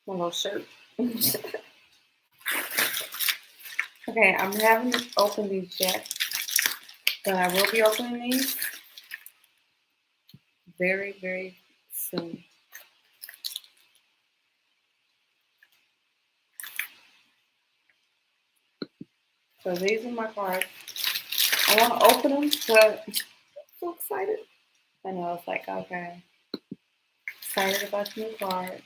My little shirt. Okay, I'm having to open these yet, but I will be opening these very, very soon. So these are my cards. I want to open them, but I'm so excited. I know, it's like, okay. Excited about the new cards.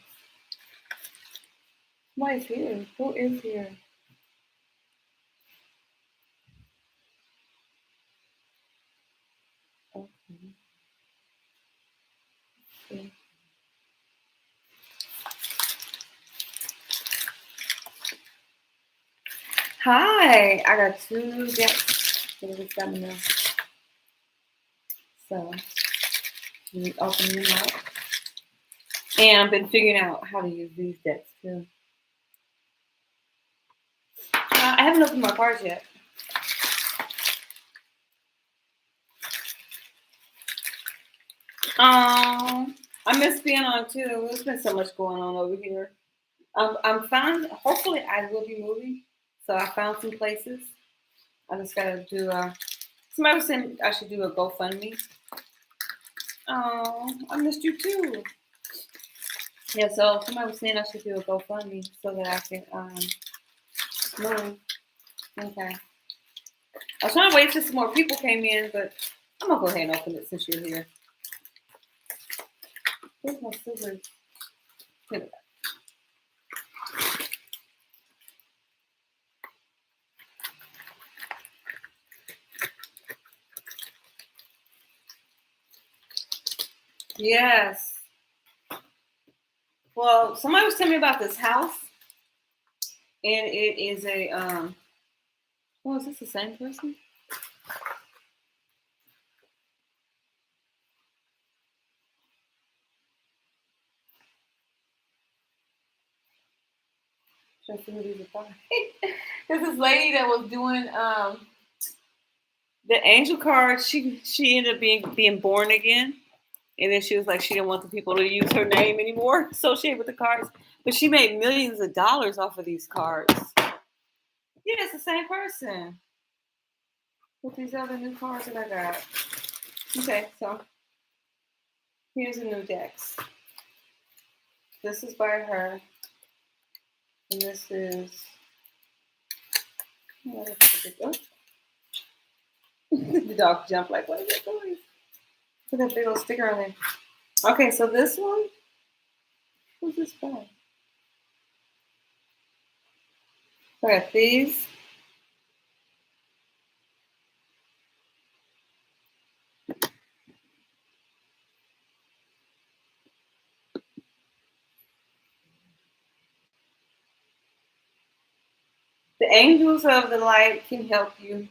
Somebody's here. Who is here? Okay. Hi, I got 2 decks. So, we open them up. And I've been figuring out how to use these decks too. I haven't opened my cards yet. I miss being on too. There's been so much going on over here. I'm found. Hopefully, I will be moving. So I found some places. I just gotta do a. Somebody was saying I should do a GoFundMe. Oh, I missed you too. Yeah, so somebody was saying I should do a GoFundMe so that I can move. Okay. I was trying to wait till some more people came in, but I'm gonna go ahead and open it since you're here. Where's my scissors? Here we go. Yes. Well, somebody was telling me about this house, and it is a oh, is this the same person? Should I see who these are for? There's this lady that was doing the angel card. She ended up being born again. And then she was like, she didn't want the people to use her name anymore associated with the cards. But she made millions of dollars off of these cards. Yeah, it's the same person with these other new cards that I got. Okay, so here's the new decks. This is by her. And this is. Oh, the dog jumped like, what is that noise? Put that big old sticker on there. Okay, so this one. Who's this by? So I got these. The angels of the light can help you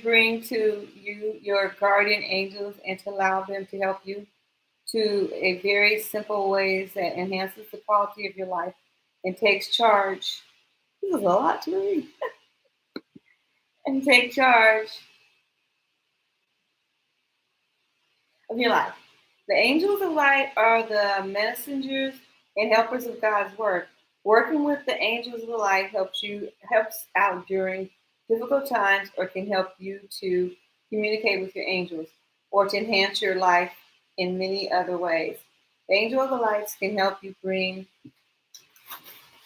bring to you your guardian angels and to allow them to help you to a very simple ways that enhances the quality of your life and takes charge. This is a lot to read. And take charge of your life. The angels of light are the messengers and helpers of God's work. Working with the angels of the light helps out during difficult times or can help you to communicate with your angels or to enhance your life in many other ways. The angel of the lights can help you bring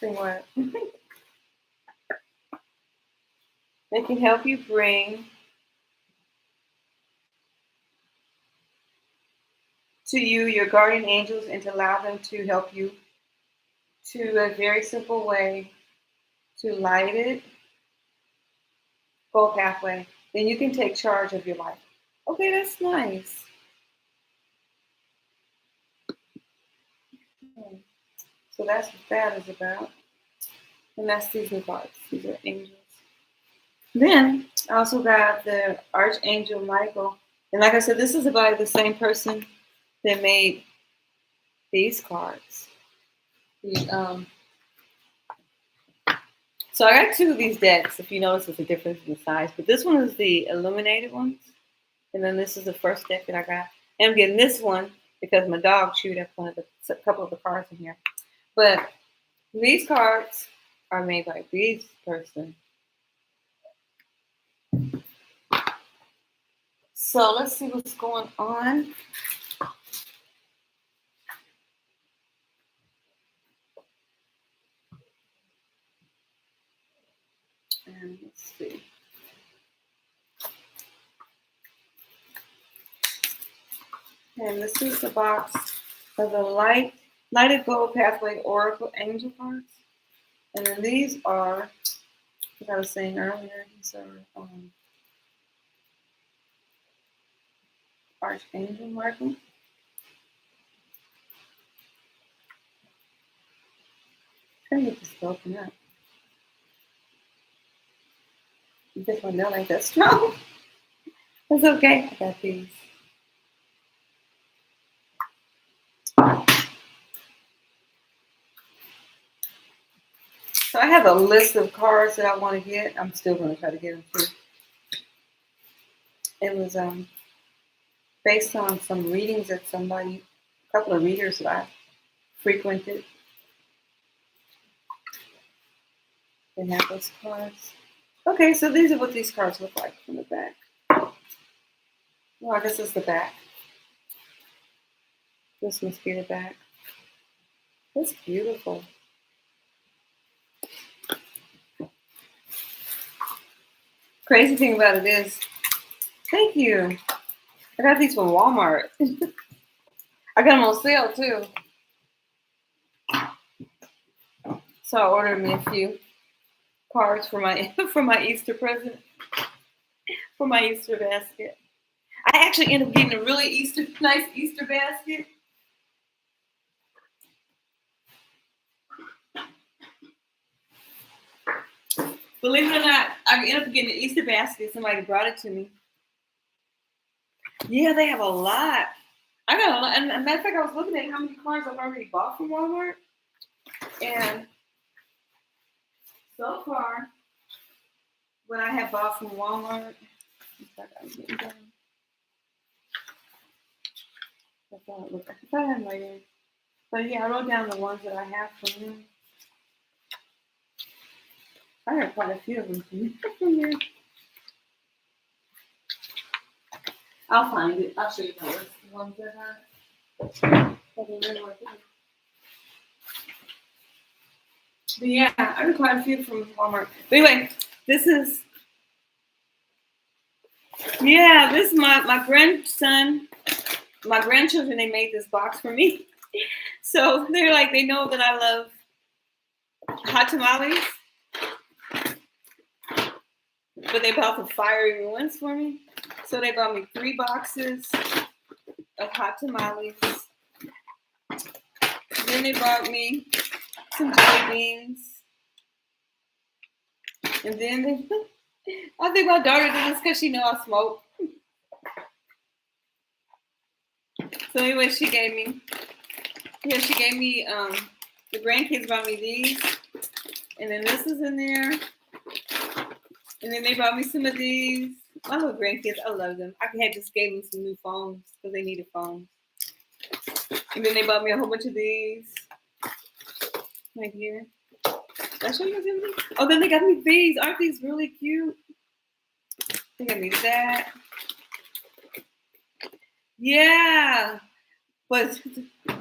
what? They can help you bring to you your guardian angels and to allow them to help you to a very simple way to light it, go pathway. Then you can take charge of your life. Okay, that's nice. So that's what that is about. And that's these new cards. These are angels. Then I also got the Archangel Michael. And like I said, this is about the same person that made these cards. So I got 2 of these decks. If you notice, there's a difference in the size. But this one is the illuminated ones. And then this is the first deck that I got. And I'm getting this one because my dog chewed up a couple of the cards in here. But these cards are made by this person. So let's see what's going on. And let's see. And this is the box of the Lighted Gold Pathway Oracle Angel cards. And then these are, like I was saying earlier, these are Archangel Michael. I'm trying to get this broken up. You think my nail ain't that strong? That's okay. I got these. So I have a list of cards that I want to get. I'm still going to try to get them too. It was based on some readings that a couple of readers that I frequented. They have those cards. Okay, so these are what these cards look like from the back. Well, I guess this is the back. This must be the back. That's beautiful. Crazy thing about it is, thank you. I got these from Walmart. I got them on sale too. So I ordered me a few cards for my Easter present, for my Easter basket. I actually ended up getting a really nice Easter basket. Believe it or not, I ended up getting an Easter basket. Somebody brought it to me. Yeah, they have a lot. I got a lot. And as a matter of fact, I was looking at how many cards I've already bought from Walmart. And so far, what I have bought from Walmart, I thought I had my name. But yeah, I wrote down the ones that I have from them. I have quite a few of them from here. I'll find it. I'll show you the list. The ones that I remember. But yeah, I got quite a few from Walmart. But anyway, this is my grandson, my grandchildren, they made this box for me. So they're like, they know that I love hot tamales. But they bought the fiery ones for me. So they bought me 3 boxes of hot tamales. Then they bought me some jelly beans. And then I think my daughter did this because she knows I smoke. So anyway, she gave me, the grandkids brought me these. And then this is in there. And then they brought me some of these. My little grandkids, I love them. I had just gave them some new phones because they needed phones. And then they bought me a whole bunch of these. Right here. Did I show you guys anything? Oh, then they got me these. Aren't these really cute? They got me that. Yeah. But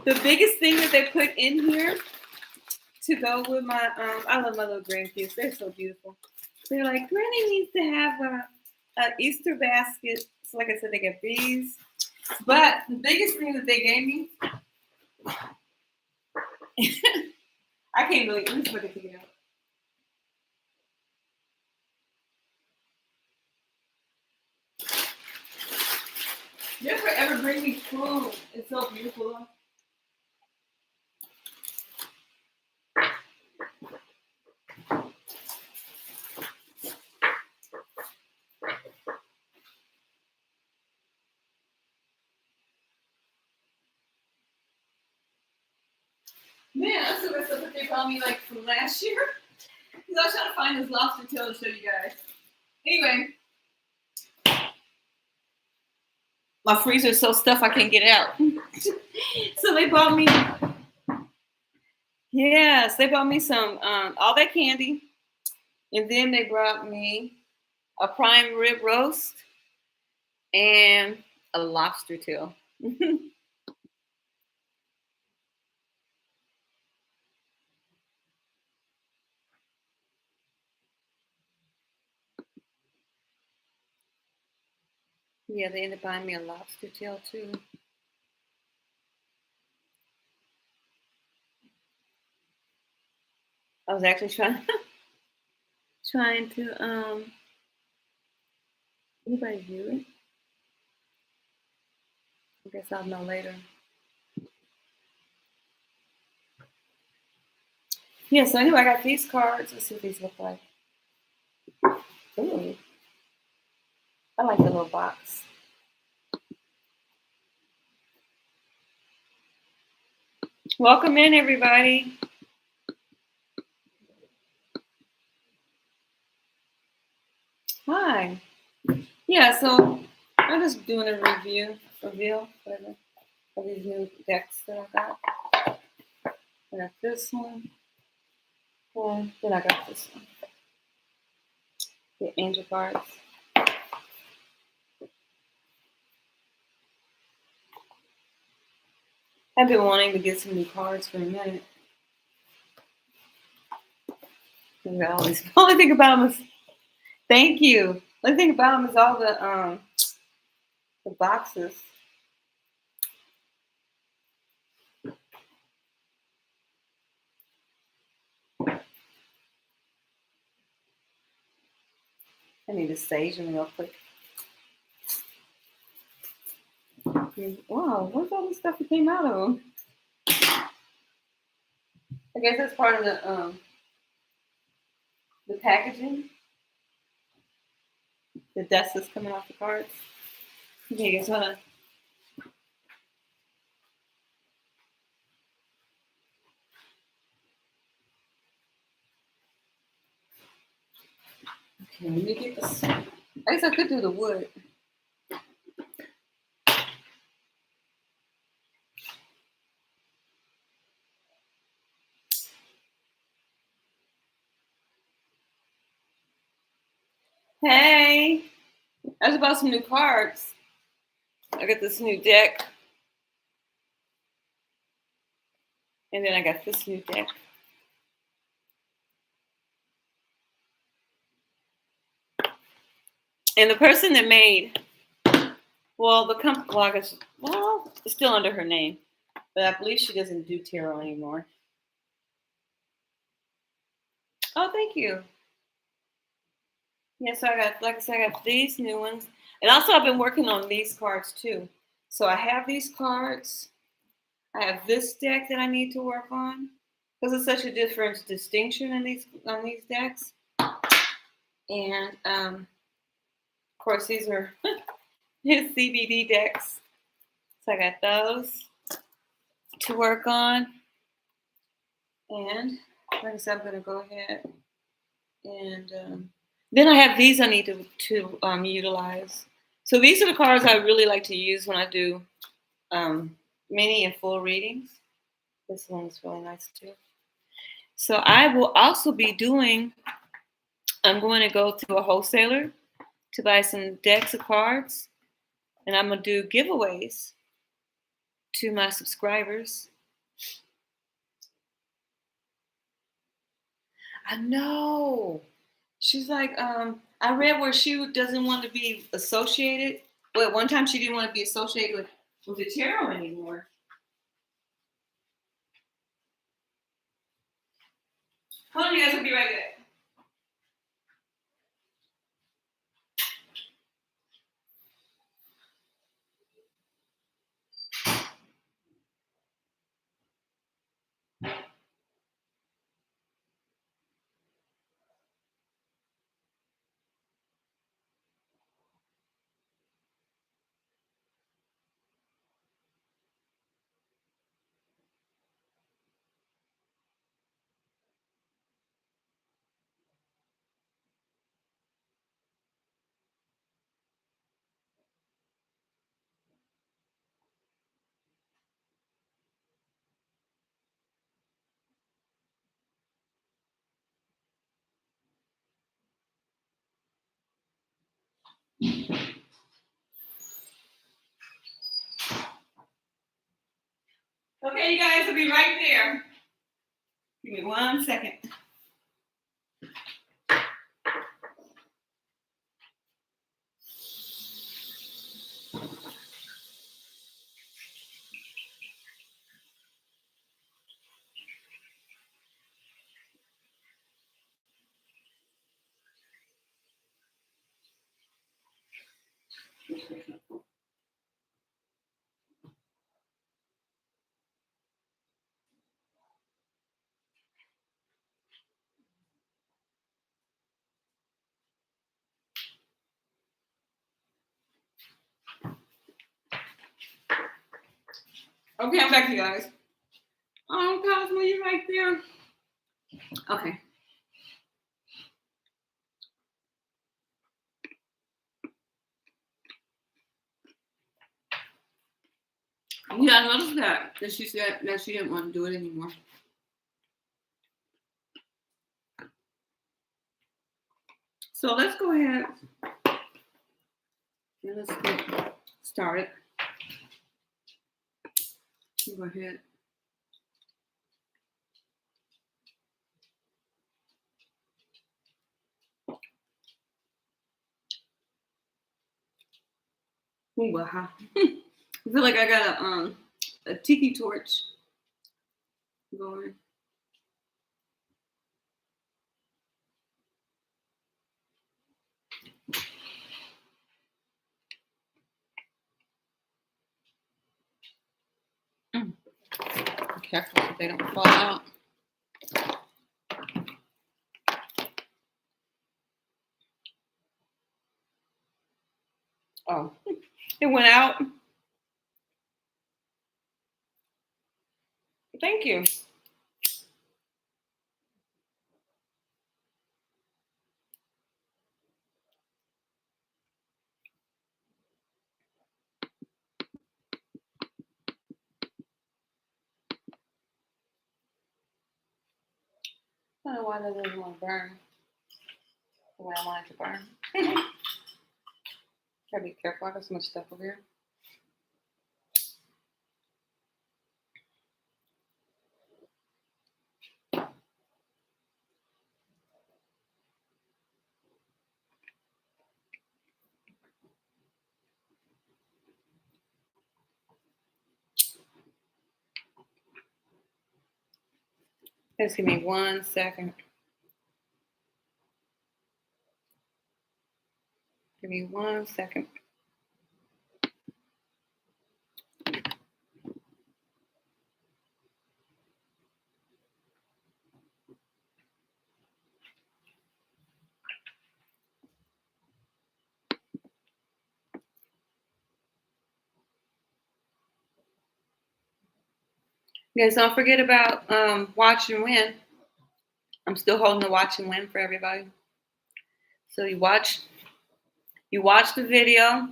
the biggest thing that they put in here to go with my, I love my little grandkids. They're so beautiful. They're like, Granny needs to have an Easter basket. So like I said, they get these. But the biggest thing that they gave me, I can't believe it. Let me put it together. Just forever bring me food. It's so beautiful. Man, that's the rest of what they brought me like from last year. Because I was trying to find this lobster tail to show you guys. Anyway. My freezer is so stuffed I can't get it out. So they bought me, Yes, they bought me some all that candy, and then they brought me a prime rib roast and a lobster tail. Yeah, they ended up buying me a lobster tail too. I was actually trying to anybody view it? I guess I'll know later. Yeah, so anyway, I got these cards. Let's see what these look like. Ooh, I like the little box. Welcome in, everybody. Hi. Yeah, so I'm just doing a reveal, whatever, of these new decks that I got. I got this one, and then I got this one, the angel cards. I've been wanting to get some new cards for a minute. I always, the only thing about them is, thank you. The only thing about them is all the boxes. I need to sage them real quick. Wow, what's all this stuff that came out of them? I guess that's part of the packaging. The dust is coming off the cards. Okay, guess what? Okay, let me get this. I guess I could do the wood. Hey, I was about some new cards. I got this new deck, and then I got this new deck. And the person that made, well, the company, well, I guess, well, it's still under her name, but I believe she doesn't do tarot anymore. Oh, thank you. Yeah, so I got, like I said, I got these new ones, and also I've been working on these cards too. So I have these cards. I have this deck that I need to work on because it's such a different distinction in these on these decks. And of course, these are his CBD decks. So I got those to work on. And like I said, I'm going to go ahead and then I have these I need to utilize. So these are the cards I really like to use when I do mini and full readings. This one's really nice too. So I will also be doing, I'm going to go to a wholesaler to buy some decks of cards, and I'm going to do giveaways to my subscribers. I know. She's like, I read where she doesn't want to be associated. Well, at one time she didn't want to be associated with the tarot anymore. Hold on, you guys, will be right back. Okay, you guys will be right there. Give me 1 second. Okay, I'm back, you guys. Oh, Cosmo, you right there. Okay. Yeah, I noticed that she said that she didn't want to do it anymore. So let's go ahead and let's get started. Go ahead. Ooh, I feel like I got a tiki torch going. Be careful so they don't fall out. Oh, it went out. Thank you. I don't know why that doesn't want to burn the way I want it to burn. Gotta be careful. I got so much stuff over here. Just give me 1 second. Give me 1 second. Guys, don't forget about watch and win. I'm still holding the watch and win for everybody. So you watch the video,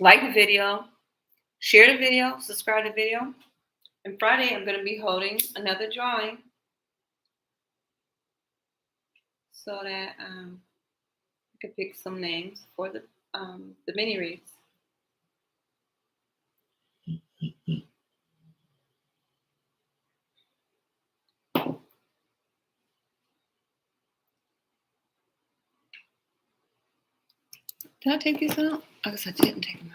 like the video, share the video, subscribe to the video. And Friday I'm going to be holding another drawing so that I can pick some names for the mini reads. Did I take these out? I guess I didn't take them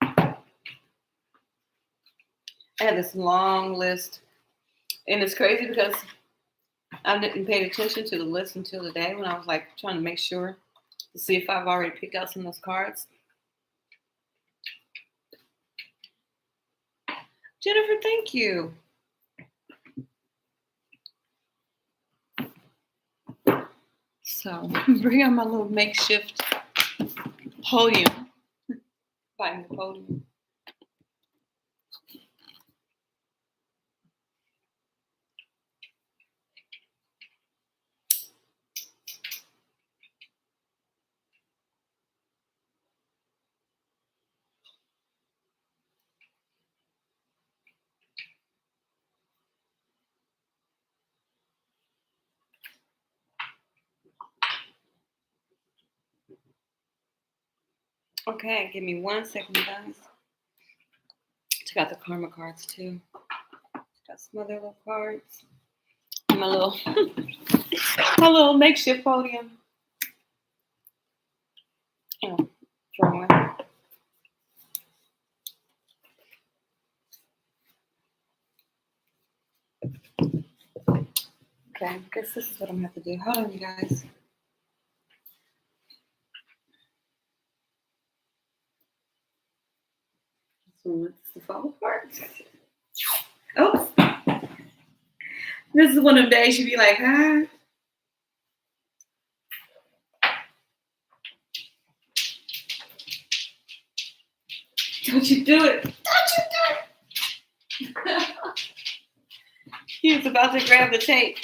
out. I had this long list, and it's crazy because I didn't pay attention to the list until today when I was like trying to make sure to see if I've already picked out some of those cards. Jennifer, thank you. So bring out my little makeshift podium. Find the podium. Okay, give me 1 second, guys. Check out the karma cards too. Got some other little cards. My little my little makeshift podium. Oh, throw one. Okay, I guess this is what I'm gonna have to do. Hold on, you guys. So it's the fall apart. Oh, this is one of them days you'd be like, ah. Don't you do it. Don't you do it. He was about to grab the tape.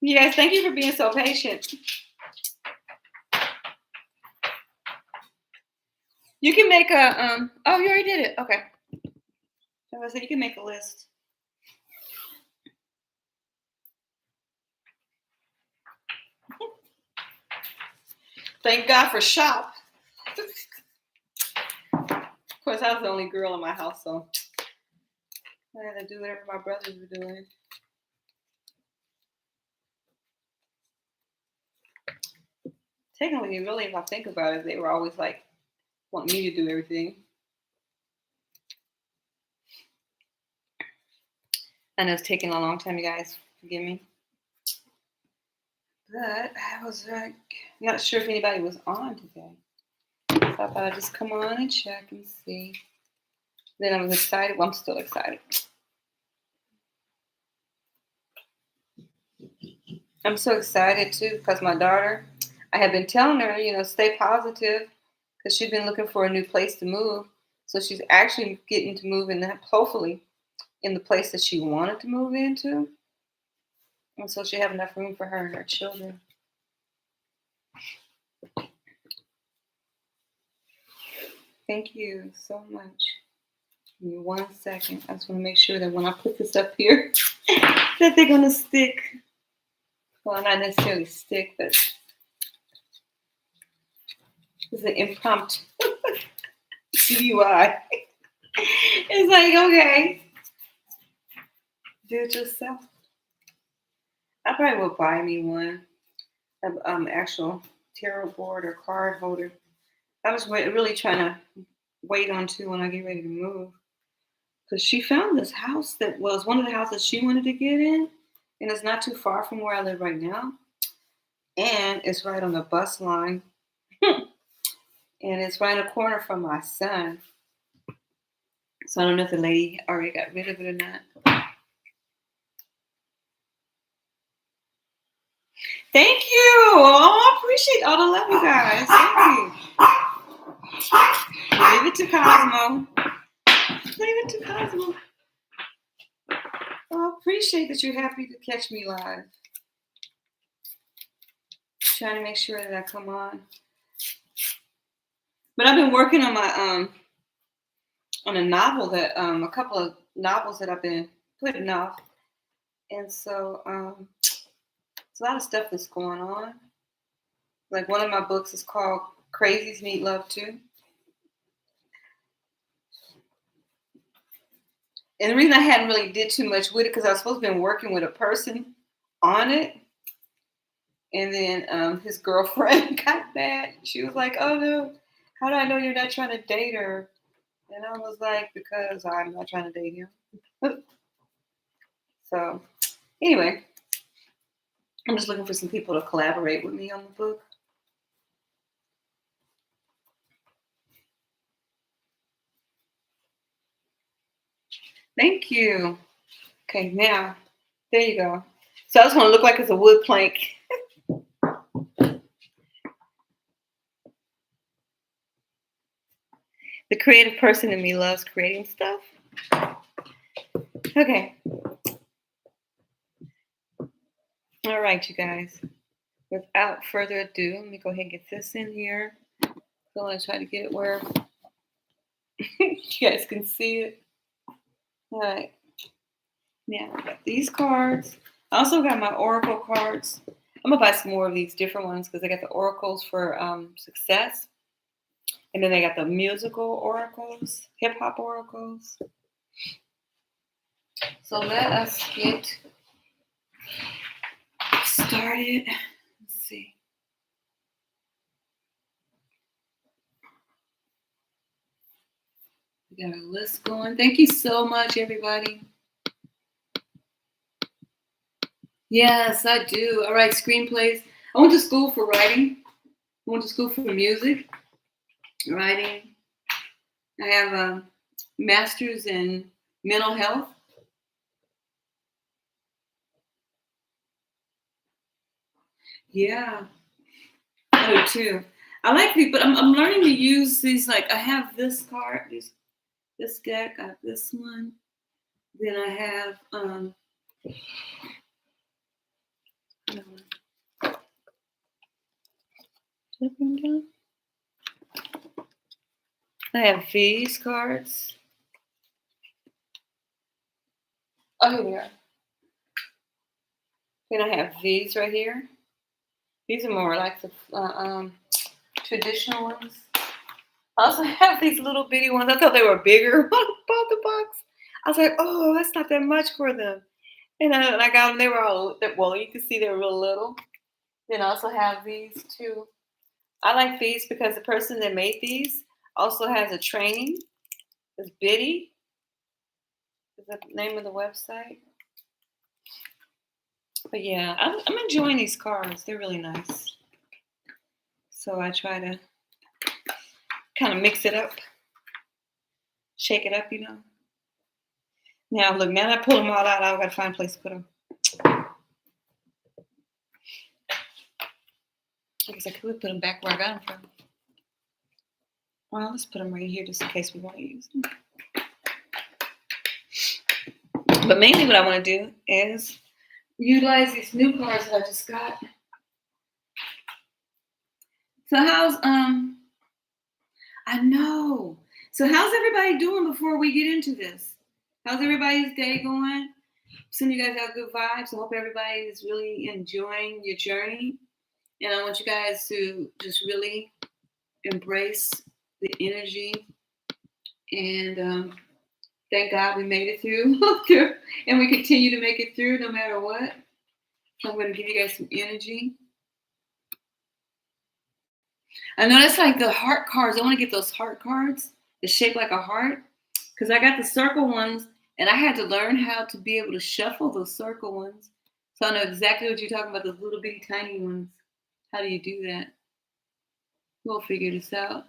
Yes, thank you for being so patient. You can make a, oh, you already did it. Okay. So you can make a list. Thank God for shop. Of course, I was the only girl in my house, so I had to do whatever my brothers were doing. Technically, really, if I think about it, they were always like wanting me to do everything. I know it's taking a long time, you guys. Forgive me. But I was not sure if anybody was on today. So I thought I'd just come on and check and see. Then I was excited. Well, I'm still excited. I'm so excited too because my daughter, I have been telling her, stay positive because she's been looking for a new place to move. So she's actually getting to move in that, hopefully, in the place that she wanted to move into. And so she have enough room for her and her children. Thank you so much. Give me 1 second. I just want to make sure that when I put this up here, that they're going to stick. Well, not necessarily stick, but it's an impromptu DUI. It's like, okay, do it yourself. I probably will buy me one, actual tarot board or card holder. I was really trying to wait on to when I get ready to move. Because she found this house that was one of the houses she wanted to get in. And it's not too far from where I live right now. And it's right on the bus line. And it's right in the corner from my son. So I don't know if the lady already got rid of it or not. Thank you. Oh, I appreciate all the love, you guys. Thank you. Leave it to Cosmo. Leave it to Cosmo. Oh, I appreciate that you're happy to catch me live. Trying to make sure that I come on. But I've been working on my on a novel that a couple of novels that I've been putting off, and so there's a lot of stuff that's going on. Like one of my books is called "Crazies Need Love Too," and the reason I hadn't really did too much with it because I was supposed to be working with a person on it, and then his girlfriend got mad. She was like, "Oh no, how do I know you're not trying to date her?" And I was like, "Because I'm not trying to date him." So anyway, I'm just looking for some people to collaborate with me on the book. Thank you. Okay, now, there you go. So I just want to look like it's a wood plank. The creative person in me loves creating stuff. Okay. All right, you guys. Without further ado, let me go ahead and get this in here. So I'm going to try to get it where you guys can see it. All right. Now, I got these cards. I also got my oracle cards. I'm going to buy some more of these different ones because I got the oracles for success. And then they got the musical oracles, hip hop oracles. So let us get started. Let's see. We got our list going. Thank you so much, everybody. Yes, I do. I write screenplays. I went to school for writing. I went to school for music, writing. I have a master's in mental health. Yeah, I do too. I like these, but I'm learning to use these. Like I have this card, this deck. I have this one. Then I have I have these cards. Oh, here we are. Then I have these right here. These are more like the traditional ones. I also have these little bitty ones. I thought they were bigger when I bought the box. I was like, oh, that's not that much for them. And I got them. They were all, well, you can see they were real little. Then I also have these too. I like these because the person that made these also has a training. It's Biddy. Is the name of the website. But yeah, I'm enjoying these cards. They're really nice. So I try to kind of mix it up, shake it up, you know. Now look, now that I pull them all out, I've got to find a place to put them. I guess I could put them back where I got them from. Well, let's put them right here just in case we want to use them. But mainly what I want to do is utilize these new cards that I just got. So how's I know. So how's everybody doing before we get into this? How's everybody's day going? Some of you guys have good vibes. I hope everybody is really enjoying your journey. And I want you guys to just really embrace the energy. And thank God we made it through. And we continue to make it through no matter what. So I'm going to give you guys some energy. I know that's like the heart cards. I want to get those heart cards that shape like a heart. Because I got the circle ones. And I had to learn how to be able to shuffle those circle ones. So I know exactly what you're talking about, those little bitty tiny ones. How do you do that? We'll figure this out.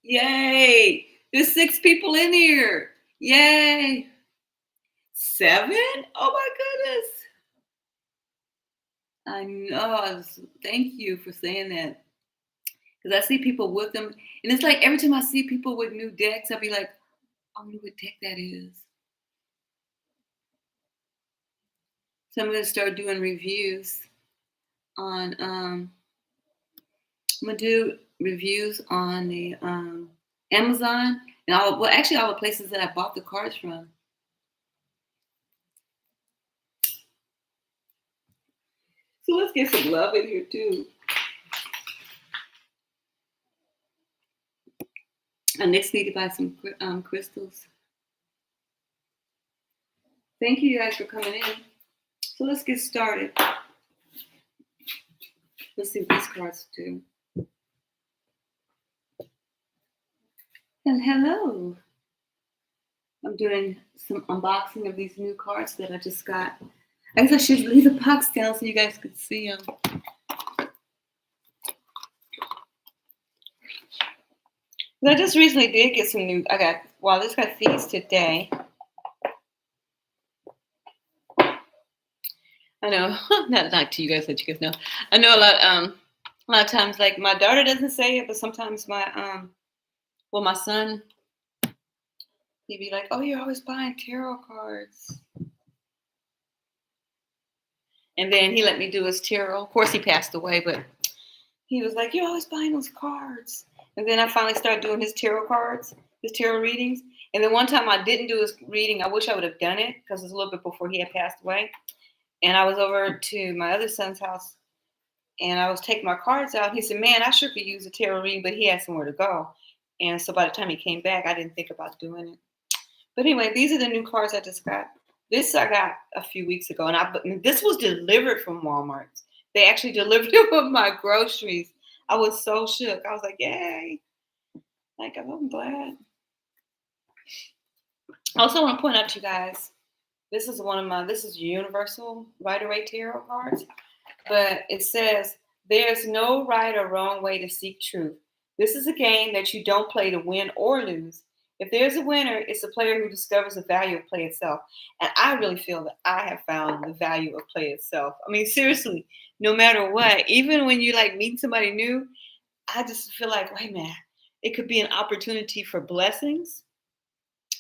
Yay! There's 6 people in here. Yay! 7? Oh my goodness. I know. Thank you for saying that. Because I see people with them. And it's like every time I see people with new decks, I'll be like, I wonder what deck that is. So I'm going to start doing reviews on, I'm going to do reviews on the Amazon and all the places that I bought the cards from. So let's get some love in here too. I next need to buy some crystals. Thank you guys for coming in. So let's get started. Let's see what these cards do. And hello. I'm doing some unboxing of these new cards that I just got. I guess I should leave the box down so you guys could see them. I just recently did get some new. I just got these today. I know, not to you guys that you guys know. I know a lot of times, like my daughter doesn't say it, but sometimes my son, he'd be like, "Oh, you're always buying tarot cards." And then he let me do his tarot. Of course, he passed away, but he was like, "You're always buying those cards." And then I finally started doing his tarot cards, his tarot readings. And then one time I didn't do his reading. I wish I would have done it because it was a little bit before he had passed away. And I was over to my other son's house And I was taking my cards out. He said, man, I sure could use a tarot reading, but he had somewhere to go. And so by the time he came back, I didn't think about doing it. But anyway, these are the new cards I just got. This I got a few weeks ago, and this was delivered from Walmart. They actually delivered it with my groceries. I was so shook. I was like, yay. Like, I'm glad. I also want to point out to you guys, this is Universal Rider-Waite Tarot cards. But it says, there's no right or wrong way to seek truth. This is a game that you don't play to win or lose. If there's a winner, it's the player who discovers the value of play itself. And I really feel that I have found the value of play itself. I mean, seriously, no matter what, even when you like meet somebody new, I just feel like, wait a minute, it could be an opportunity for blessings,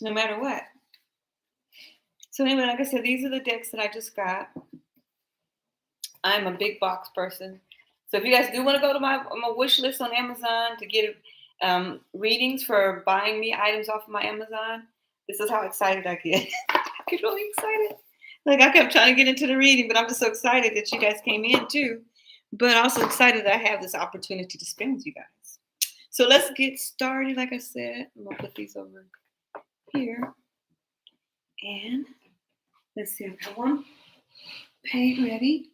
no matter what. So anyway, like I said, these are the decks that I just got. I'm a big box person. So if you guys do want to go to my wish list on Amazon to get readings for buying me items off of my Amazon, this is how excited I get. I get really excited. Like I kept trying to get into the reading, but I'm just so excited that you guys came in too. But also excited that I have this opportunity to spend with you guys. So let's get started. Like I said, I'm going to put these over here. And let's see, I've got one page ready.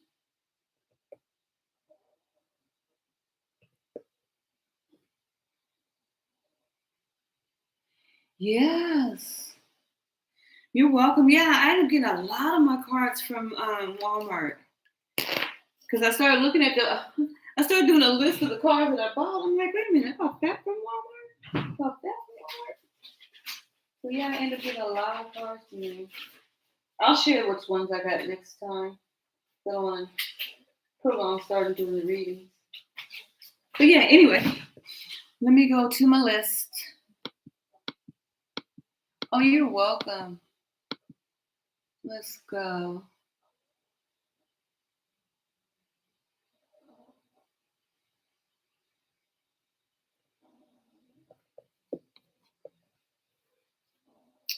Yes. You're welcome. Yeah, I ended up getting a lot of my cards from Walmart. Because I started looking at I started doing a list of the cards that I bought. I'm like, wait a minute, I bought that from Walmart? I bought that from Walmart? So yeah, I ended up getting a lot of cards from them. I'll share which ones I got next time. I don't want to prolong starting doing the readings. But yeah, anyway, let me go to my list. Oh, you're welcome. Let's go.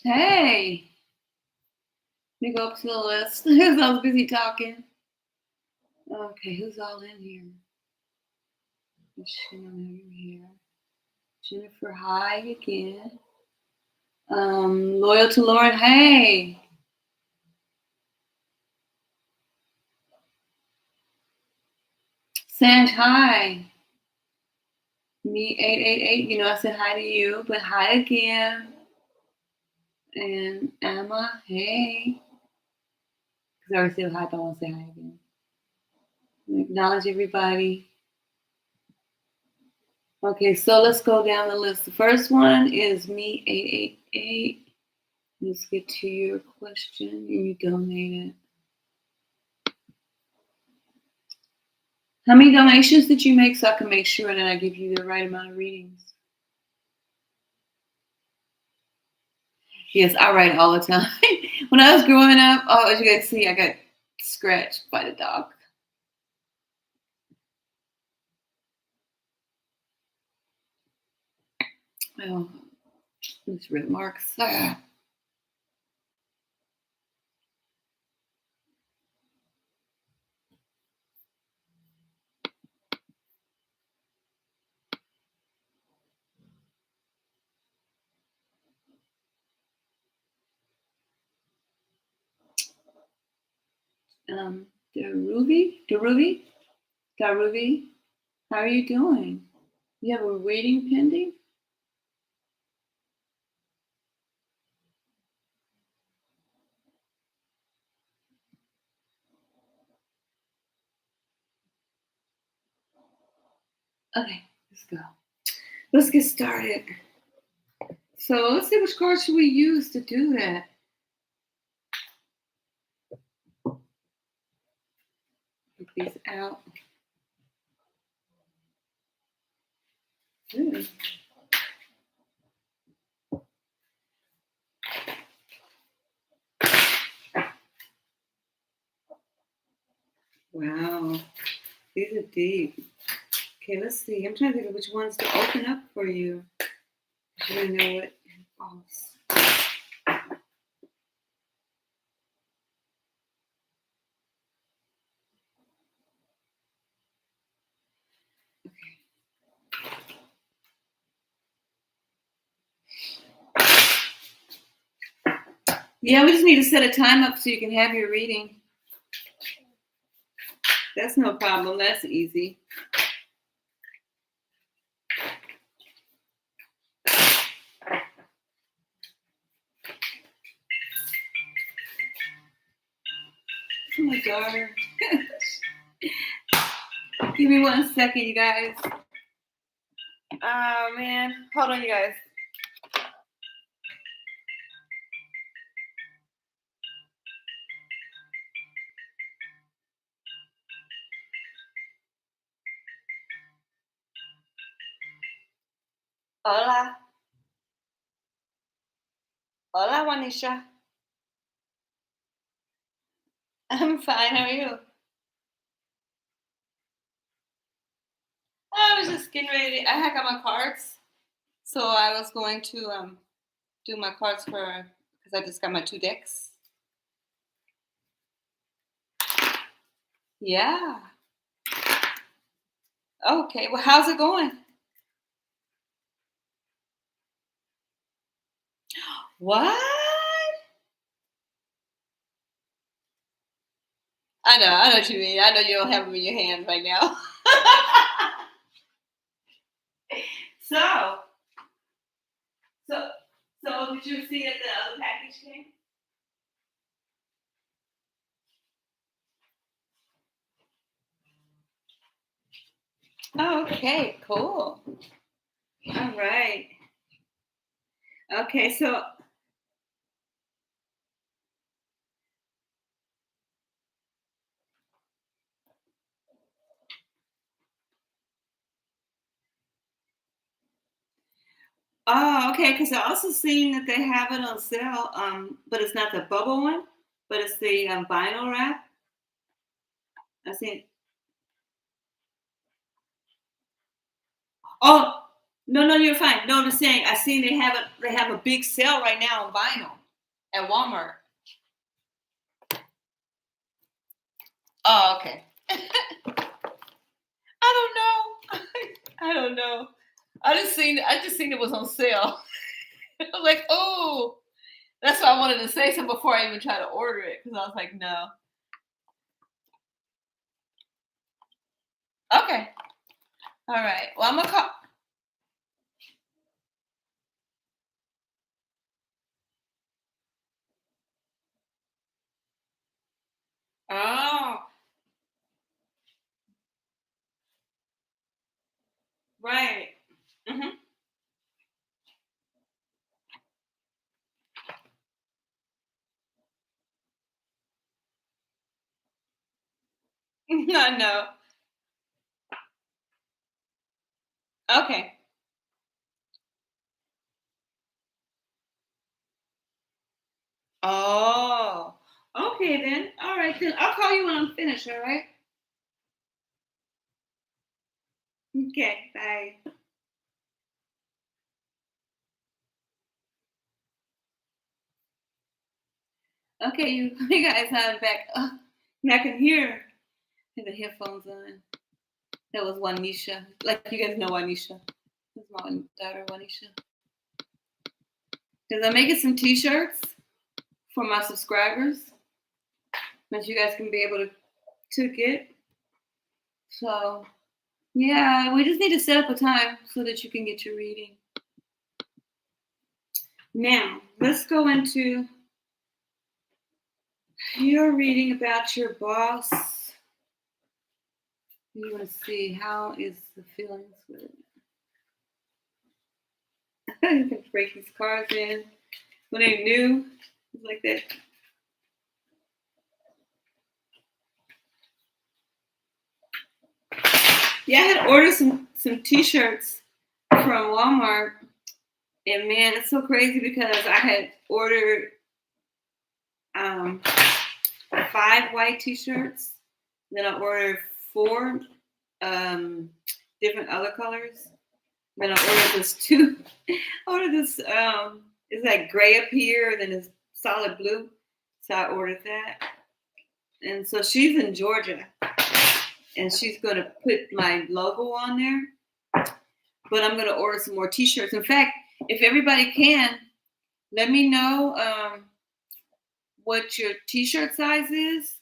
Hey. Let me go up to the list because I was busy talking. Okay, who's all in here? Michelle, you're here. Jennifer, hi again. Loyal to Lauren, hey. Sanj, hi. Me 888, you know I said hi to you, but hi again. And Emma, hey. Because I already said hi, but I want to say hi again. Acknowledge everybody. Okay, so let's go down the list. The first one is me 888. Let's get to your question and you donate it. How many donations did you make so I can make sure that I give you the right amount of readings? Yes, I write all the time. When I was growing up, oh, as you guys see, I got scratched by the dog. Oh, it's red marks. Ah. Daruvi, how are you doing? You have a reading pending? Okay, let's go. Let's get started. So let's see which card should we use to do that. Take these out. Ooh. Wow, these are deep. Okay, let's see. I'm trying to think of which ones to open up for you. I don't know what else. Yeah, we just need to set a time up so you can have your reading. That's no problem. That's easy. Oh my daughter. Give me 1 second, you guys. Oh man. Hold on, you guys. Hola. Hola, Juanisha. I'm fine. How are you? I was just getting ready. I had got my cards, so I was going to do my cards for because I just got my 2 decks. Yeah. Okay. Well, how's it going? What? I know what you mean. I know you don't have them in your hand right now. so, so, so, did you see that the other package came? Oh, okay, cool. All right. Okay, so, oh, okay, because I also seen that they have it on sale, but it's not the bubble one, but it's the vinyl wrap. I seen. Oh, no, no, you're fine. No, I'm just saying. I seen they have a big sale right now on vinyl at Walmart. Oh, okay. I don't know. I don't know. I just seen it was on sale. I was like, oh, that's why I wanted to say something before I even try to order it because I was like, no. Okay. All right. Well, I'm gonna call. Oh, right. Hmm. I know. Okay. Oh. Okay then. All right then. I'll call you when I'm finished. All right. Okay. Bye. Okay, you guys, I'm back. I can hear. I have the headphones on. That was Juanisha. Like you guys know Juanisha. This is my daughter Juanisha. Because I'm making some t-shirts for my subscribers that you guys can be able to get. So yeah, we just need to set up a time so that you can get your reading. Now, let's go into your reading about your boss. You want to see how is the feelings with it. You can break these cards in. When they new, it's like that. Yeah, I had ordered some t-shirts from Walmart, and man, it's so crazy because I had ordered 5 white t-shirts, then I ordered 4 different other colors. Then I ordered this two. I ordered this. It's like gray up here, then it's solid blue. So I ordered that, and so she's in Georgia, and she's going to put my logo on there. But I'm going to order some more t-shirts. In fact, if everybody can, let me know what your t-shirt size is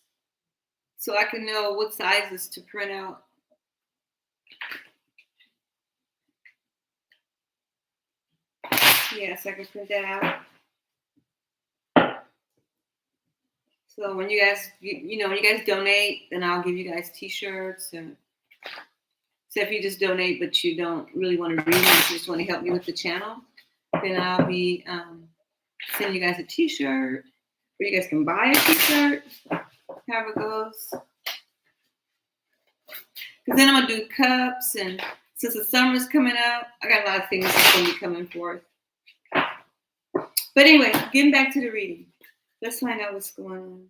so I can know what sizes to print out. Yes, I can print that out. So when you guys, when you guys donate, then I'll give you guys t-shirts. And so if you just donate, but you don't really want to read them, you just want to help me with the channel, then I'll be sending you guys a t-shirt, or you guys can buy a t-shirt, however it goes. Because then I'm going to do cups, and since the summer's coming up, I got a lot of things that's going to be coming forth. But anyway, getting back to the reading. Let's find out what's going on.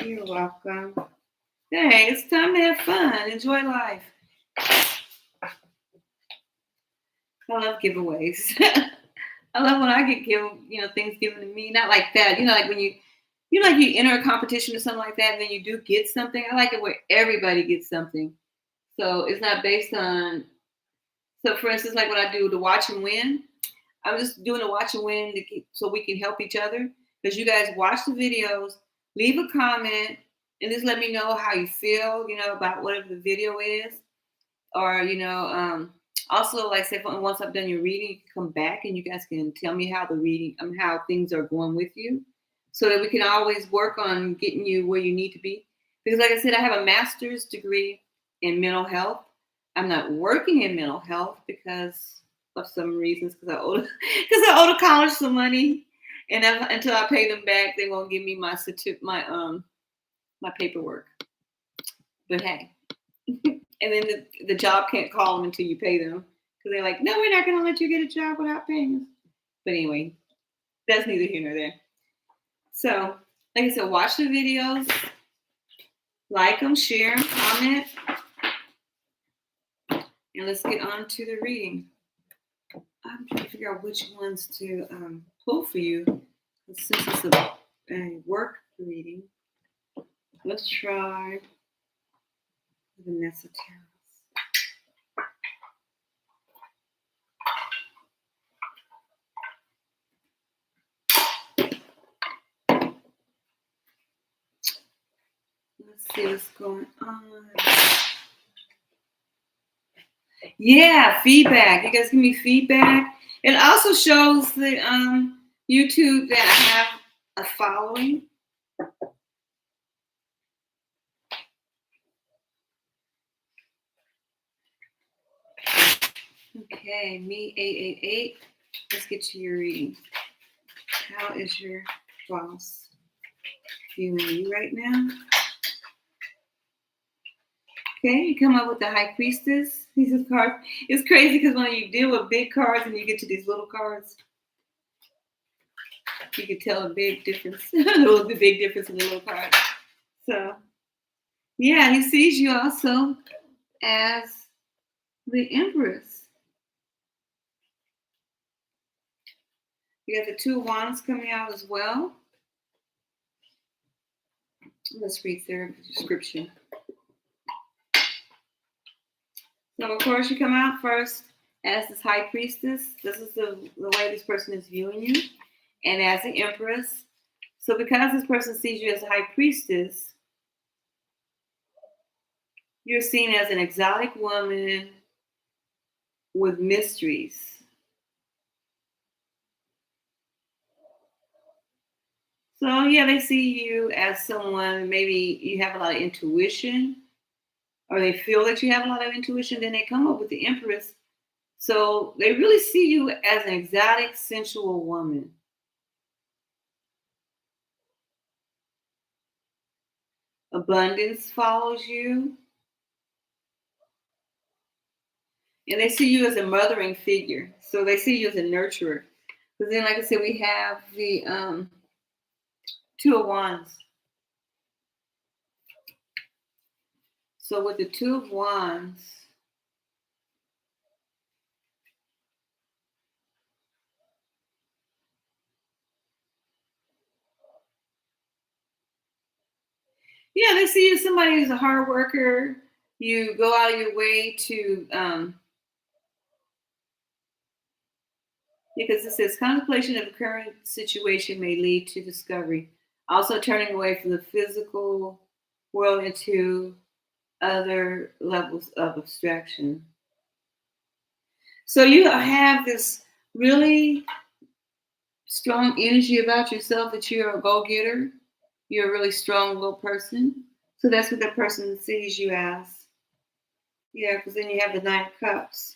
You're welcome. Hey, it's time to have fun. Enjoy life. I love giveaways. I love when I get things given to me. Not like that. Like when you enter a competition or something like that, and then you do get something. I like it where everybody gets something. So it's not based on. So for instance, like when I do the watch and win, I'm just doing a watch and win so we can help each other. Because you guys watch the videos, leave a comment, and just let me know how you feel, about whatever the video is. Or, also, like say, once I've done your reading, you can come back and you guys can tell me how the reading, how things are going with you, so that we can always work on getting you where you need to be. Because like I said, I have a master's degree in mental health. I'm not working in mental health because of some reasons, because I owe the college some money, and until I pay them back, they won't give me my paperwork. But hey, and then the job can't call them until you pay them, because they're like, no, we're not going to let you get a job without paying us. But anyway, that's neither here nor there. So, like I said, watch the videos, like them, share them, comment, and let's get on to the reading. I'm trying to figure out which ones to pull for you. Since it's a work reading, let's try Vanessa Tarot. Let's see what's going on. Yeah, feedback. You guys give me feedback. It also shows the YouTube that I have a following. Okay, me 888. Let's get to your reading. How is your boss viewing you right now? Okay, you come up with the High Priestess. These are cards. It's crazy because when you deal with big cards and you get to these little cards, you can tell a big difference. The big difference in the little cards. So, yeah, he sees you also as the Empress. You got the Two of Wands coming out as well. Let's read their description. So, of course, you come out first as this High Priestess. This is the way this person is viewing you. And as the Empress. So because this person sees you as a High Priestess, you're seen as an exotic woman with mysteries. So, yeah, they see you as someone, maybe you have a lot of intuition, or they feel that you have a lot of intuition, then they come up with the Empress. So they really see you as an exotic, sensual woman. Abundance follows you. And they see you as a mothering figure. So they see you as a nurturer. But then, like I said, we have the Two of Wands. So with the Two of Wands, yeah, they see you as somebody who's a hard worker. You go out of your way to, Because it says contemplation of the current situation may lead to discovery. Also turning away from the physical world into other levels of abstraction. So you have this really strong energy about yourself that you're a go-getter. You're a really strong little person. So that's what that person sees you as. Yeah, because then you have the Nine of Cups.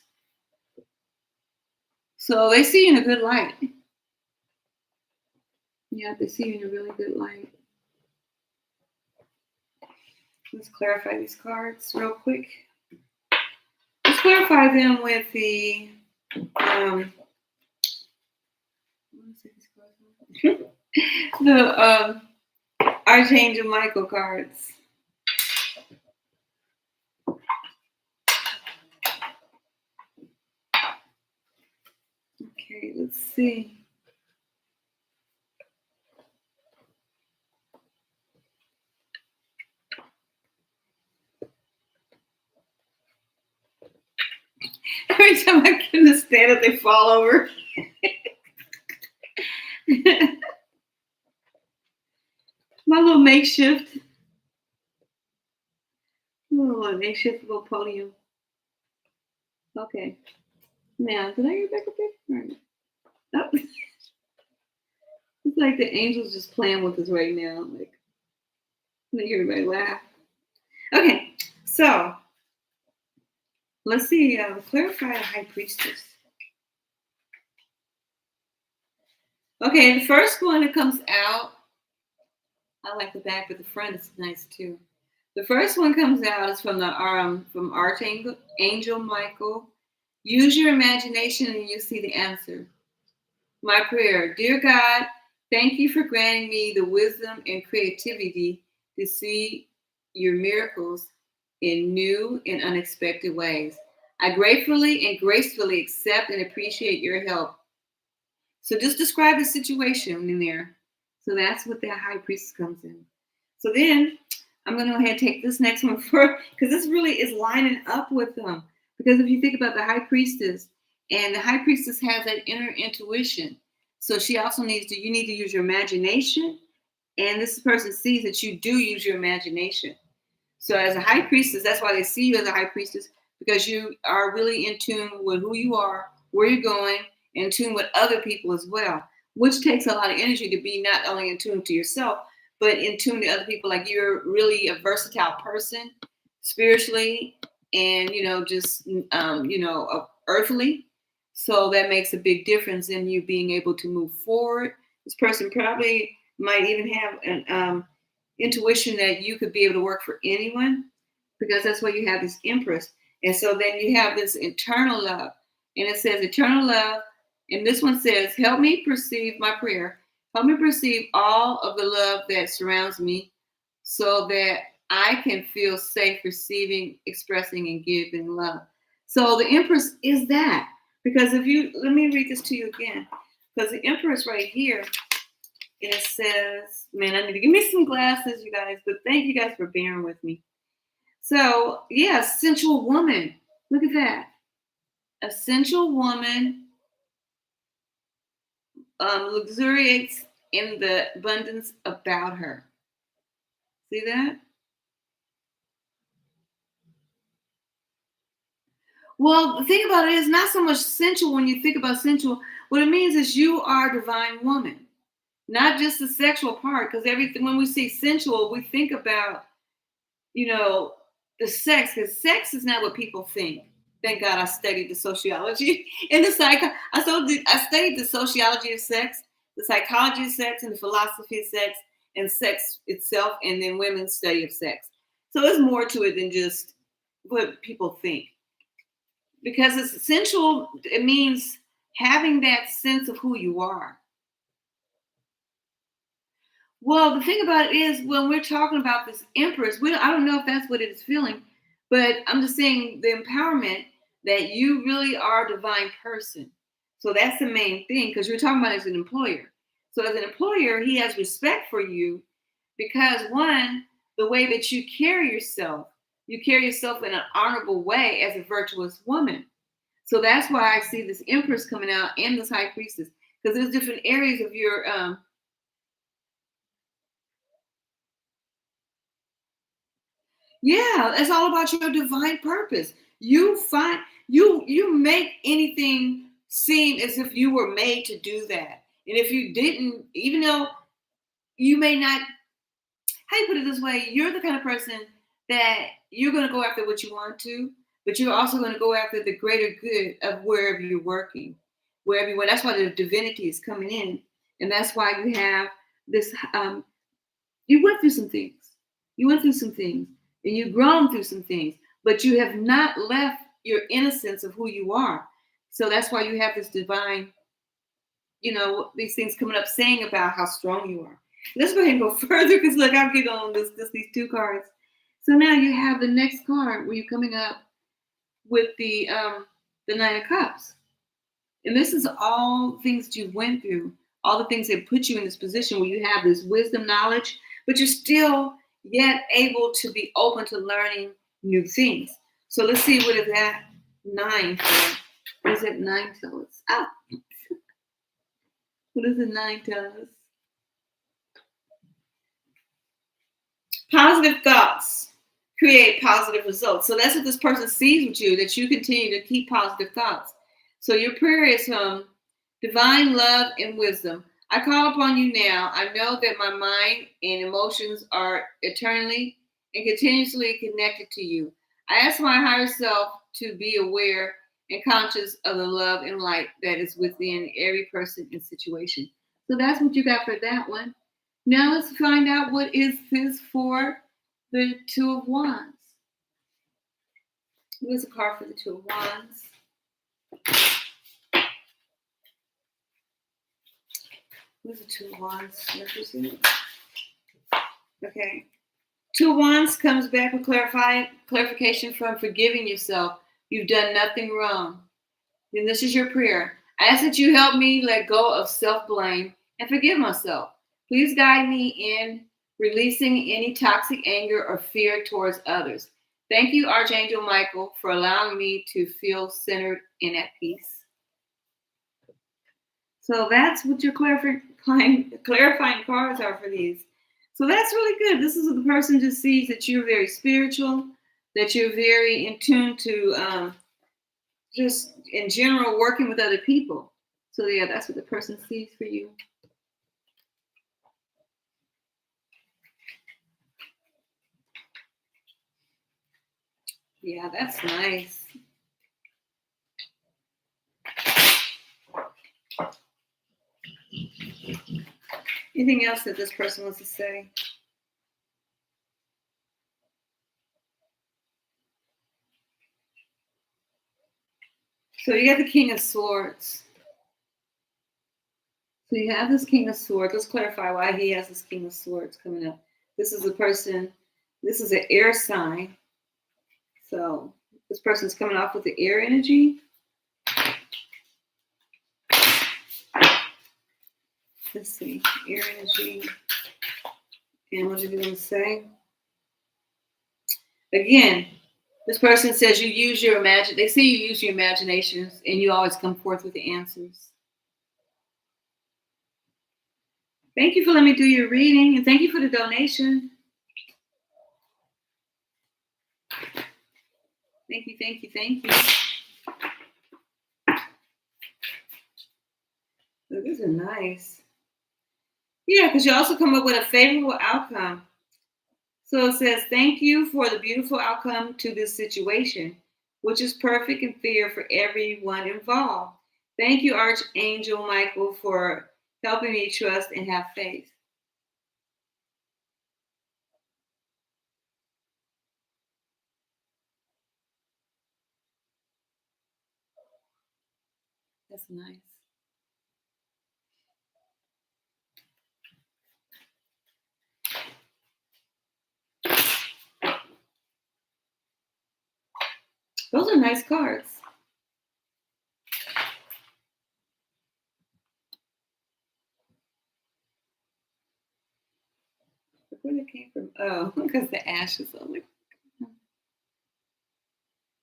So they see you in a good light. Yeah, they see you in a really good light. Let's clarify these cards real quick. Let's clarify them with the the Archangel Michael cards. Okay, let's see. Every time I get in the stand up, they fall over. My little makeshift little podium. Okay. Now, did I get back up there? Right. Oh. It's like the angels just playing with us right now. Like, make everybody laugh. Okay, so let's see. Clarify the High Priestess. Okay, the first one that comes out, I like the back, but the front is nice too. The first one comes out is from from Archangel Michael. Use your imagination and you see the answer. My prayer, dear God, thank you for granting me the wisdom and creativity to see your miracles in new and unexpected ways. I gratefully and gracefully accept and appreciate your help. So just describe the situation in there. So that's what that High Priestess comes in. So then I'm going to go ahead and take this next one for, because this really is lining up with them. Because if you think about the High Priestess, and the High Priestess has that inner intuition. So she also you need to use your imagination. And this person sees that you do use your imagination. So as a High Priestess, that's why they see you as a High Priestess, because you are really in tune with who you are, where you're going, in tune with other people as well, which takes a lot of energy to be not only in tune to yourself, but in tune to other people. Like you're really a versatile person spiritually and, just, earthly. So that makes a big difference in you being able to move forward. This person probably might even have an intuition that you could be able to work for anyone, because that's why you have this Empress. And so then you have this eternal love. And it says eternal love. And this one says, help me perceive my prayer. Help me perceive all of the love that surrounds me so that I can feel safe receiving, expressing, and giving love. So the Empress is that. Because let me read this to you again. Because the Empress right here, it says, man, I need to give me some glasses, you guys. But thank you guys for bearing with me. So, yeah, sensual woman. Look at that. A sensual woman luxuriates in the abundance about her. See that? Well, the thing about it is not so much sensual. When you think about sensual, what it means is you are a divine woman, not just the sexual part. Because when we see sensual, we think about, the sex, because sex is not what people think. Thank God I studied the sociology and the I studied the sociology of sex, the psychology of sex, and the philosophy of sex, and sex itself, and then women's study of sex. So there's more to it than just what people think. Because it's sensual, it means having that sense of who you are. Well, the thing about it is, when we're talking about this Empress, I don't know if that's what it is feeling, but I'm just saying the empowerment that you really are a divine person. So that's the main thing, because you're talking about as an employer. So as an employer, he has respect for you because, one, the way that you carry yourself in an honorable way as a virtuous woman. So that's why I see this Empress coming out and this High Priestess, because there's different areas of your yeah, it's all about your divine purpose. You find you make anything seem as if you were made to do that. And if you didn't, even though you may not, how you put it this way, you're the kind of person that you're going to go after what you want to, but you're also going to go after the greater good of wherever you're working, wherever you went. That's why the divinity is coming in, and that's why you have this. You went through some things. You went through some things, and you've grown through some things, but you have not left your innocence of who you are. So that's why you have this divine, these things coming up saying about how strong you are. Let's go ahead and go further because look, I'm getting on these two cards. So now you have the next card where you're coming up with the Nine of Cups. And this is all things that you went through, all the things that put you in this position where you have this wisdom, knowledge, but you're still yet able to be open to learning new things. So let's see what is that nine for. What does that nine tell us? What does the nine tell us? Positive thoughts create positive results. So that's what this person sees with you, that you continue to keep positive thoughts. So your prayer is divine love and wisdom. I call upon you now. I know that my mind and emotions are eternally and continuously connected to you. I ask my higher self to be aware and conscious of the love and light that is within every person and situation. So that's what you got for that one. Now let's find out what is this for the Two of Wands. Here's a card for the Two of Wands. Who's the Two of Wands represent? Okay. Two of Wands comes back with clarification from forgiving yourself. You've done nothing wrong. And this is your prayer. I ask that you help me let go of self-blame and forgive myself. Please guide me in releasing any toxic anger or fear towards others. Thank you, Archangel Michael, for allowing me to feel centered and at peace. So that's what your clarifying cards are for these. So that's really good. This is what the person just sees, that you're very spiritual, that you're very in tune to just in general working with other people. So yeah, that's what the person sees for you. Yeah, that's nice. Anything else that this person wants to say? So you got the King of Swords. So you have this King of Swords. Let's clarify why he has this King of Swords coming up. This is a person, this is an air sign. So this person's coming off with the air energy. Let's see, air energy. And what did he want to say? Again, this person says you use your imagination. They say you use your imaginations and you always come forth with the answers. Thank you for letting me do your reading, and thank you for the donation. Thank you, thank you, thank you. Oh, these are nice. Yeah, because you also come up with a favorable outcome. So it says, thank you for the beautiful outcome to this situation, which is perfect and fair for everyone involved. Thank you, Archangel Michael, for helping me trust and have faith. That's nice. Those are nice cards. Where they came from? Oh, because the ashes. Oh my.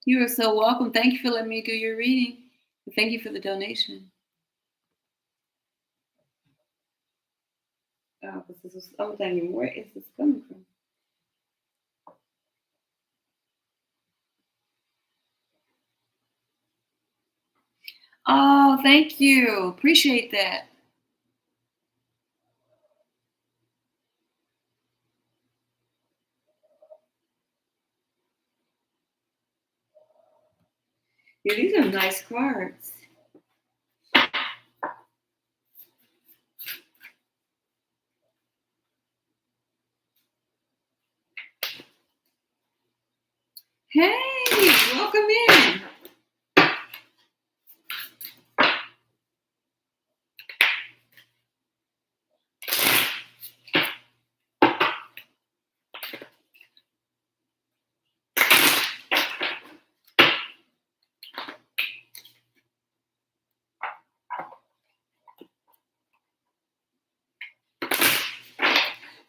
You are so welcome. Thank you for letting me do your reading. Thank you for the donation. Oh, because this was, I'm thinking, where is this coming from? Oh, thank you. Appreciate that. Yeah, these are nice cards. Hey, welcome in.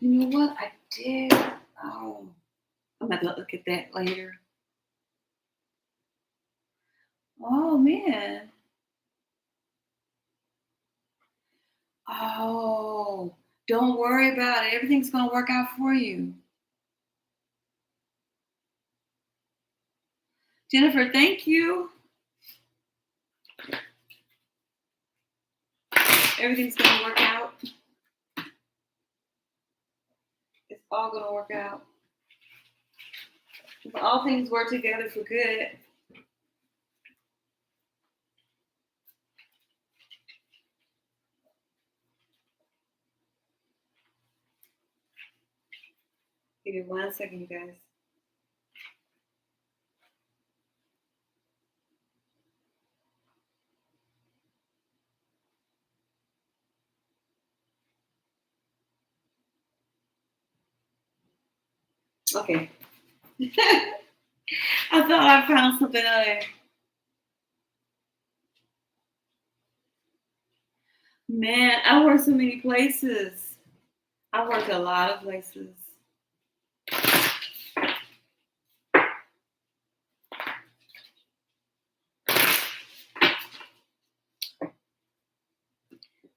You know what? I did. Oh, I'm going to look at that later. Oh, man. Oh, don't worry about it. Everything's going to work out for you. Jennifer, thank you. Everything's going to work out. It's all going to work out. If all things work together for good. Give me 1 second, you guys. Okay. I thought I found something other. Man, I worked so many places. I worked a lot of places.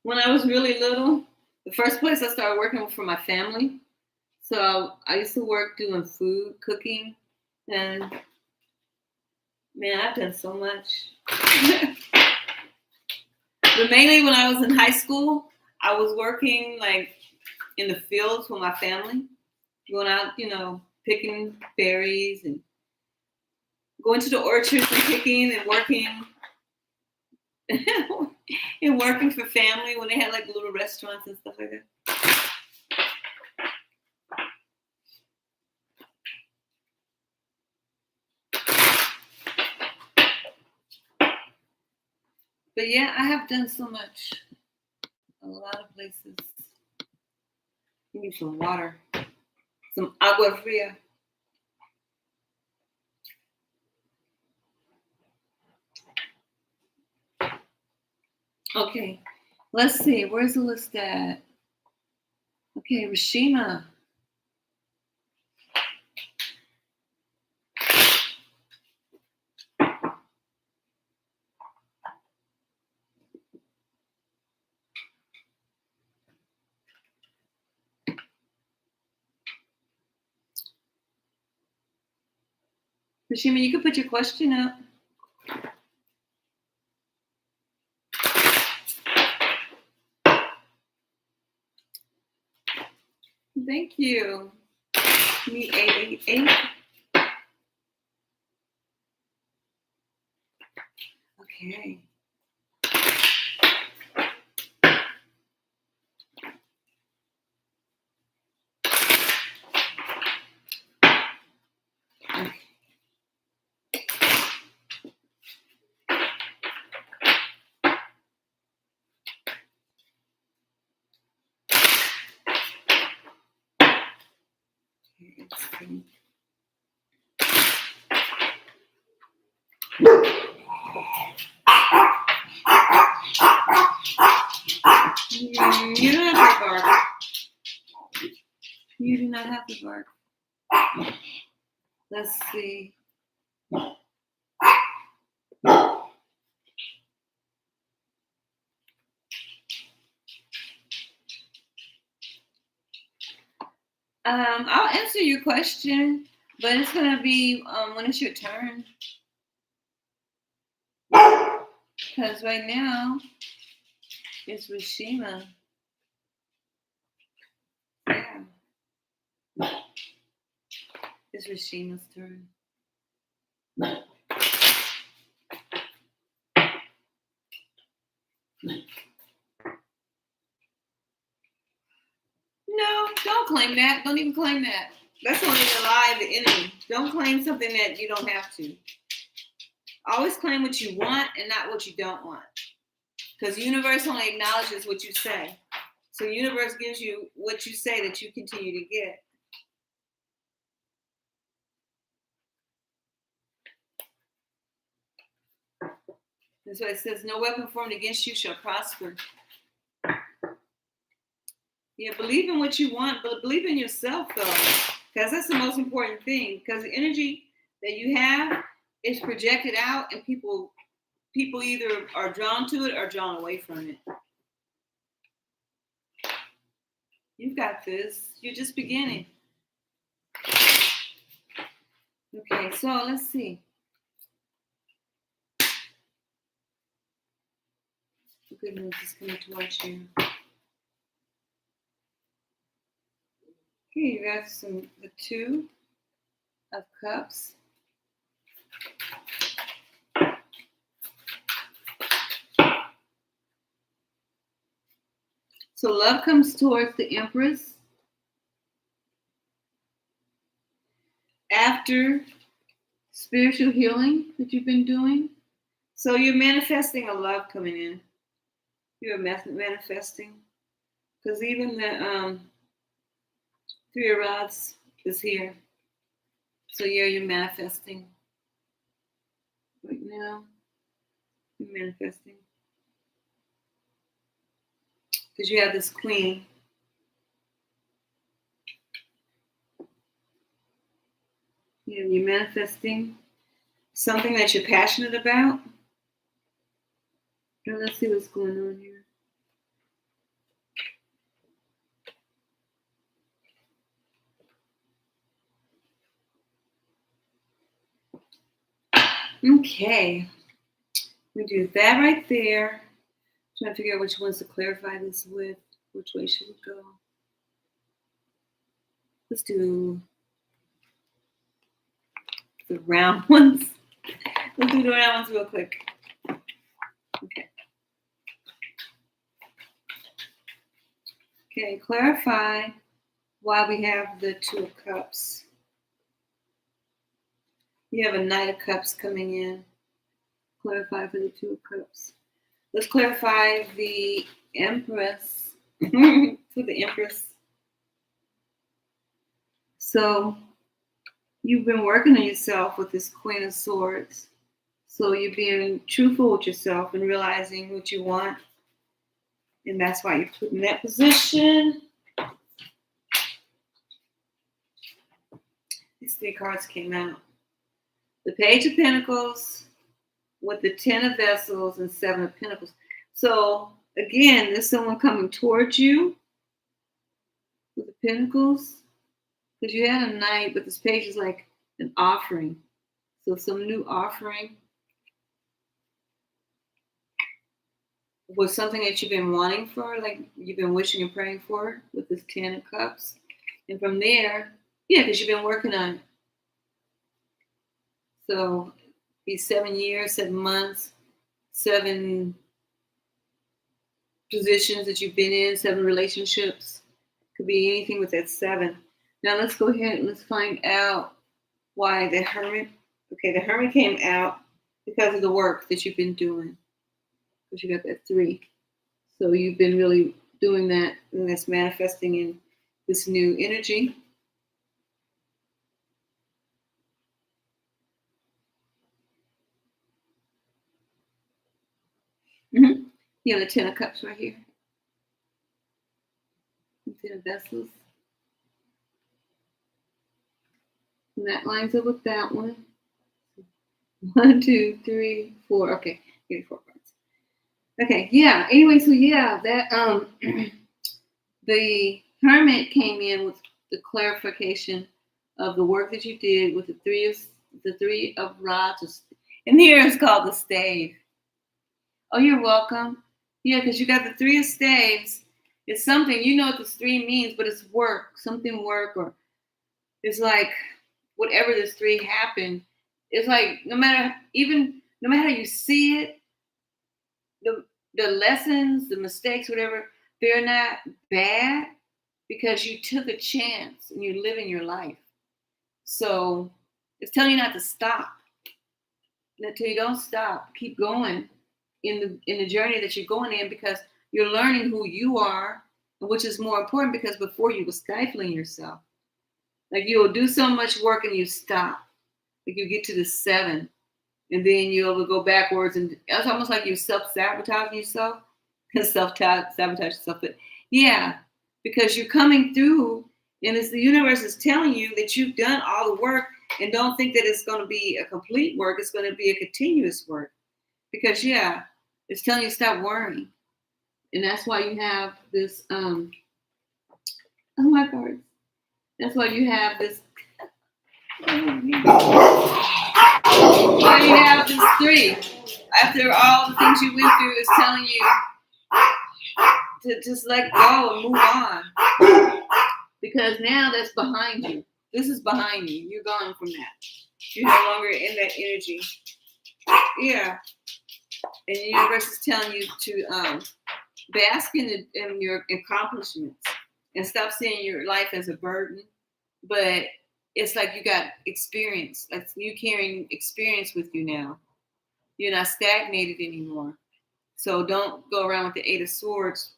When I was really little, the first place I started working was for my family. So I used to work doing food, cooking, and man, I've done so much. But mainly when I was in high school, I was working like in the fields with my family, going out, picking berries and going to the orchards and picking and working and working for family when they had like little restaurants and stuff like that. But yeah, I have done so much. A lot of places. You need some water. Some agua fria. Okay, let's see. Where's the list at? Okay, Rashima. Rashima, you can put your question up. Thank you. Me 888. Okay. You don't have to bark. You do not have to bark. Let's see. I'll answer your question, but it's gonna be when it's your turn. Because right now it's Rishima. Yeah, it's Rishima's turn. No, don't claim that. Don't even claim that. That's only the lie of the enemy. Don't claim something that you don't have to. Always claim what you want and not what you don't want. Because the universe only acknowledges what you say. So the universe gives you what you say that you continue to get. That's why it says, no weapon formed against you shall prosper. Yeah, believe in what you want, but believe in yourself, though. Because that's the most important thing. Because the energy that you have is projected out, and people either are drawn to it or drawn away from it. You've got this. You're just beginning. Okay, so let's see. Good news is coming towards you. Okay, you got the Two of Cups. So love comes towards the Empress after spiritual healing that you've been doing. So you're manifesting a love coming in. You're manifesting. Because even the Three of Rods is here. So yeah, you're manifesting. Right now, you're manifesting. Because you have this Queen. Yeah, you're manifesting something that you're passionate about. Now let's see what's going on here. Okay. We do that right there. Trying to figure out which ones to clarify this with. Which way should we go? Let's do the round ones. Let's do the round ones real quick. Okay. Okay, clarify why we have the Two of Cups. You have a Knight of Cups coming in. Clarify for the Two of Cups. Let's clarify the Empress. For the Empress. So you've been working on yourself with this Queen of Swords. So you're being truthful with yourself and realizing what you want. And that's why you're put in that position. These three cards came out. The Page of Pentacles with the Ten of Vessels and Seven of Pentacles. So again, there's someone coming towards you with the Pentacles. Because you had a Knight, but this page is like an offering. So some new offering was something that you've been wanting for, like you've been wishing and praying for with this Ten of Cups. And from there, yeah, because you've been working on it. So these 7 years, 7 months, 7 positions that you've been in, 7 relationships. Could be anything with that 7. Now let's go ahead and let's find out why the Hermit. Okay, the Hermit came out because of the work that you've been doing. Because you got that 3. So you've been really doing that, and that's manifesting in this new energy. Mm-hmm. You have the Ten of Cups right here. The Ten of Vessels. And that lines up with that one. 1, 2, 3, 4. Okay, give me 4 cards. Okay, yeah. Anyway, so yeah, that the Hermit came in with the clarification of the work that you did with the three of rods. And here it's called the stave. Oh, you're welcome. Yeah, because you got the three of staves. It's something, you know what this three means, but it's work, something work, or it's like whatever this three happened. It's like no matter how you see it, the lessons, the mistakes, whatever, they're not bad because you took a chance and you're living your life. So it's telling you not to stop. Until you don't stop, keep going in the journey that you're going in, because you're learning who you are, which is more important, because before you were stifling yourself. Like you will do so much work and you stop. Like you get to the 7 and then you'll go backwards, and it's almost like you're self-sabotaging yourself. Self-sabotage yourself. But yeah, because you're coming through and the universe is telling you that you've done all the work, and don't think that it's going to be a complete work. It's going to be a continuous work, because it's telling you to stop worrying. And that's why you have this, oh my God. That's why you have this, why you have this 3. After all the things you went through, it's telling you to just let go and move on. Because now that's behind you. This is behind you. You're gone from that. You're no longer in that energy. Yeah. And the universe is telling you to bask in your accomplishments and stop seeing your life as a burden. But it's like you got experience. Like you carrying experience with you now. You're not stagnated anymore. So don't go around with the 8 of Swords,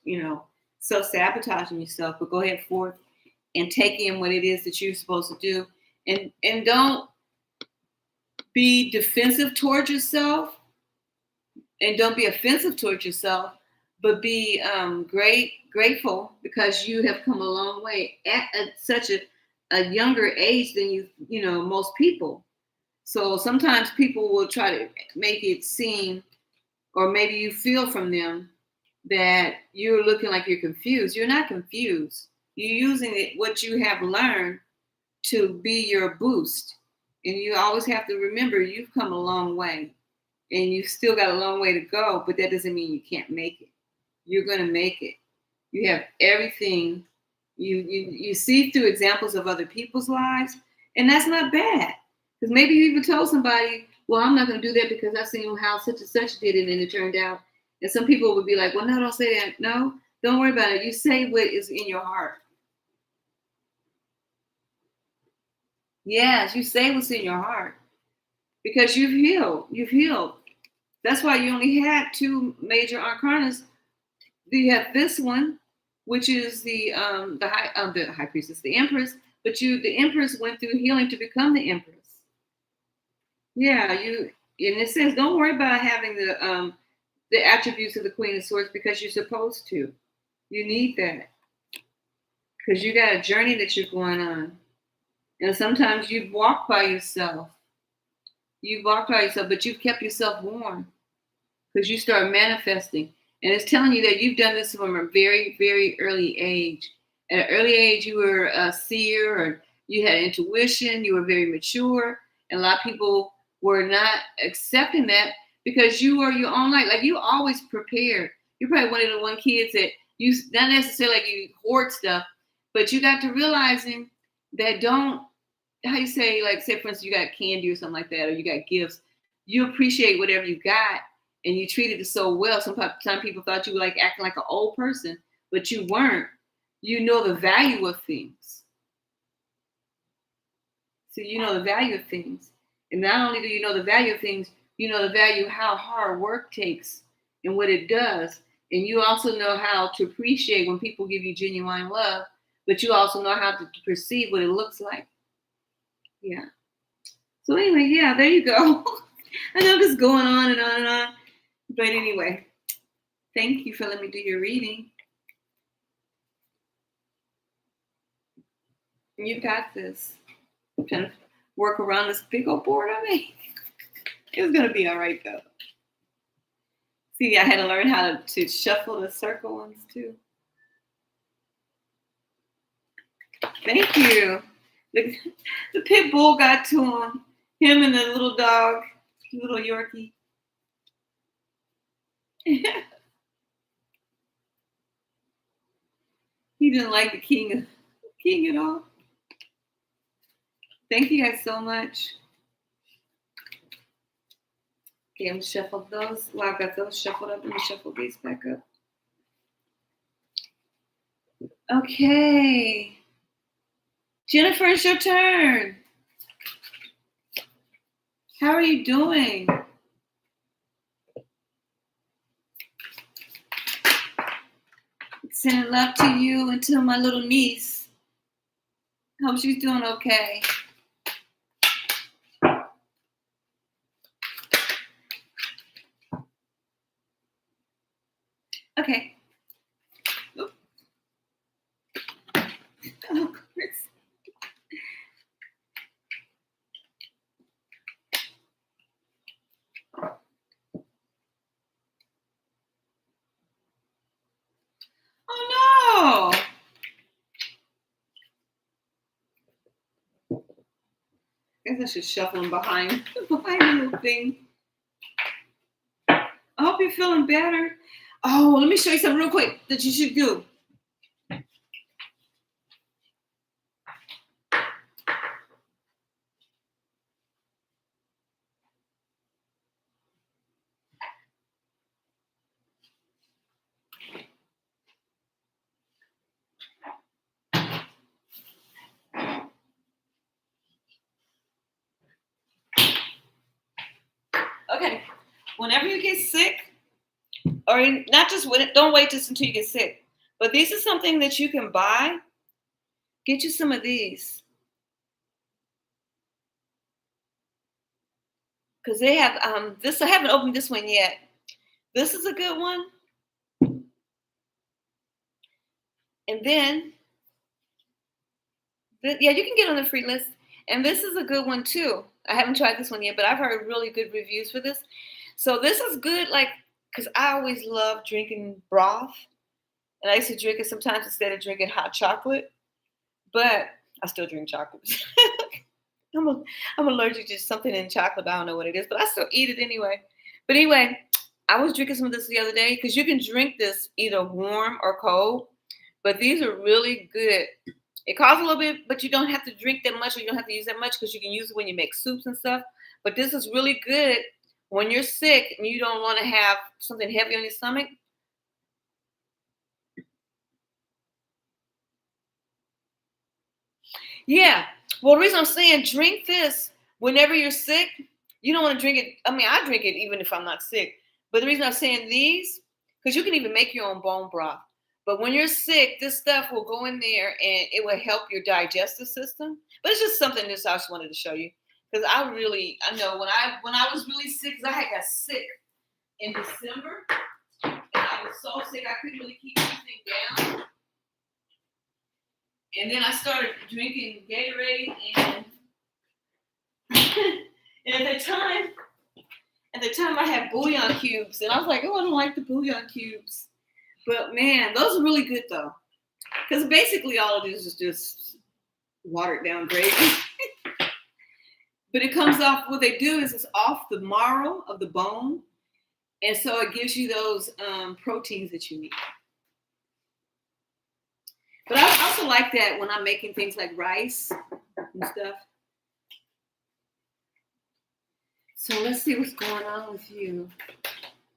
self-sabotaging yourself, but go ahead forth and take in what it is that you're supposed to do. And don't be defensive towards yourself, and don't be offensive towards yourself, but be grateful, because you have come a long way at such a younger age than most people. So sometimes people will try to make it seem, or maybe you feel from them, that you're looking like you're confused. You're not confused. You're using what you have learned to be your boost. And you always have to remember you've come a long way, and you've still got a long way to go, but that doesn't mean you can't make it. You're going to make it. You have everything. You see through examples of other people's lives, and that's not bad. Because maybe you even told somebody, well, I'm not going to do that because I've seen how such and such did it and it turned out. And some people would be like, well, no, don't say that. No, don't worry about it. You say what is in your heart. Yes, you say what's in your heart, because you've healed. You've healed. That's why you only had 2 major arcanas. You have this one, which is the high priestess, the empress. But the empress went through healing to become the empress. Yeah, and it says don't worry about having the attributes of the Queen of Swords, because you're supposed to. You need that, because you got a journey that you're going on. And sometimes you've walked by yourself. But you've kept yourself warm, because you start manifesting. And it's telling you that you've done this from a very, very early age. At an early age, you were a seer, or you had intuition, you were very mature. And a lot of people were not accepting that, because you were your own light. Like you always prepared. You're probably one of the one kids that you, not necessarily like you hoard stuff, but you got to realizing that how you say, like, say, for instance, you got candy or something like that, or you got gifts, you appreciate whatever you got, and you treated it so well. Some people thought you were like acting like an old person, but you weren't. You know the value of things. So you know the value of things. And not only do you know the value of things, you know the value of how hard work takes and what it does. And you also know how to appreciate when people give you genuine love, but you also know how to perceive what it looks like. Yeah. So anyway, yeah, there you go. I know I'm just going on and on and on. But anyway, thank you for letting me do your reading. You got this. I'm trying to work around this big old board on me. It's going to be all right, though. See, I had to learn how to shuffle the circle ones, too. Thank you. The pit bull got to him. Him and the little dog, little Yorkie. He didn't like the king at all. Thank you guys so much. Okay, I'm gonna shuffle those. Well, I've got those shuffled up. Let me shuffle these back up. Okay. Jennifer, it's your turn. How are you doing? Sending love to you and to my little niece. Hope she's doing okay. Okay. Oop. Oh, Chris. Oh no! I guess I should shuffle him behind the little thing. I hope you're feeling better. Oh, let me show you something real quick that you should do. Okay, whenever you get sick, or not just when, don't wait just until you get sick, but this is something that you can buy. Get you some of these. Because they have this, I haven't opened this one yet. This is a good one. And then, yeah, you can get on the free list. And this is a good one too. I haven't tried this one yet, but I've heard really good reviews for this. So this is good, like, because I always love drinking broth. And I used to drink it sometimes instead of drinking hot chocolate. But I still drink chocolate. I'm allergic to something in chocolate, but I don't know what it is, but I still eat it anyway. But anyway, I was drinking some of this the other day because you can drink this either warm or cold, but these are really good. It costs a little bit, but you don't have to drink that much or you don't have to use that much because you can use it when you make soups and stuff. But this is really good when you're sick and you don't want to have something heavy on your stomach. Yeah. Well, the reason I'm saying drink this whenever you're sick, you don't want to drink it. I mean, I drink it even if I'm not sick. But the reason I'm saying these, because you can even make your own bone broth. But when you're sick, this stuff will go in there and it will help your digestive system. But it's just something this I just wanted to show you. Because I know when I was really sick, because I had got sick in December, and I was so sick I couldn't really keep anything down. And then I started drinking Gatorade, and and at the time I had bouillon cubes, and I was like, oh, I don't like the bouillon cubes. But man, those are really good though, because basically all it is just watered down gravy. But it comes off. What they do is it's off the marrow of the bone, and so it gives you those proteins that you need. But I also like that when I'm making things like rice and stuff. So let's see what's going on with you.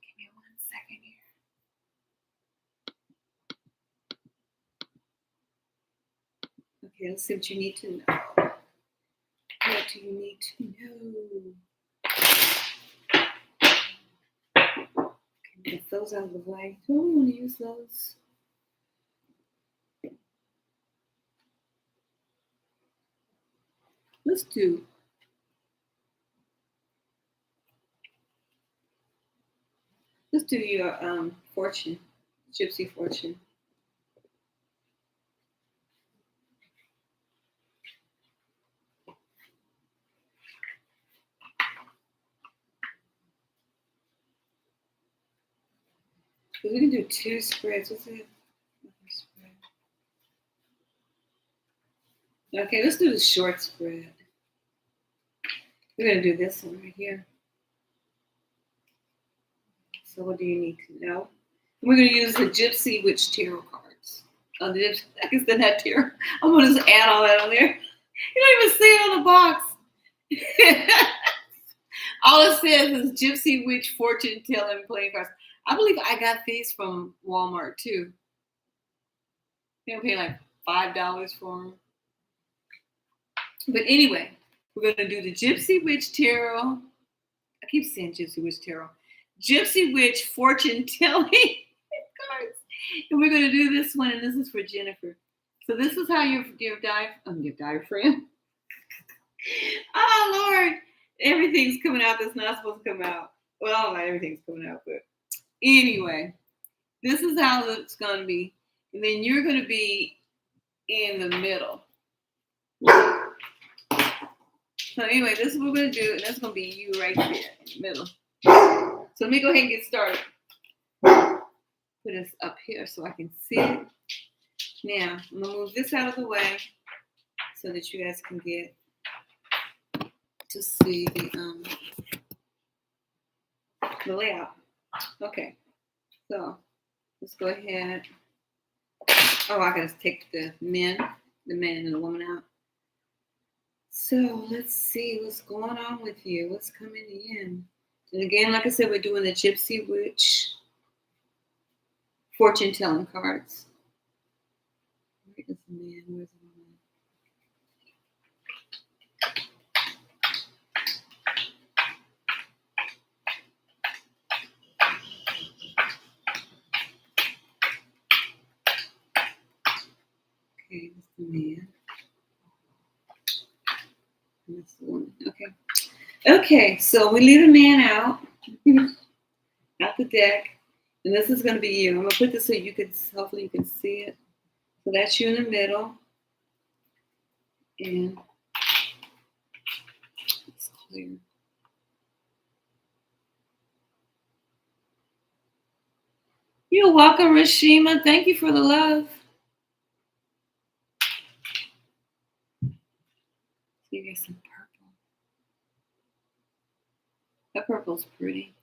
Give me 1 second here. Okay, let's see what you need to know. What do you need to know? Okay, get those out of the way. Do we want to use those? Let's do your fortune, gypsy fortune. We can do 2 spreads. What's it? Okay, let's do the short spread. We're going to do this one right here. So what do you need to know? We're going to use the Gypsy Witch Tarot cards. Oh, the Gypsy, I guess they're not tarot. I'm going to just add all that on there. You don't even see it on the box. All it says is Gypsy Witch Fortune Telling Playing Cards. I believe I got these from Walmart too. They pay like $5 for them. But anyway, we're going to do the Gypsy Witch Tarot. I keep saying Gypsy Witch Tarot. Gypsy Witch Fortune Telling cards. And we're going to do this one, and this is for Jennifer. So this is how your diaphragm. Oh, Lord. Everything's coming out that's not supposed to come out. Well, not everything's coming out, but anyway, this is how it's going to be. And then you're going to be in the middle. So anyway, this is what we're going to do, and that's going to be you right there in the middle. So let me go ahead and get started. Put this up here so I can see it. Now, I'm going to move this out of the way so that you guys can get to see the layout. Okay, so let's go ahead. Oh, I gotta take the man and the woman out. So let's see what's going on with you. What's coming in? And again, like I said, we're doing the Gypsy Witch Fortune Telling cards. Where is the man? Where's the woman? Okay, that's the man. And that's the woman. Okay. Okay, so we leave the man out the deck. And this is going to be you. I'm going to put this so you can, hopefully you can see it. So that's you in the middle. And it's clear. You're welcome, Rashima. Thank you for the love. You get some purple. That purple's pretty.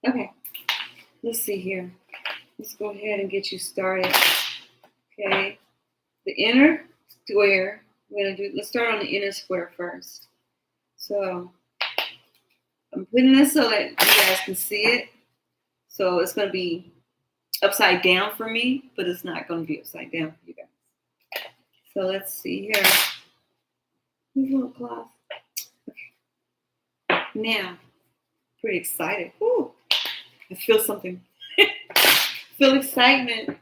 Okay, let's see here. Let's go ahead and get you started. Okay, the inner square. Let's start on the inner square first. So I'm putting this so that you guys can see it. So it's going to be upside down for me, but it's not going to be upside down for you guys. So let's see here. These little cloth. Okay. Now, pretty excited. Woo! I feel something. Feel excitement.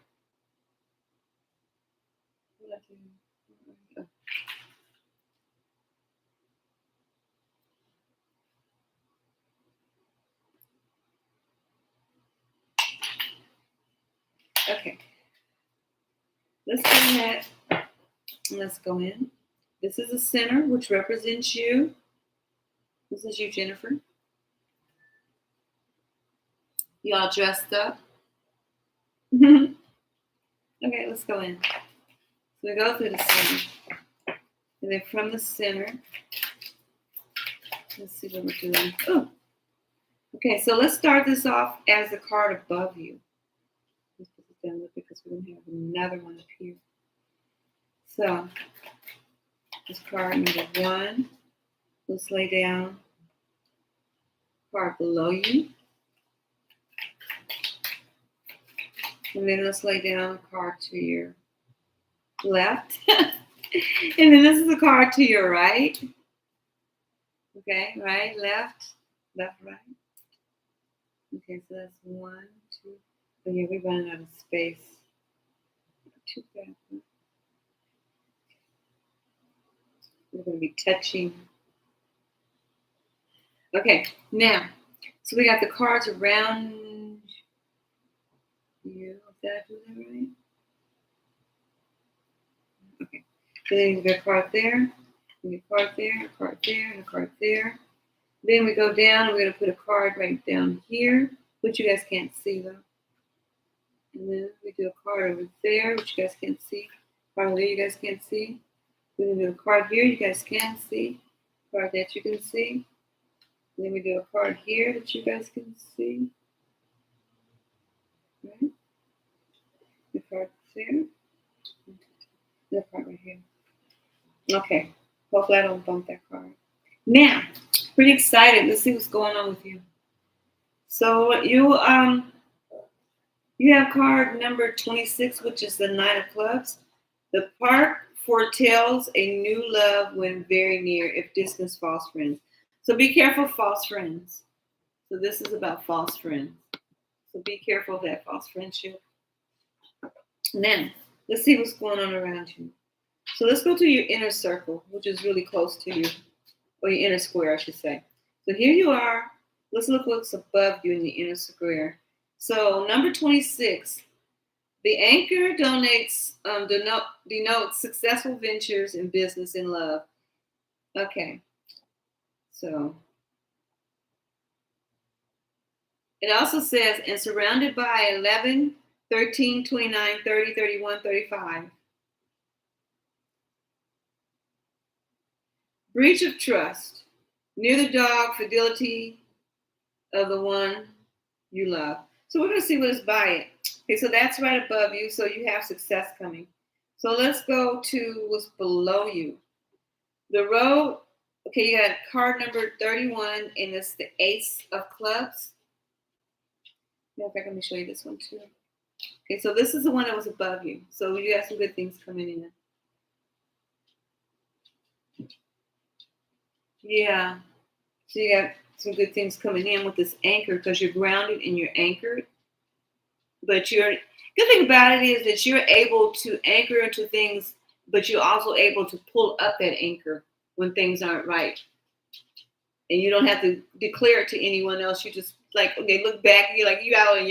Okay. Let's go ahead and let's go in. This is the center, which represents you. This is you, Jennifer. You all dressed up. Okay, let's go in. So we go through the center. And then from the center, let's see what we're doing. Oh, okay, so let's start this off as the card above you. Let's put this down because we're going to have another one up here. So, this card number 1. Let's lay down card below you. And then let's lay down a card to your left. And then this is a card to your right. Okay, right, left, right. Okay, so that's 1, 2. Oh yeah, we're running out of space. 2 back. We're going to be touching. Okay, now, so we got the cards around you. Did I do that right? Okay, so then you got a card there, and a card there, a card there, and a card there. Then we go down, we're going to put a card right down here, which you guys can't see though. And then we do a card over there, which you guys can't see. Card there you guys can't see. We're going to do a card here you guys can see. Card that you can see. Then we do a card here that you guys can see. Right? The card there. The card right here. Okay. Hopefully I don't bump that card. Now, pretty excited. Let's see what's going on with you. So you have card number 26, which is the Nine of Clubs. The park foretells a new love when very near, if distance false friends. So be careful of false friends. So this is about false friends. So be careful of that false friendship. Now, let's see what's going on around you. So let's go to your inner circle, which is really close to you, or your inner square, I should say. So here you are. Let's look what's above you in the inner square. So number 26, the anchor denotes successful ventures in business and love. Okay, so it also says, and surrounded by 11, 13, 29, 30, 31, 35. Breach of trust. Near the dog, fidelity of the one you love. So we're going to see what is by it. Okay, so that's right above you. So you have success coming. So let's go to what's below you. The road. Okay, you got card number 31, and it's the Ace of Clubs. Matter of fact, let me show you this one too. Okay, so this is the one that was above you. So you got some good things coming in. Yeah. So you got some good things coming in with this anchor because you're grounded and you're anchored. But good thing about it is that you're able to anchor into things, but you're also able to pull up that anchor when things aren't right. And you don't have to declare it to anyone else. You just okay, look back, and you're like, you're out on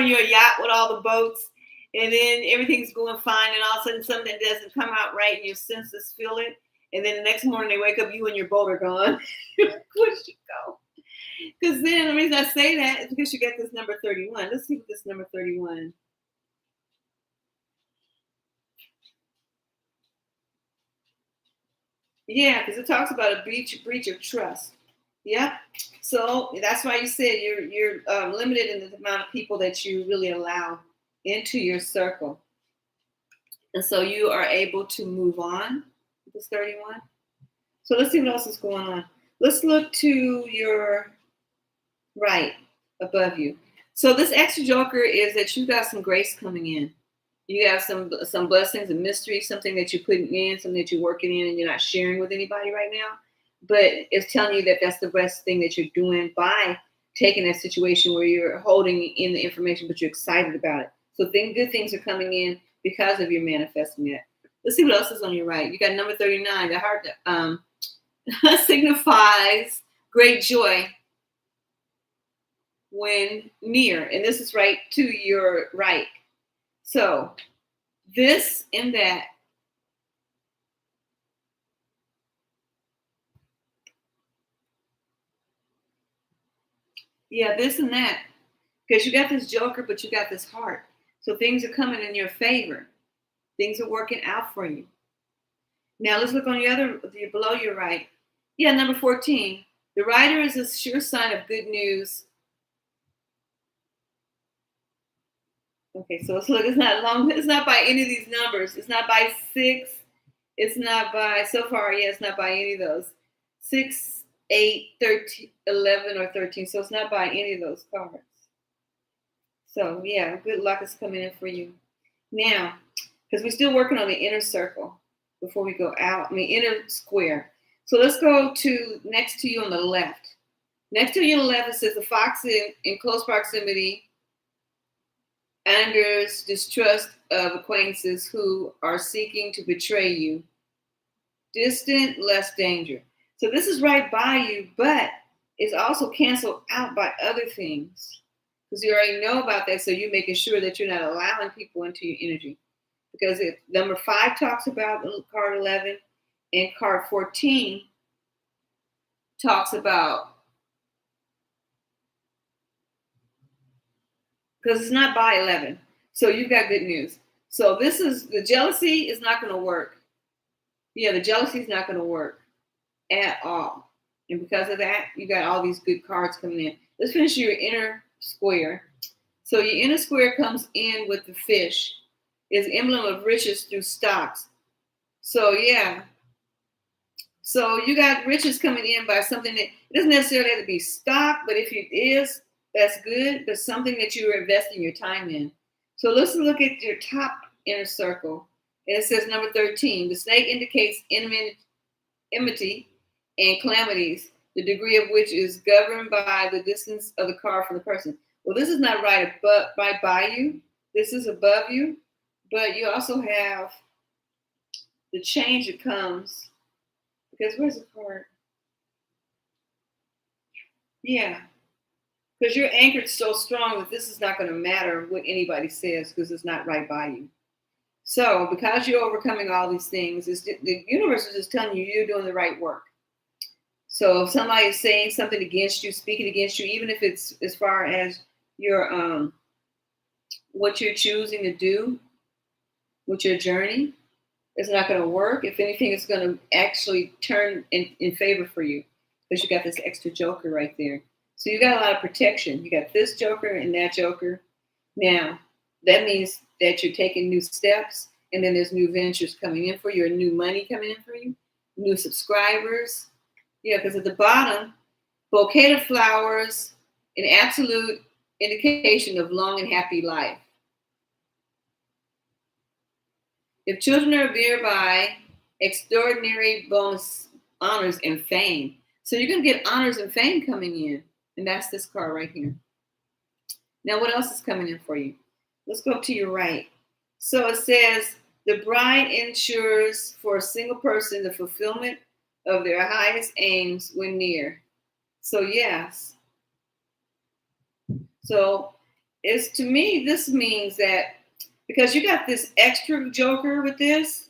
your yacht with all the boats, and then everything's going fine, and all of a sudden something doesn't come out right, and your senses feel it. And then the next morning they wake up, you and your boat are gone. Where'd you go? Because then the reason I say that is because you got this number 31. Let's see what this number 31. Yeah, because it talks about a breach of trust. Yep. So that's why you said you're limited in the amount of people that you really allow into your circle. And so you are able to move on with this 31. So let's see what else is going on. Let's look to your right above you. So this extra joker is that you got some grace coming in. You have some blessings and mysteries, something that you're putting in, something that you're working in and you're not sharing with anybody right now. But it's telling you that that's the best thing that you're doing by taking that situation where you're holding in the information, but you're excited about it. So good things are coming in because of your manifesting it. Let's see what else is on your right. You got number 39. The heart signifies great joy when near. And this is right to your right. So this and that. Yeah, this and that. Because you got this joker, but you got this heart. So things are coming in your favor. Things are working out for you. Now let's look on below your right. Yeah, number 14. The rider is a sure sign of good news. Okay, so look, it's not long. It's not by any of these numbers. It's not by 6. It's not by, so far, it's not by any of those. 6, 8, 13, 11, or 13. So it's not by any of those cards. So yeah, good luck is coming in for you. Now, because we're still working on the inner circle before we go out, inner square. So let's go to next to you on the left. Next to you on the left, it says the fox in close proximity angers distrust of acquaintances who are seeking to betray you. Distant, less danger. So this is right by you, but it's also canceled out by other things. Because you already know about that, so you're making sure that you're not allowing people into your energy. Because number 5 talks about card 11, and card 14 talks about, because it's not by 11. So you've got good news. So this is, the jealousy is not going to work. Yeah, the jealousy is not going to work at all. And because of that, you got all these good cards coming in. Let's finish your inner square. So your inner square comes in with the fish. It's emblem of riches through stocks. So yeah. So you got riches coming in by something that, it doesn't necessarily have to be stock, but if it is, that's good. But something that you are investing your time in. So let's look at your top inner circle. And it says number 13. The snake indicates enmity and calamities, the degree of which is governed by the distance of the card from the person. Well, this is not right by you. This is above you. But you also have the change that comes. Because where's the card? Yeah. Because you're anchored so strong that this is not going to matter what anybody says because it's not right by you. So because you're overcoming all these things, the universe is just telling you you're doing the right work. So if somebody is saying something against you, speaking against you, even if it's as far as your what you're choosing to do with your journey, it's not going to work. If anything, it's going to actually turn in favor for you because you got this extra joker right there. So you got a lot of protection. You got this joker and that joker. Now, that means that you're taking new steps, and then there's new ventures coming in for you, or new money coming in for you, new subscribers. Yeah, because at the bottom, bouquet of flowers, an absolute indication of long and happy life. If children are revered by extraordinary bonus honors and fame. So you're going to get honors and fame coming in. And that's this card right here. Now, what else is coming in for you? Let's go to your right. So it says, the bride ensures for a single person the fulfillment of their highest aims when near. So yes. So it's, to me, this means that because you got this extra joker with this,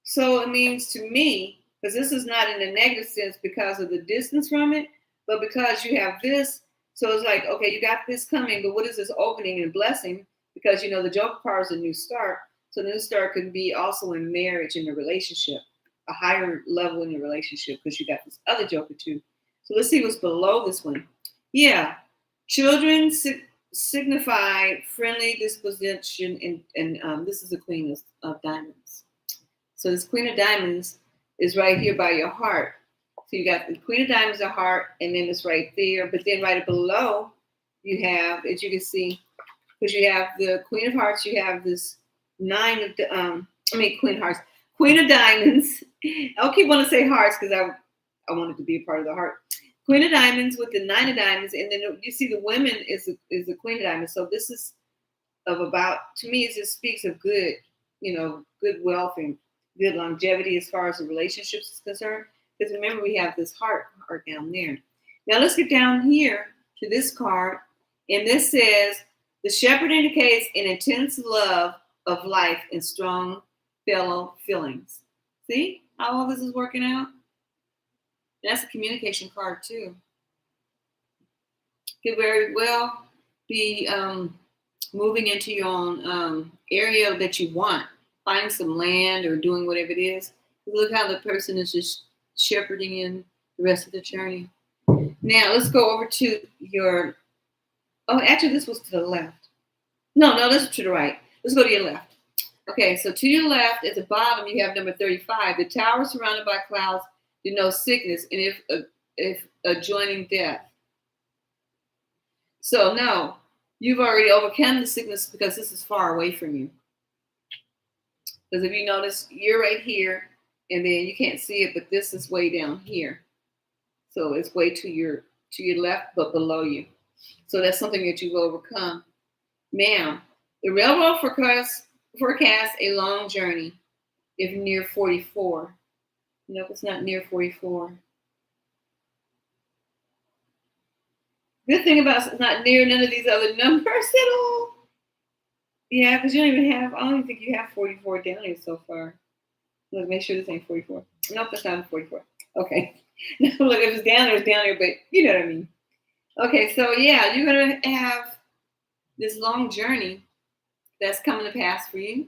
so it means to me, because this is not in a negative sense because of the distance from it, but because you have this, so it's like, okay, you got this coming, but what is this opening and blessing? Because, you know, the joker card is a new start. So the new start could be also in marriage, in a relationship, a higher level in the relationship, because you got this other joker too. So let's see what's below this one. Yeah, children signify friendly disposition, and this is the Queen of Diamonds. So this Queen of Diamonds is right here by your heart. So you got the Queen of Diamonds, a heart, and then it's right there. But then right below, you have, as you can see, because you have the Queen of Hearts, you have this Queen of Hearts, Queen of Diamonds. I'll keep wanting to say hearts because I wanted to be a part of the heart. Queen of Diamonds with the 9 of Diamonds, and then you see the women is the Queen of Diamonds. So this is of about, to me, it just speaks of good, good wealth and good longevity as far as the relationships is concerned. Because remember, we have this heart down there. Now let's get down here to this card, and this says, the shepherd indicates an intense love of life and strong fellow feelings. See how all this is working out? That's a communication card too. Could very well be moving into your own area that you want, finding some land or doing whatever it is. Look how the person is just shepherding in the rest of the journey. Now let's go over to your, oh, actually this was to the left. No, this is to the right. Let's go to your left. Okay, so to your left at the bottom, you have number 35. The tower surrounded by clouds denotes sickness and if adjoining death. So no, you've already overcome the sickness because this is far away from you. Because if you notice, you're right here, and then you can't see it, but this is way down here. So it's way to your left, but below you. So that's something that you've overcome. Now, the railroad forecasts a long journey if near 44. Nope, it's not near 44. Good thing about it's not near none of these other numbers at all. Yeah, because you don't even have, I don't even think you have 44 down here so far. Look, make sure this ain't 44. Nope, that's not 44. Okay. Look, if it's down there, it's down there, but you know what I mean. Okay, so yeah, you're going to have this long journey that's coming to pass for you.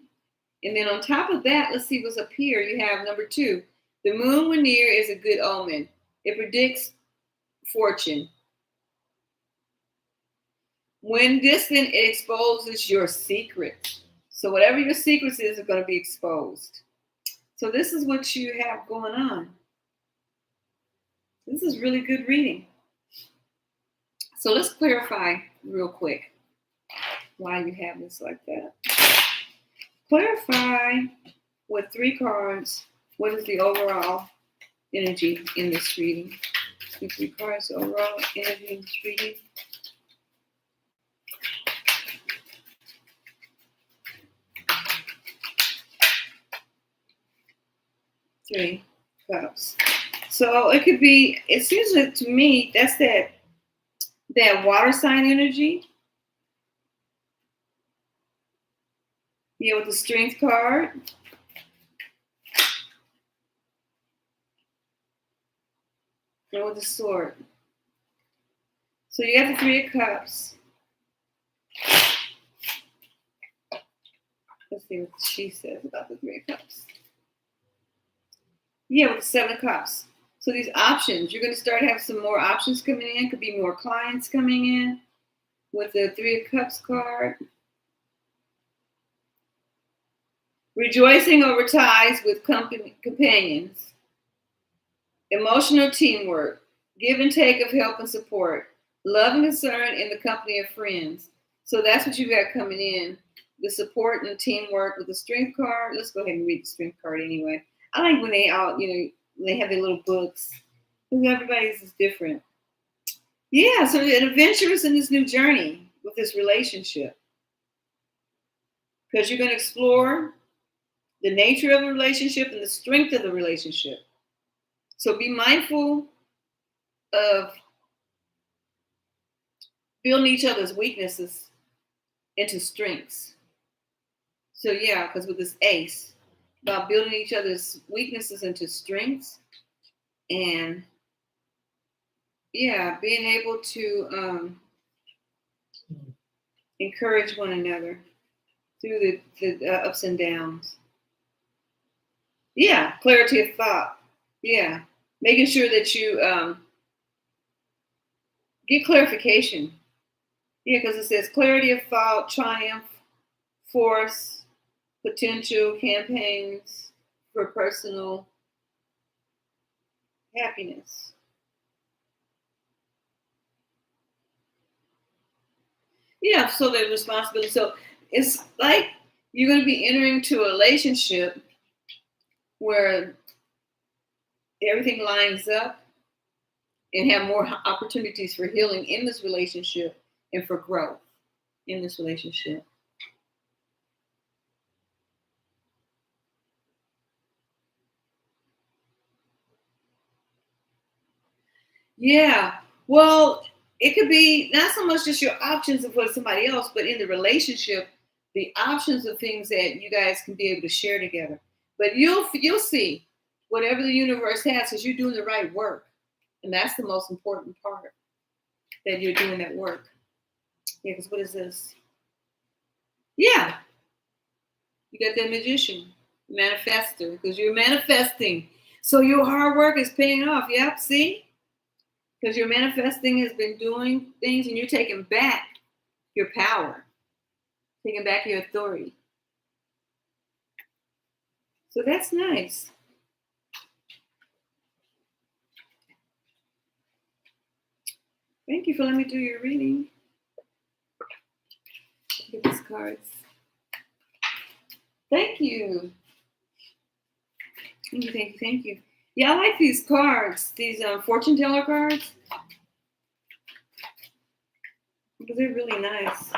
And then on top of that, let's see what's up here. You have number 2. The moon when near is a good omen. It predicts fortune. When distant, it exposes your secrets. So whatever your secrets is going to be exposed. So this is what you have going on. This is really good reading. So let's clarify real quick why you have this like that. Clarify with 3 cards what is the overall energy in this reading. 3 cards, overall energy in this reading. Three cups. So it could be, it seems like to me, that's that water sign energy. Yeah, with the strength card. And with the sword. So you got the 3 of cups. Let's see what she says about the 3 of cups. Yeah, with the 7 of cups. So these options, you're going to start having some more options coming in. Could be more clients coming in with the 3 of cups card. Rejoicing over ties with companions. Emotional teamwork. Give and take of help and support. Love and concern in the company of friends. So that's what you got coming in. The support and teamwork with the strength card. Let's go ahead and read the strength card anyway. I like when they out, they have their little books. Everybody's is different. Yeah, so an adventurous in this new journey with this relationship. Because you're going to explore the nature of the relationship and the strength of the relationship. So be mindful of building each other's weaknesses into strengths. So yeah, because with this ace, about building each other's weaknesses into strengths, and yeah, being able to encourage one another through the ups and downs. Yeah, clarity of thought. Yeah, making sure that you get clarification. Yeah, because it says clarity of thought, triumph, force, potential, campaigns for personal happiness. Yeah, so the responsibility. So it's like you're going to be entering into a relationship where everything lines up and have more opportunities for healing in this relationship and for growth in this relationship. Yeah, well, it could be not so much just your options of what somebody else, but in the relationship, the options of things that you guys can be able to share together. But you'll see whatever the universe has, because you're doing the right work, and that's the most important part, that you're doing that work. Yeah, because what is this? Yeah, you got that magician, manifester, because you're manifesting. So your hard work is paying off. Yep, see? Because your manifesting has been doing things and you're taking back your power, taking back your authority. So that's nice. Thank you for letting me do your reading. Get these cards. Thank you. Thank you, thank you, thank you. Yeah, I like these cards, these fortune teller cards, because they're really nice.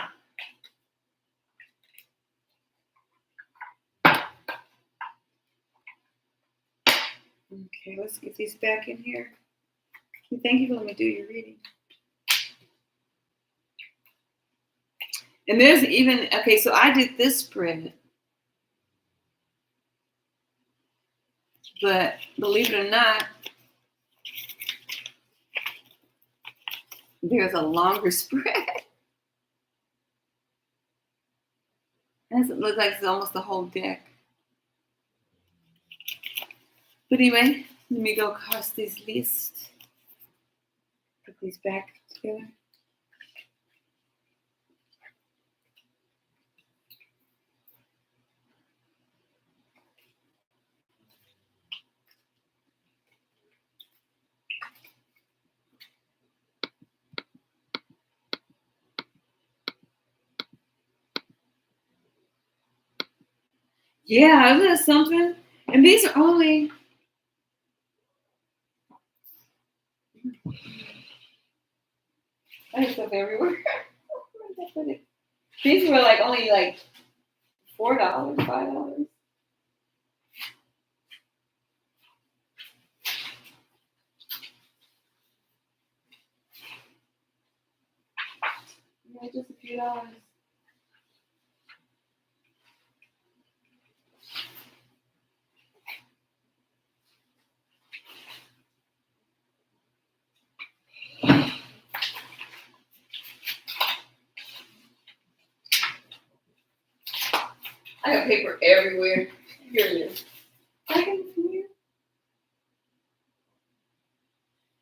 Okay, let's get these back in here. Thank you for letting me do your reading. And there's even, okay, so I did this spread. But believe it or not, there's a longer spread. It doesn't look like it's almost the whole deck. But anyway, let me go across this list. Put these back together. Yeah, isn't that something? And these are only. I have stuff everywhere. Where did I put it? These were like only like $4, $5. Yeah, just a few dollars. I got paper everywhere. Here it is. I can here.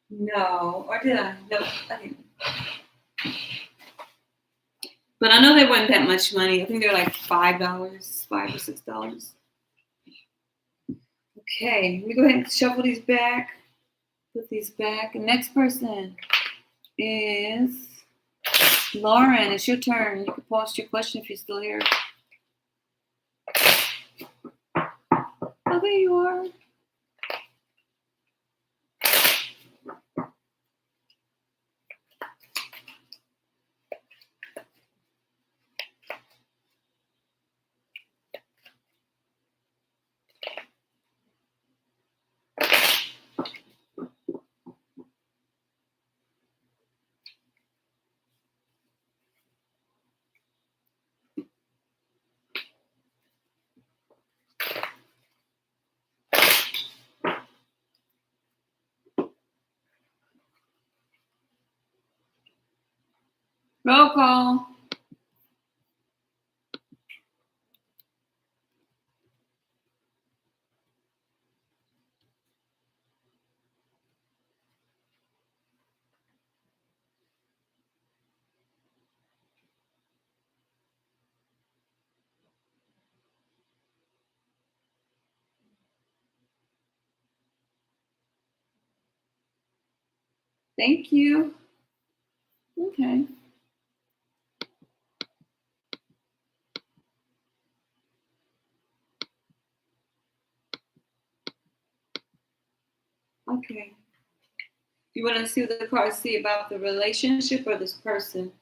No, or did I? No, I didn't. But I know they weren't that much money. I think they're like $5, $5 or $6. Okay, let me go ahead and shuffle these back. Put these back. The next person is Lauren. It's your turn. You can post your question if you're still here. Oh, there you are. Roll call. Thank you. Okay. Okay. You want to see what the cards say about the relationship or this person?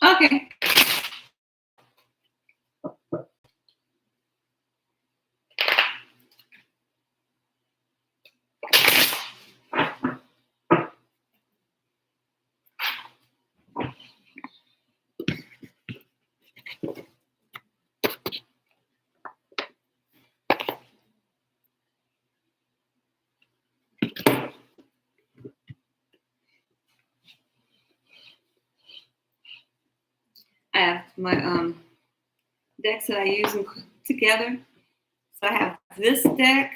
Okay. I have my decks that I use them together. So I have this deck,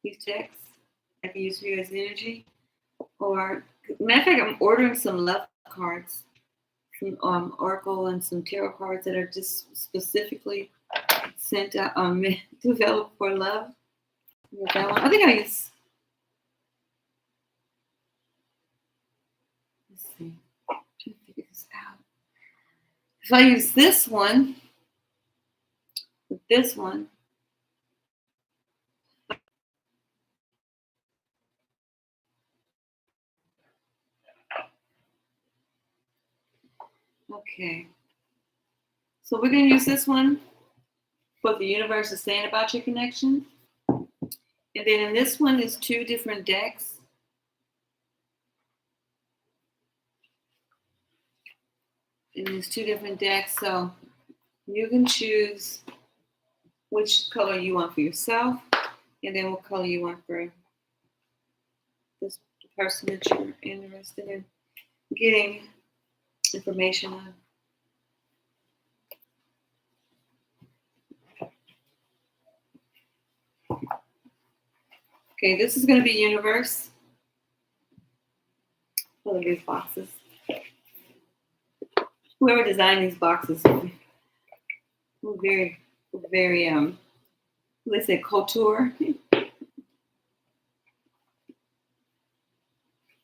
these decks I can use for you as energy. Or matter of fact, I'm ordering some love cards, some oracle and some tarot cards that are just specifically sent out developed for love. That one. I think I use. Let's see. I'm trying to figure this out. If I use this one with this one, Okay. So we're going to use this one, what the universe is saying about your connection. And then in this one is 2 different decks. And there's 2 different decks. So you can choose which color you want for yourself, and then what color you want for this person that you're interested in getting information on. Okay, this is going to be universe. Look at these boxes. Whoever designed these boxes were very let's say couture.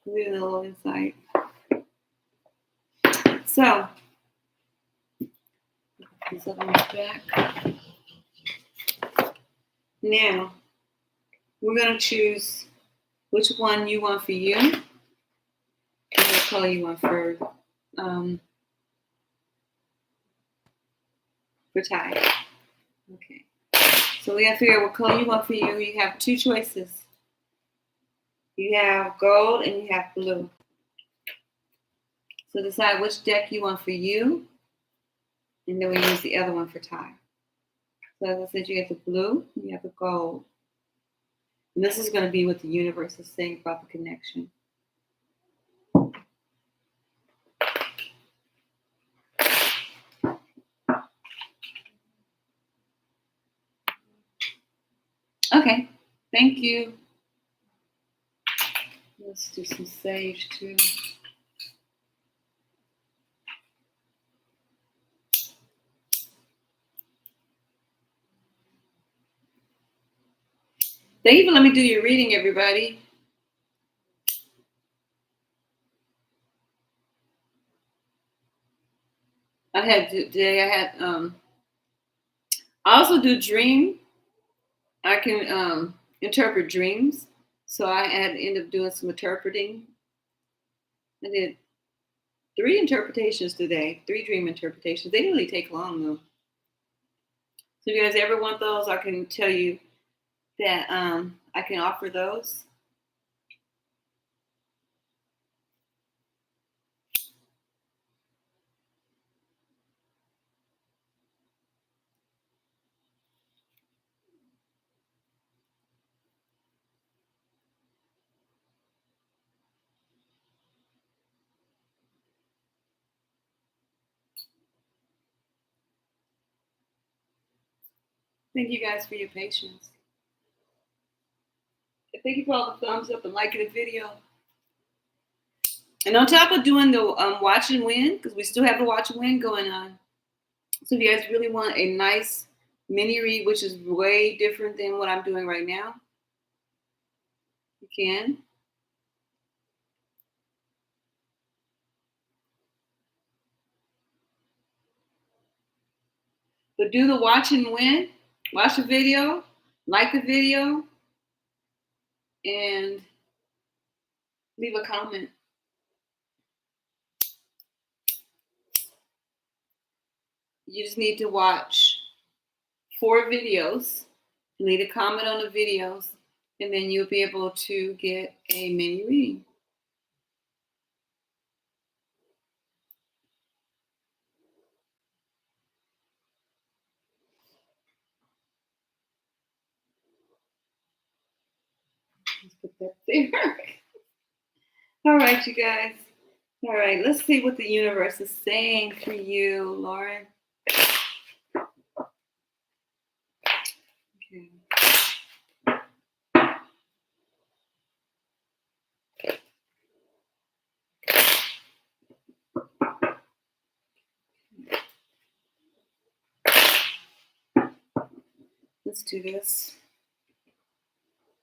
Leave a little inside. So this up on the back. Now we're going to choose which one you want for you and what color you want for Ty. Okay. So we have to figure out what color you want for you. You have 2 choices. You have gold and you have blue. So decide which deck you want for you, and then we use the other one for Ty. So as I said, you have the blue and you have the gold. And this is going to be what the universe is saying about the connection. Okay, thank you. Let's do some sage too. Thank you for letting me do your reading, everybody. I also do dream. I can interpret dreams. So I had to end up doing some interpreting. I did 3 interpretations today, 3 dream interpretations. They didn't really take long though. So if you guys ever want those, I can tell you that I can offer those. Thank you guys for your patience. And thank you for all the thumbs up and liking the video. And on top of doing the watch and win, because we still have the watch and win going on. So if you guys really want a nice mini read, which is way different than what I'm doing right now, you can. But do the watch and win. Watch the video, like the video, and leave a comment. You just need to watch 4 videos, leave a comment on the videos, and then you'll be able to get a mini reading. Let's put that there. All right, you guys. All right, let's see what the universe is saying for you, Lauren. Okay. Let's do this.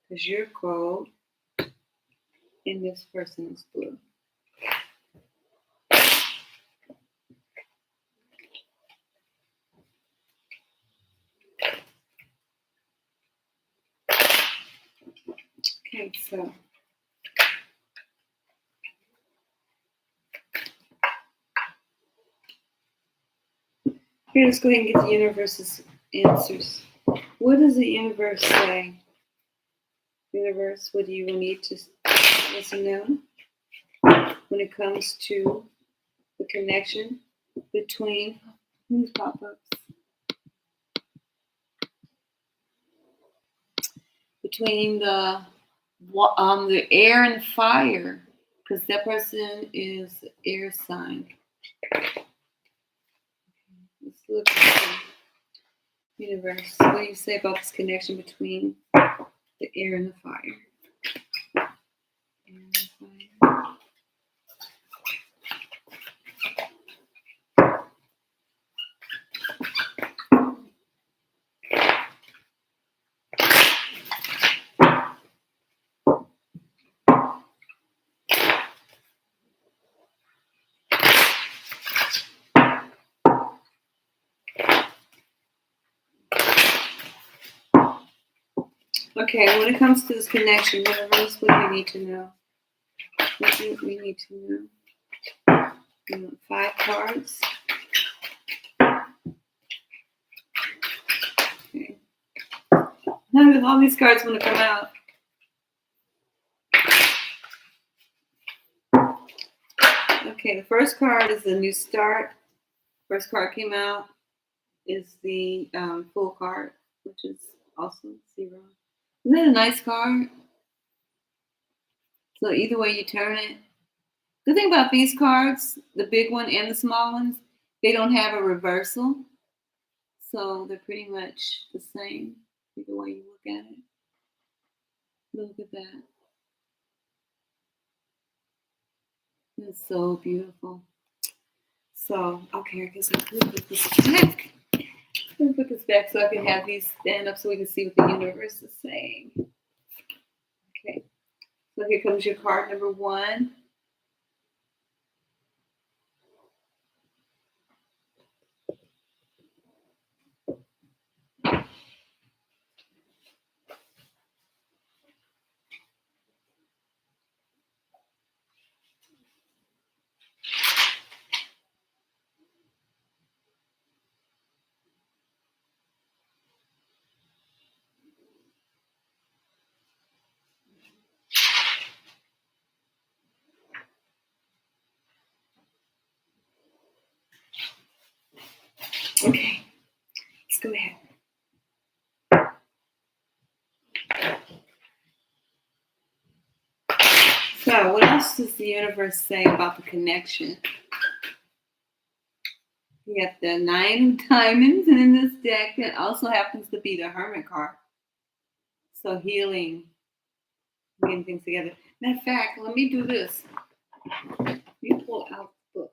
Because you're gold and this person is blue. Okay, so Okay, let's go ahead and get the universe's answers. What does the universe say? Universe, what do you need to let us know when it comes to the connection between these pop-ups? Between the air and fire, because that person is air sign. Let's look at the universe. What do you say about this connection between the air and the fire? Air and fire. Okay, when it comes to this connection, universe, what do you need to know? What do we need to know? 5 cards. Okay. Now all these cards want to come out. Okay, the first card is the new start. First card came out is the full card, which is also 0. Isn't that a nice card? So either way you turn it. The thing about these cards, the big one and the small ones, they don't have a reversal. So they're pretty much the same, either way you look at it. Look at that. It's so beautiful. So, okay, I guess I'm going to put this back. I'm going to put this back so I can have these stand up so we can see what the universe is saying. Okay. So here comes your card number 1. Okay, let's go ahead. So, what else does the universe say about the connection? You got the 9 of diamonds, and in this deck, it also happens to be the Hermit card. So, healing, getting things together. Matter of fact, let me do this. Let me pull out the book.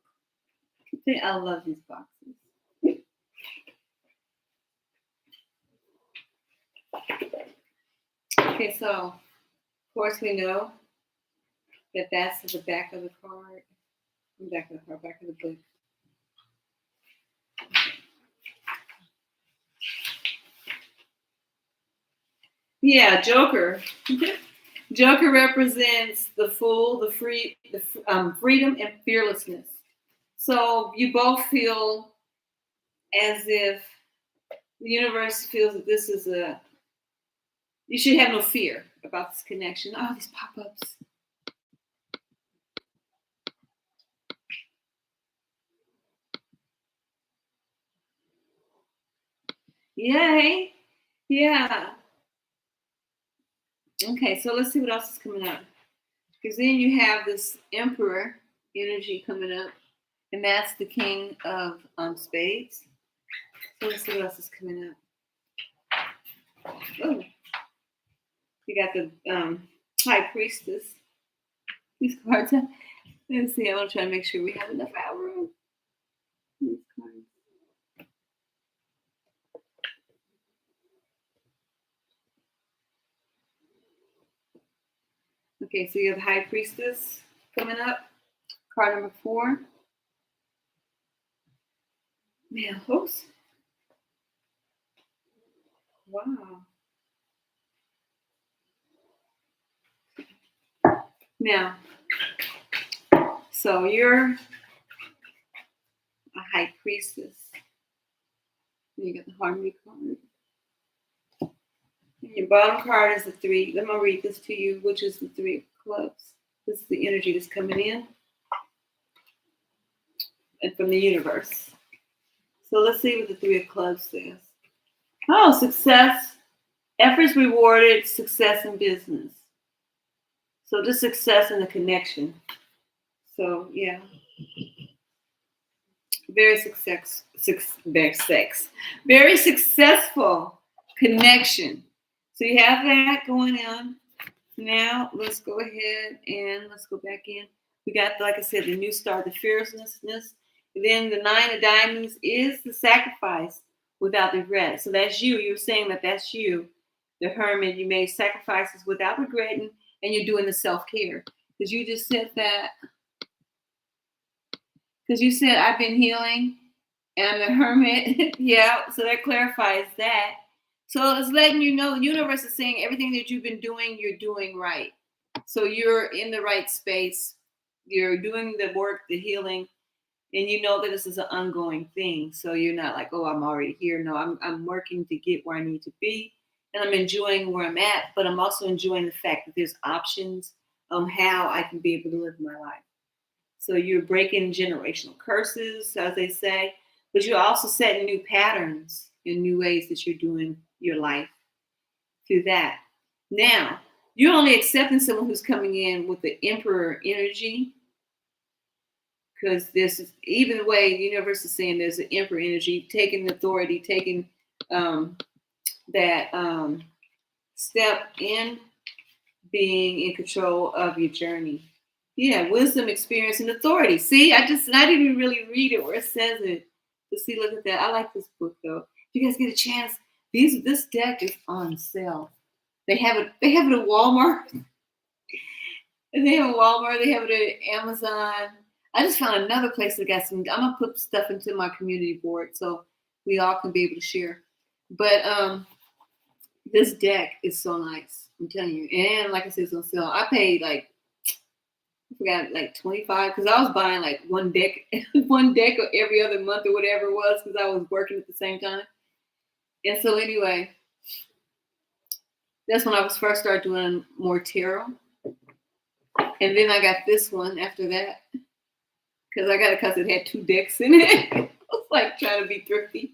I love these boxes. Okay, so of course we know that that's the back of the card. Back of the book. Yeah, Joker. Joker represents the Fool, the freedom and fearlessness. So you both feel as if the universe feels that this is you should have no fear about this connection. Oh, these pop-ups. Yay. Yeah. Okay, so let's see what else is coming up. Because then you have this Emperor energy coming up, and that's the King of Spades. So let's see what else is coming up. Oh, you got the High Priestess. These cards. Let's see. I want to try to make sure we have enough out room. These cards. Okay, so you have the High Priestess coming up. Card number 4. Man, oops. Wow. Now, so you're a High Priestess. You got the Harmony card. And your bottom card is the 3. Let me read this to you, which is the 3 of Clubs. This is the energy that's coming in and from the universe. So let's see what the 3 of Clubs says. Oh, success. Efforts rewarded, success in business. So just success in the connection. So yeah. Very successful connection. So you have that going on. Now let's go ahead and let's go back in. We got, like I said, the new start, the fearlessness. And then the 9 of Diamonds is the sacrifice without regret. So that's you. You're saying that that's you, the Hermit. You made sacrifices without regretting, and you're doing the self-care. Because you just said that. Because you said, I've been healing, and I'm the Hermit. Yeah, so that clarifies that. So it's letting you know the universe is saying everything that you've been doing, you're doing right. So you're in the right space. You're doing the work, the healing, and you know that this is an ongoing thing. So you're not like, oh, I'm already here. No, I'm working to get where I need to be, and I'm enjoying where I'm at, but I'm also enjoying the fact that there's options on how I can be able to live my life. So you're breaking generational curses, as they say, but you're also setting new patterns and new ways that you're doing your life through that. Now, you're only accepting someone who's coming in with the Emperor energy, because this is even the way the universe is saying there's an Emperor energy, taking authority, taking that step in being in control of your journey. Yeah, wisdom, experience, and authority. See, I didn't even really read it where it says it. But see, look at that. I like this book though. If you guys get a chance, this deck is on sale. They have it at Walmart. And they have it at Walmart. They have it at Amazon. I just found another place that got some. I'm gonna put stuff into my community board so we all can be able to share. But this deck is so nice. I'm telling you. And like I said, it's on sale. I paid like, I forgot, like 25, because I was buying like one deck every other month or whatever it was, because I was working at the same time. And so anyway, that's when I was first started doing more tarot. And then I got this one after that, because I got it because it had 2 decks in it. I was like trying to be thrifty.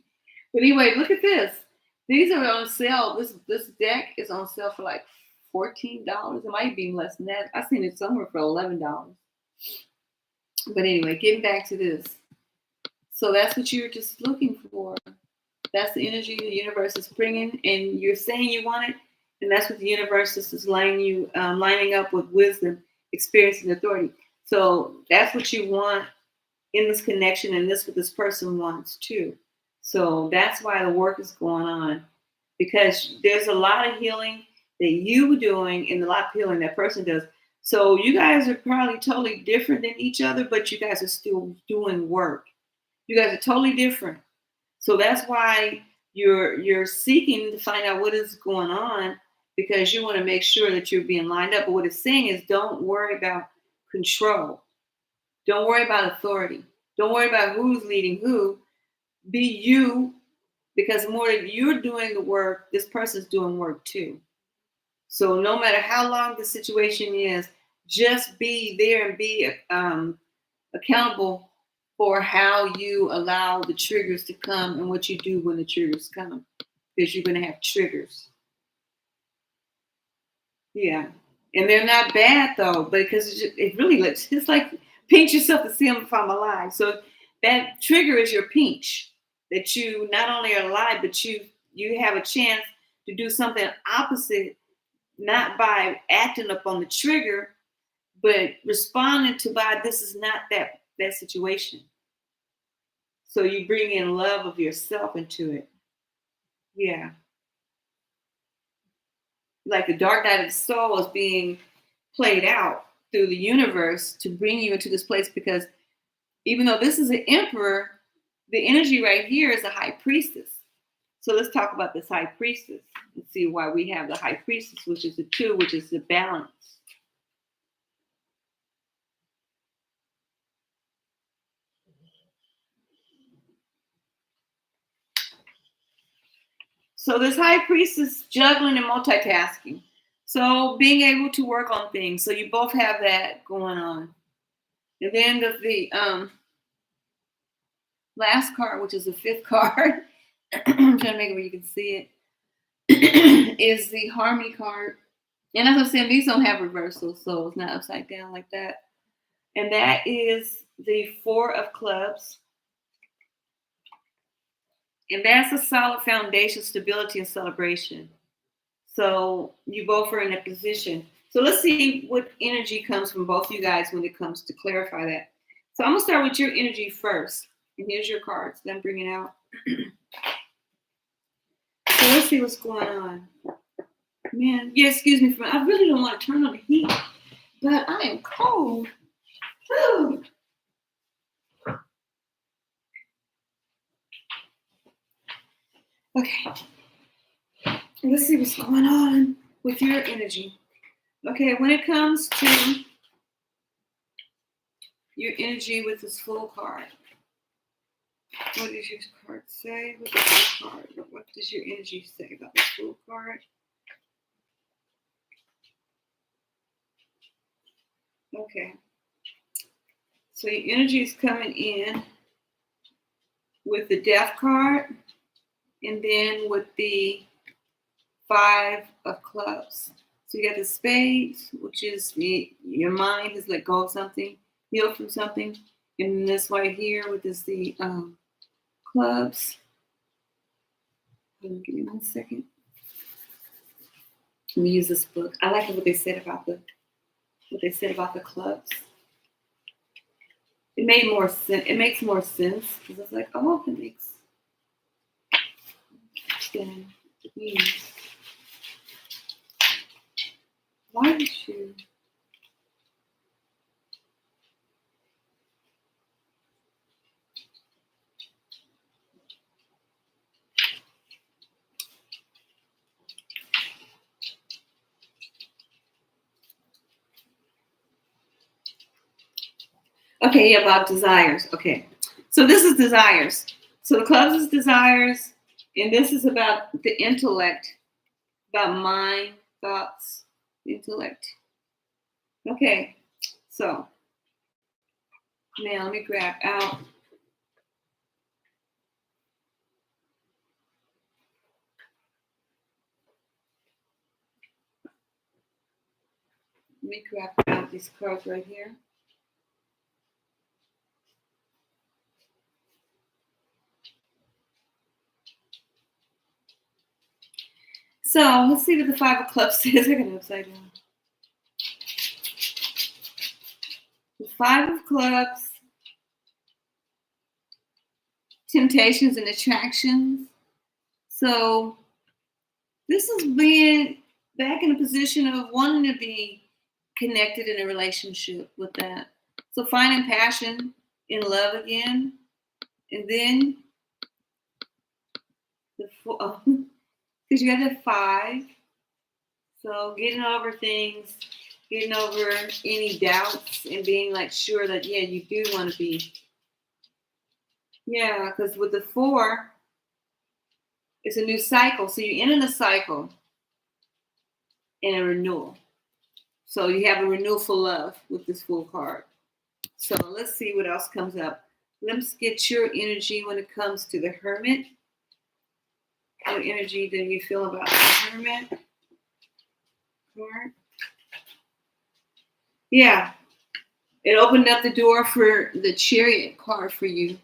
But anyway, look at this. These are on sale. This deck is on sale for like $14. It might be less than that. I've seen it somewhere for $11. But anyway, getting back to this. So that's what you're just looking for. That's the energy the universe is bringing, and you're saying you want it, and that's what the universe is lining up with wisdom, experience, and authority. So that's what you want in this connection, and this what this person wants too. So that's why the work is going on, because there's a lot of healing that you're doing and a lot of healing that person does. So you guys are probably totally different than each other, but you guys are still doing work. You guys are totally different. So that's why you're seeking to find out what is going on, because you want to make sure that you're being lined up. But what it's saying is, don't worry about control. Don't worry about authority. Don't worry about who's leading who. Be you, because the more that you're doing the work, this person's doing work too. So no matter how long the situation is, just be there and be accountable for how you allow the triggers to come and what you do when the triggers come, because you're going to have triggers. Yeah. And they're not bad though, because it really looks, it's like pinch yourself to see if I'm alive. So that trigger is your pinch, that you not only are alive, but you have a chance to do something opposite, not by acting upon the trigger, but responding to by this is not that situation. So you bring in love of yourself into it. Yeah. Like the dark night of the soul is being played out through the universe to bring you into this place, because even though this is an emperor, the energy right here is a high priestess. So let's talk about this high priestess and see why we have the high priestess, which is the 2, which is the balance. So this high priest is juggling and multitasking. So being able to work on things. So you both have that going on. And then the last card, which is the fifth card, I'm trying to make it where you can see it, is the harmony card. And as I'm saying, these don't have reversals, so it's not upside down like that. And that is the Four of Clubs. And that's a solid foundation, stability, and celebration. So you both are in a position. So let's see what energy comes from both you guys when it comes to clarify that. So I'm going to start with your energy first. And here's your cards. Then bring it out. So let's see what's going on. Man, yeah, excuse me. I really don't want to turn on the heat, but I am cold. Whew. Okay. Let's see what's going on with your energy. Okay, when it comes to your energy with this full card, what does your card say with the full card? What does your energy say about the full card? Okay. So your energy is coming in with the Death card and then with the Five of Clubs. So you got the Spades, which is your mind has let go of something, healed from something. And this right here with this the Clubs. Give me 1 second. Let me use this book. I like what they said about the clubs. It made more sense. It makes more sense because it's like, oh, it makes sense. Why did you? Okay, yeah, about desires. Okay, so this is desires. So the clubs is desires, and this is about the intellect, about mind, thoughts, intellect. Okay, so now let me grab out. Let me grab out these cards right here. So let's see what the Five of Clubs says. I got it upside down. The Five of Clubs, temptations and attractions. So this is being back in a position of wanting to be connected in a relationship with that. So finding passion in love again. And then the four, because you got the five. So getting over things, getting over any doubts and being like sure that, yeah, you do want to be. Yeah, because with the four, it's a new cycle. So you're in a cycle and a renewal. So you have a renewal for love with this full card. So let's see what else comes up. Let's get your energy when it comes to the Hermit. What energy do you feel about the Hermit card? Yeah, it opened up the door for the Chariot card for you.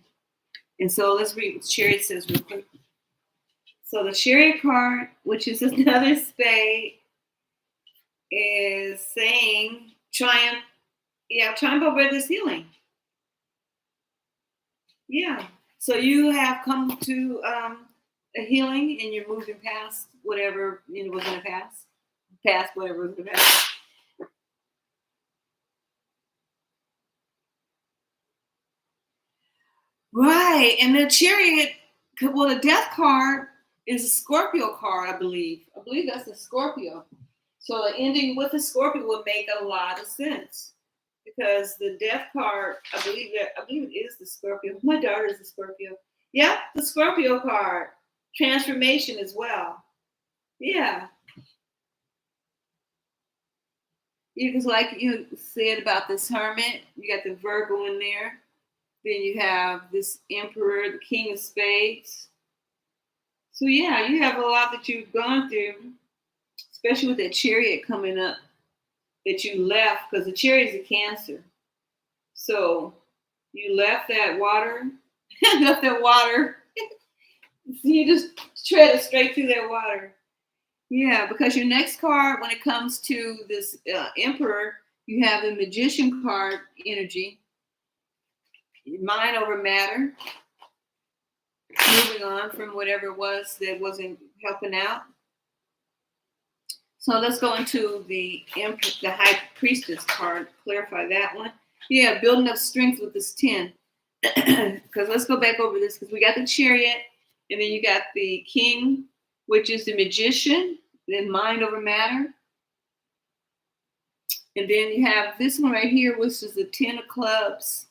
And so let's read what Chariot says real quick. So the Chariot card, which is another spade, is saying triumph. Yeah, triumph over this healing. Yeah. So you have come to a healing and you're moving past whatever was in the past. Past whatever was in the past. Right. And the Chariot, well, the Death card is a Scorpio card, I believe. I believe that's a Scorpio. So the ending with the Scorpio would make a lot of sense. Because the Death card, I believe it is the Scorpio. My daughter is a Scorpio. Yeah, the Scorpio card. transformation as well. Yeah. Because like you said about this hermit, you got the Virgo in there. Then you have this Emperor, the King of Spades. So yeah, you have a lot that you've gone through, especially with that Chariot coming up that you left, because the Chariot is a Cancer. So you left that water, left that water. You just treaded straight through that water. Yeah, because your next card, when it comes to this Emperor, you have the Magician card energy, mind over matter, moving on from whatever it was that wasn't helping out. So let's go into the High Priestess card, clarify that one. Yeah, building up strength with this 10. Because let's go back over this, because we got the Chariot, and then you got the King, which is the Magician, then mind over matter. And then you have this one right here, which is the 10 of Clubs.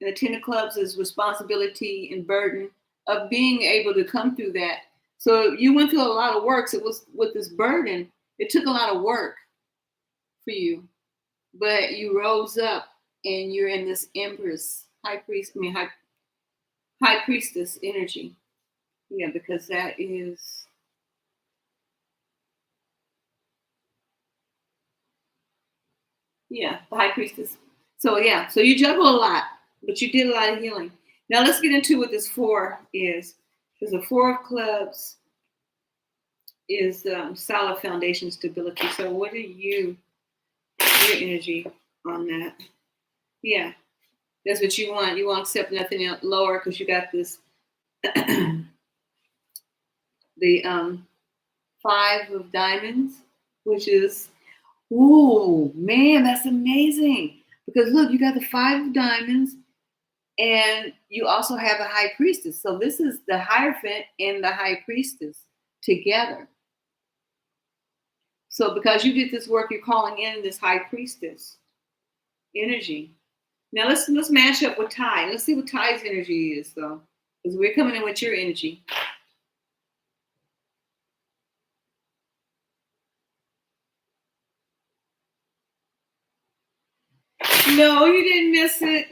And the 10 of Clubs is responsibility and burden of being able to come through that. So you went through a lot of work. So it was with this burden, it took a lot of work for you. But you rose up and you're in this Empress, High Priestess energy. Yeah, because that is... Yeah, the High Priestess. So yeah, so you juggle a lot, but you did a lot of healing. Now let's get into what this 4 is. Because the 4 of Clubs is solid foundation stability. So what are your energy on that? Yeah, that's what you want. You want to accept nothing lower, because you got this the 5 of Diamonds, which is, ooh, man, that's amazing. Because look, you got the 5 of Diamonds, and you also have the High Priestess. So this is the Hierophant and the High Priestess together. So because you did this work, you're calling in this High Priestess energy. Now let's match up with Ty. Let's see what Ty's energy is, though, because we're coming in with your energy. No, you didn't miss it.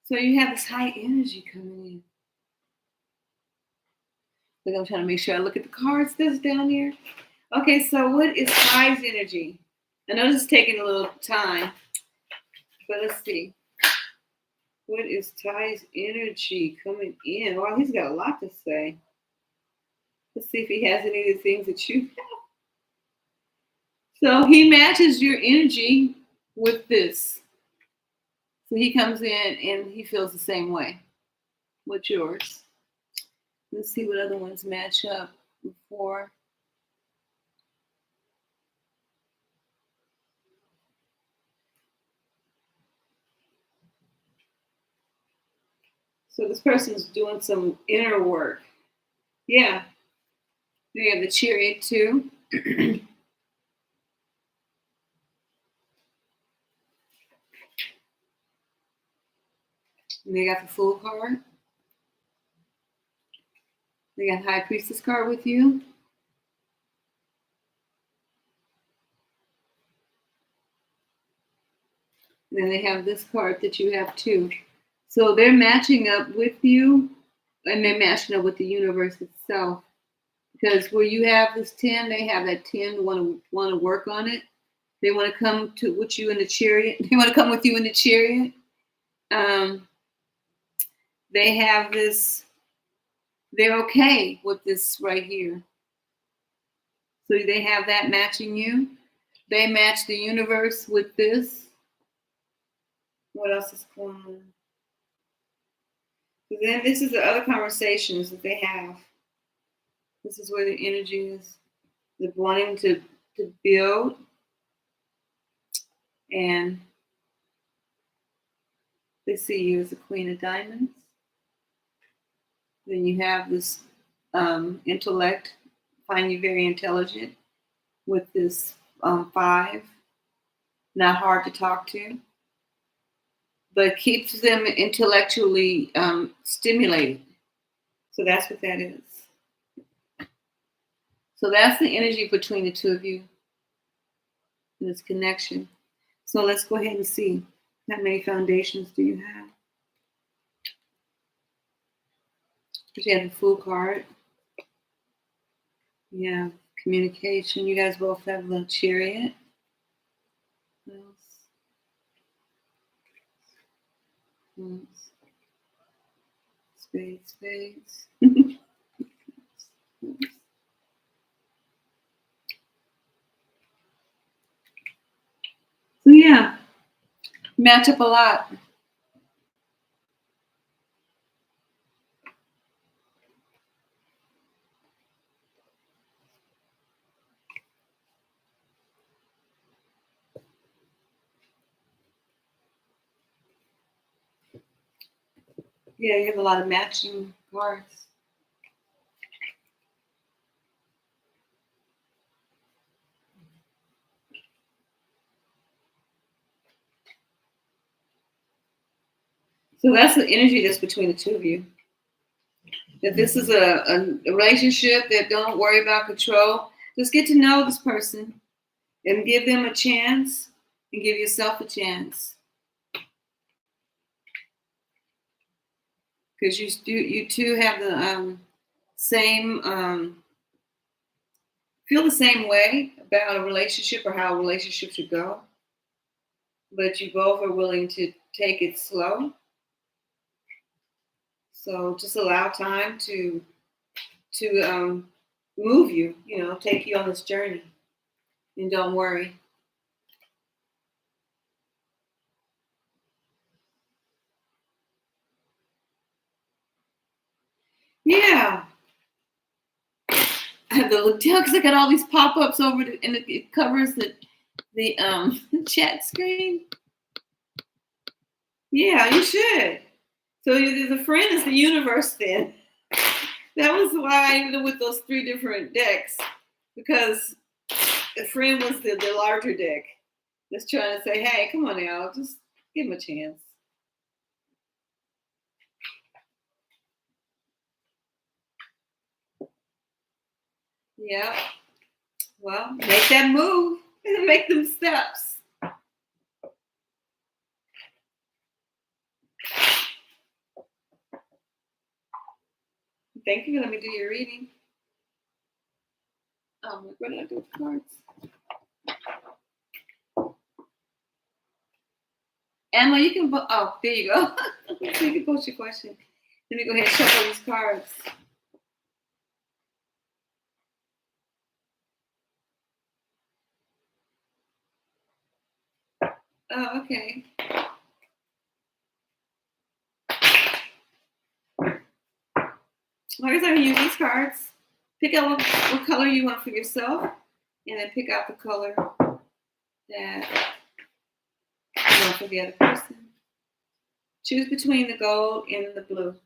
So you have this high energy coming in. Look, I'm trying to make sure I look at the cards that's down here. Okay, so what is Ty's energy? I know this is taking a little time, but let's see. What is Ty's energy coming in? Wow, he's got a lot to say. Let's see if he has any of the things that you have. So he matches your energy with this. So he comes in and he feels the same way. What's yours? Let's see what other ones match up before. So this person's doing some inner work. Yeah. They have the Chariot too. And they got the Fool card. They got High Priestess card with you. And then they have this card that you have too. So they're matching up with you, and they're matching up with the universe itself. Because where you have this 10, they have that 10 want to work on it. They want to come to with you in the Chariot. They want to come with you in the Chariot. They have this. They're okay with this right here. So they have that matching you. They match the universe with this. What else is going on? So then this is the other conversations that they have. This is where the energy is. They're wanting to build. And they see you as the Queen of Diamonds. Then you have this intellect, find you very intelligent with this 5, not hard to talk to, but keeps them intellectually stimulated. So that's what that is. So that's the energy between the two of you, this connection. So let's go ahead and see. How many foundations do you have? You have the Fool card. You have communication. You guys both have the Chariot. What else? Spades, spades. So yeah, match up a lot. Yeah, you have a lot of matching cards. So that's the energy that's between the two of you. That this is a relationship that don't worry about control. Just get to know this person and give them a chance and give yourself a chance. Because you two have the same feel the same way about a relationship or how a relationship should go, but you both are willing to take it slow. So just allow time to move you, take you on this journey, and don't worry. Yeah, I have to look down because I got all these pop-ups over and it covers the chat screen. Yeah, you should. So the friend is the universe then. That was why I ended up with those 3 different decks, because the friend was the larger deck that's trying to say, hey, come on now, just give him a chance. Yeah. Well, make that move and make them steps. Thank you for letting me do your reading. What did I do with the cards? Emma, you can. Oh, there you go. You can post your question. Let me go ahead and shuffle these cards. Oh, okay. Like I said, use these cards. Pick out what color you want for yourself, and then pick out the color that you want for the other person. Choose between the gold and the blue.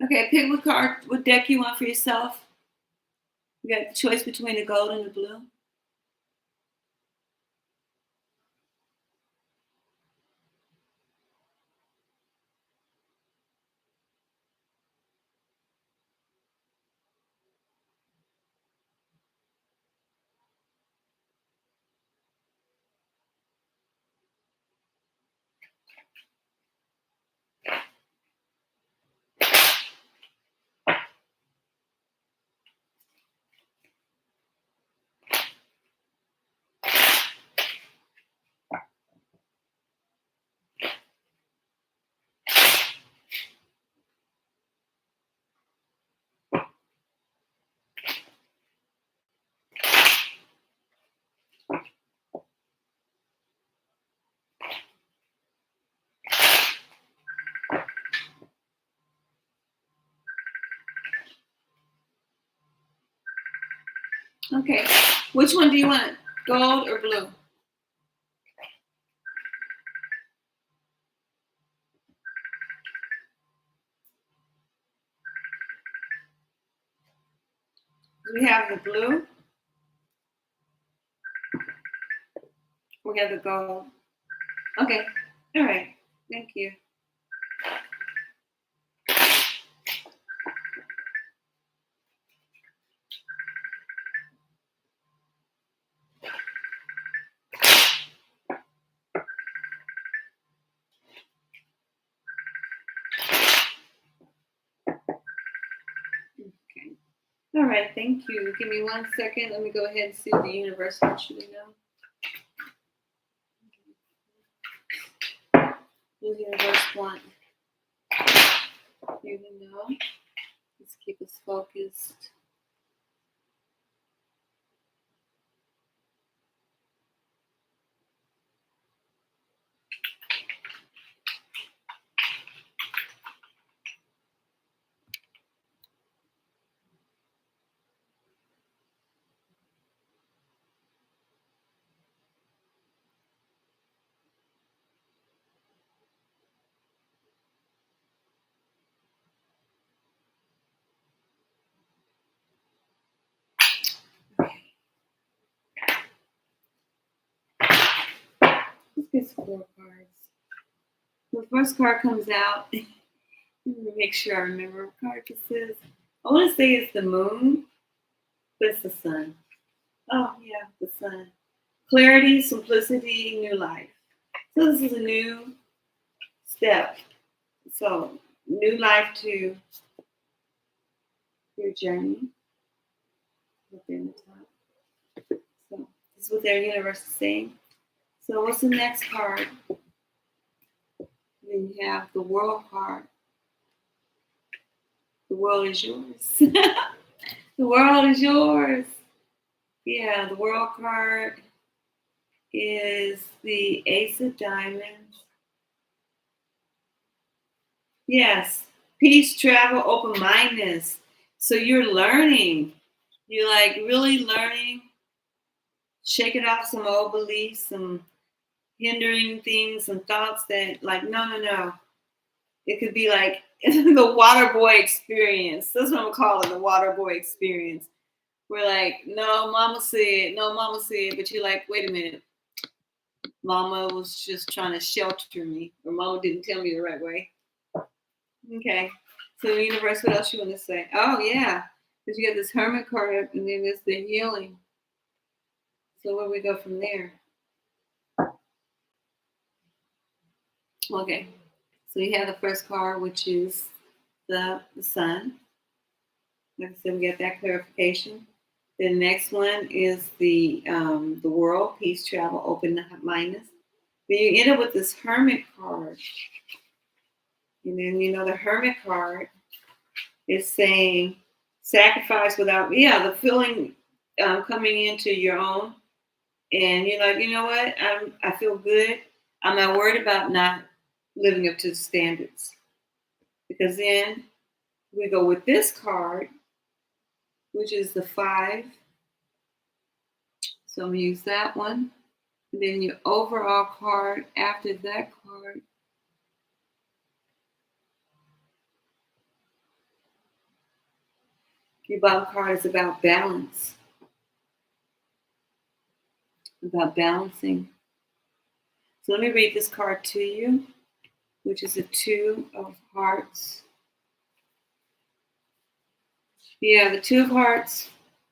Okay, pick what deck you want for yourself. You got the choice between the gold and the blue. Okay. Which one do you want? Gold or blue? We have the blue. We have the gold. Okay. All right. Thank you. Okay. All right. Thank you. Give me 1 second. Let me go ahead and see what the universe wants you to know. What the universe want you to know. Let's keep us focused. Let's get 4 cards. The first card comes out. Let me make sure I remember what card this is. I want to say it's the moon, but it's the sun. Oh, yeah, the sun. Clarity, simplicity, new life. So this is a new step. So new life to your journey. Up there in the top. So this is what their universe is saying. So what's the next card? Then you have the world card. The world is yours. The world is yours. Yeah, the world card is the Ace of Diamonds. Yes, peace, travel, open-mindedness. So you're learning. You're like really learning, shaking off some old beliefs, some hindering things, some thoughts that like, no. It could be like the water boy experience. That's what I'm calling the water boy experience. We're like, no, mama said, but you're like, wait a minute. Mama was just trying to shelter me, or mama didn't tell me the right way. Okay. So universe, what else you want to say? Oh yeah. Because you got this hermit card and then there's the healing. So where we go from there? Okay. So you have the first card, which is the sun. Like I said, we got that clarification. The next one is the world, peace, travel, open mindedness. Then you end up with this hermit card. And then the hermit card is saying sacrifice without the feeling coming into your own. And you're like, you know what? I feel good. I'm not worried about not living up to the standards. Because then we go with this card, which is the 5. So I'm going to use that one. And then your overall card after that card. Your bottom card is about balance. About balancing. So let me read this card to you, which is a 2 of Hearts. Yeah, the 2 of Hearts,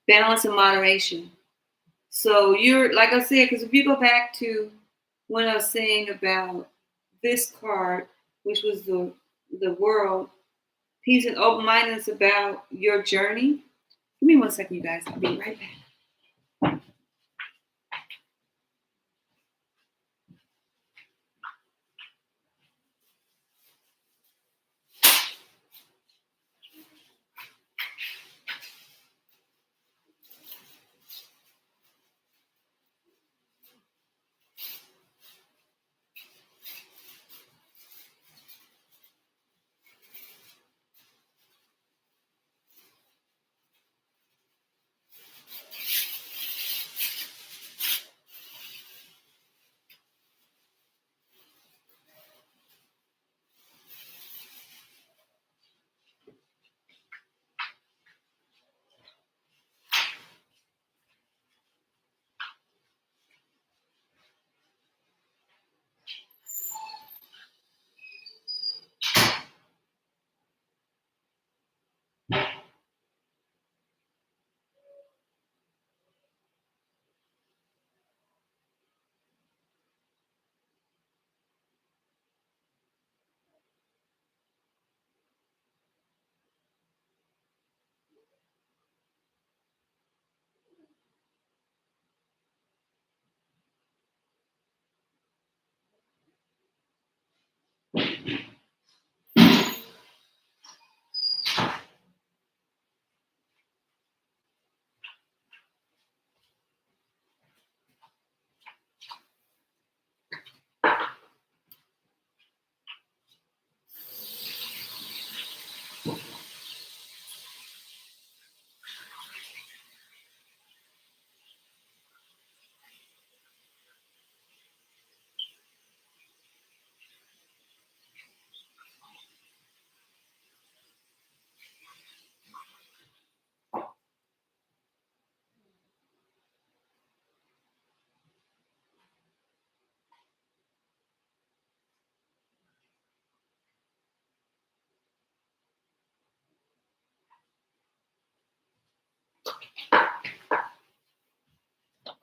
balance and moderation. So you're, like I said, because if you go back to when I was saying about this card, which was the world, peace and open-mindedness about your journey. Give me 1 second, you guys. I'll be right back.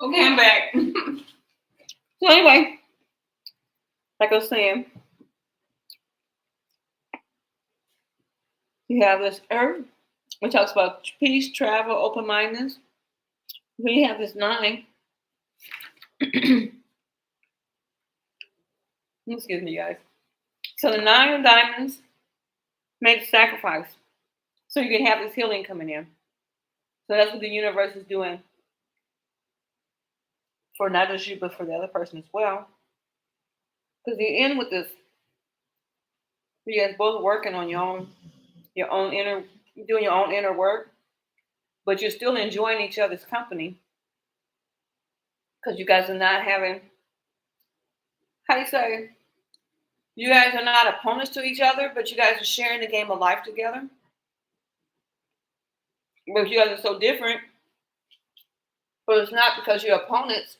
Okay, I'm back. So anyway, like I was saying, you have this Earth, which talks about peace, travel, open-mindedness. Then you have this 9. Excuse me, guys. So the 9 of diamonds made a sacrifice, so you can have this healing coming in. So that's what the universe is doing for not just you, but for the other person as well. Because you end with this, you guys both working on your own inner, doing your own inner work, but you're still enjoying each other's company because you guys are not having, how do you say, you guys are not opponents to each other, but you guys are sharing the game of life together. But you guys are so different, but it's not because you're opponents,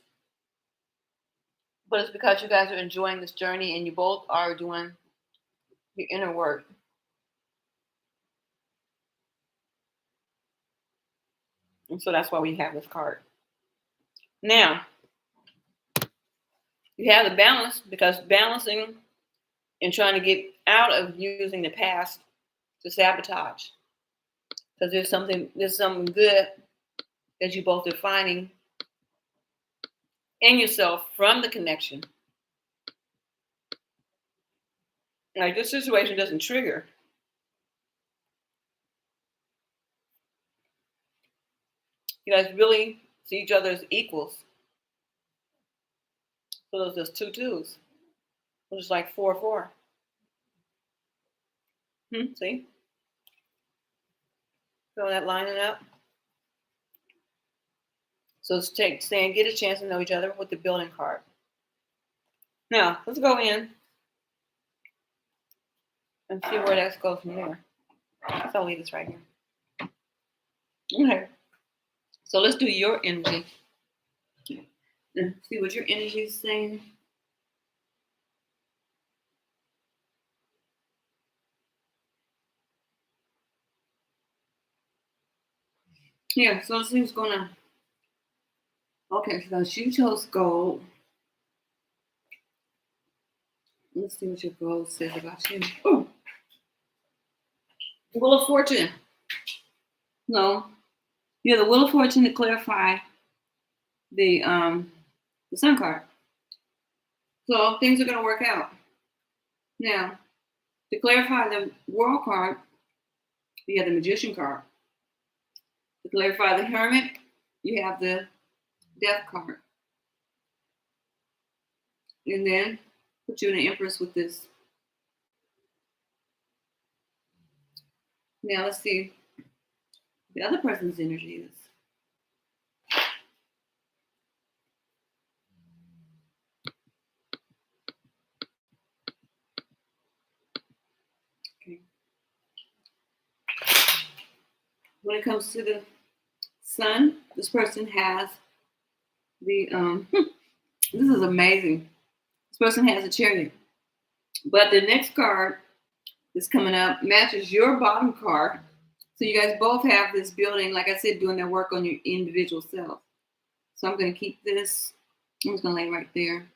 but it's because you guys are enjoying this journey and you both are doing your inner work. And so that's why we have this card. Now, you have the balance because balancing and trying to get out of using the past to sabotage. Because there's something good that you both are finding in yourself from the connection. Like this situation doesn't trigger. You guys really see each other as equals. So there's just 2 2s, which is like 4 4. See? Feel that lining up? So it's saying get a chance to know each other with the building card. Now, let's go in and see where that goes from there. I'll leave this right here. Okay. So let's do your energy. And see what your energy is saying. Yeah, so let's see what's going on. Okay, so you chose gold. Let's see what your gold says about you. Oh, Wheel of Fortune. No, you have the Wheel of Fortune to clarify the Sun card. So things are going to work out. Now, to clarify the World card, you have the Magician card. To clarify the Hermit, you have the Death card. And then put you in the Empress with this. Now let's see the other person's energy is. Okay. When it comes to the Sun, this person has the this is amazing. This person has a Chariot. But the next card that's coming up matches your bottom card. So you guys both have this building, like I said, doing their work on your individual self. So I'm going to keep this. I'm just going to lay right there.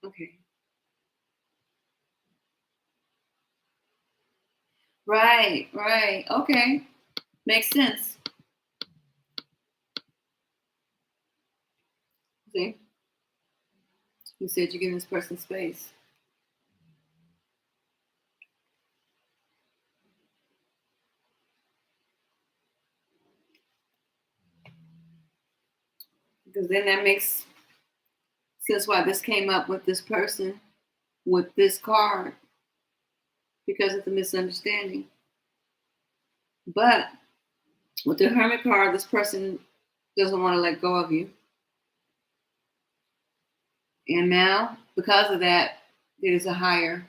Okay. Right. Okay. Makes sense. See? You said you're giving this person space. Because then that makes sense why this came up with this person with this card. Because of the misunderstanding. But with the Hermit card, this person doesn't want to let go of you. And now, because of that, there's a higher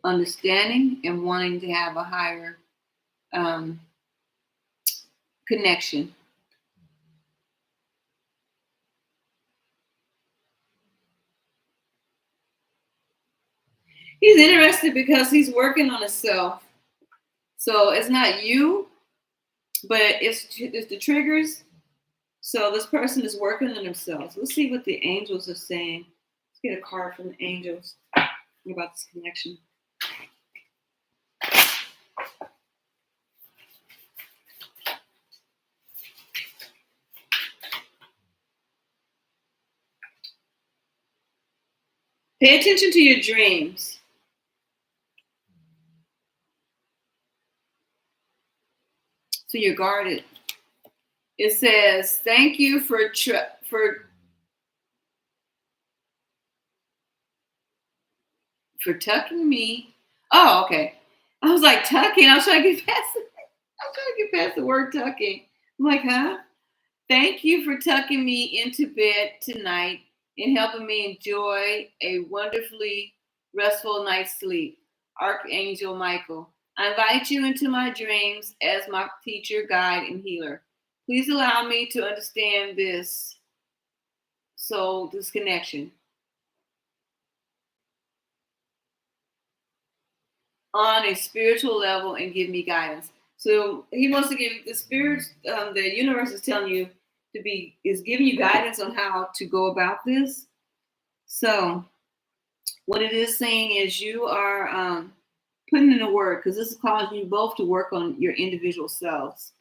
understanding and wanting to have a higher connection. He's interested because he's working on himself. So it's not you, but it's the triggers. So this person is working on themselves. Let's see what the angels are saying. Let's get a card from the angels about this connection. Pay attention to your dreams. So you're guarded. It says, "Thank you for tucking me." Oh, okay. I was like tucking. I was trying to get past. I'm trying to get past the word tucking. I'm like, huh? Thank you for tucking me into bed tonight and helping me enjoy a wonderfully restful night's sleep. Archangel Michael, I invite you into my dreams as my teacher, guide, and healer. Please allow me to understand this connection on a spiritual level and give me guidance. So he wants to give the spirit, the universe is telling you is giving you guidance on how to go about this. So what it is saying is you are putting in the work, because this is causing you both to work on your individual selves.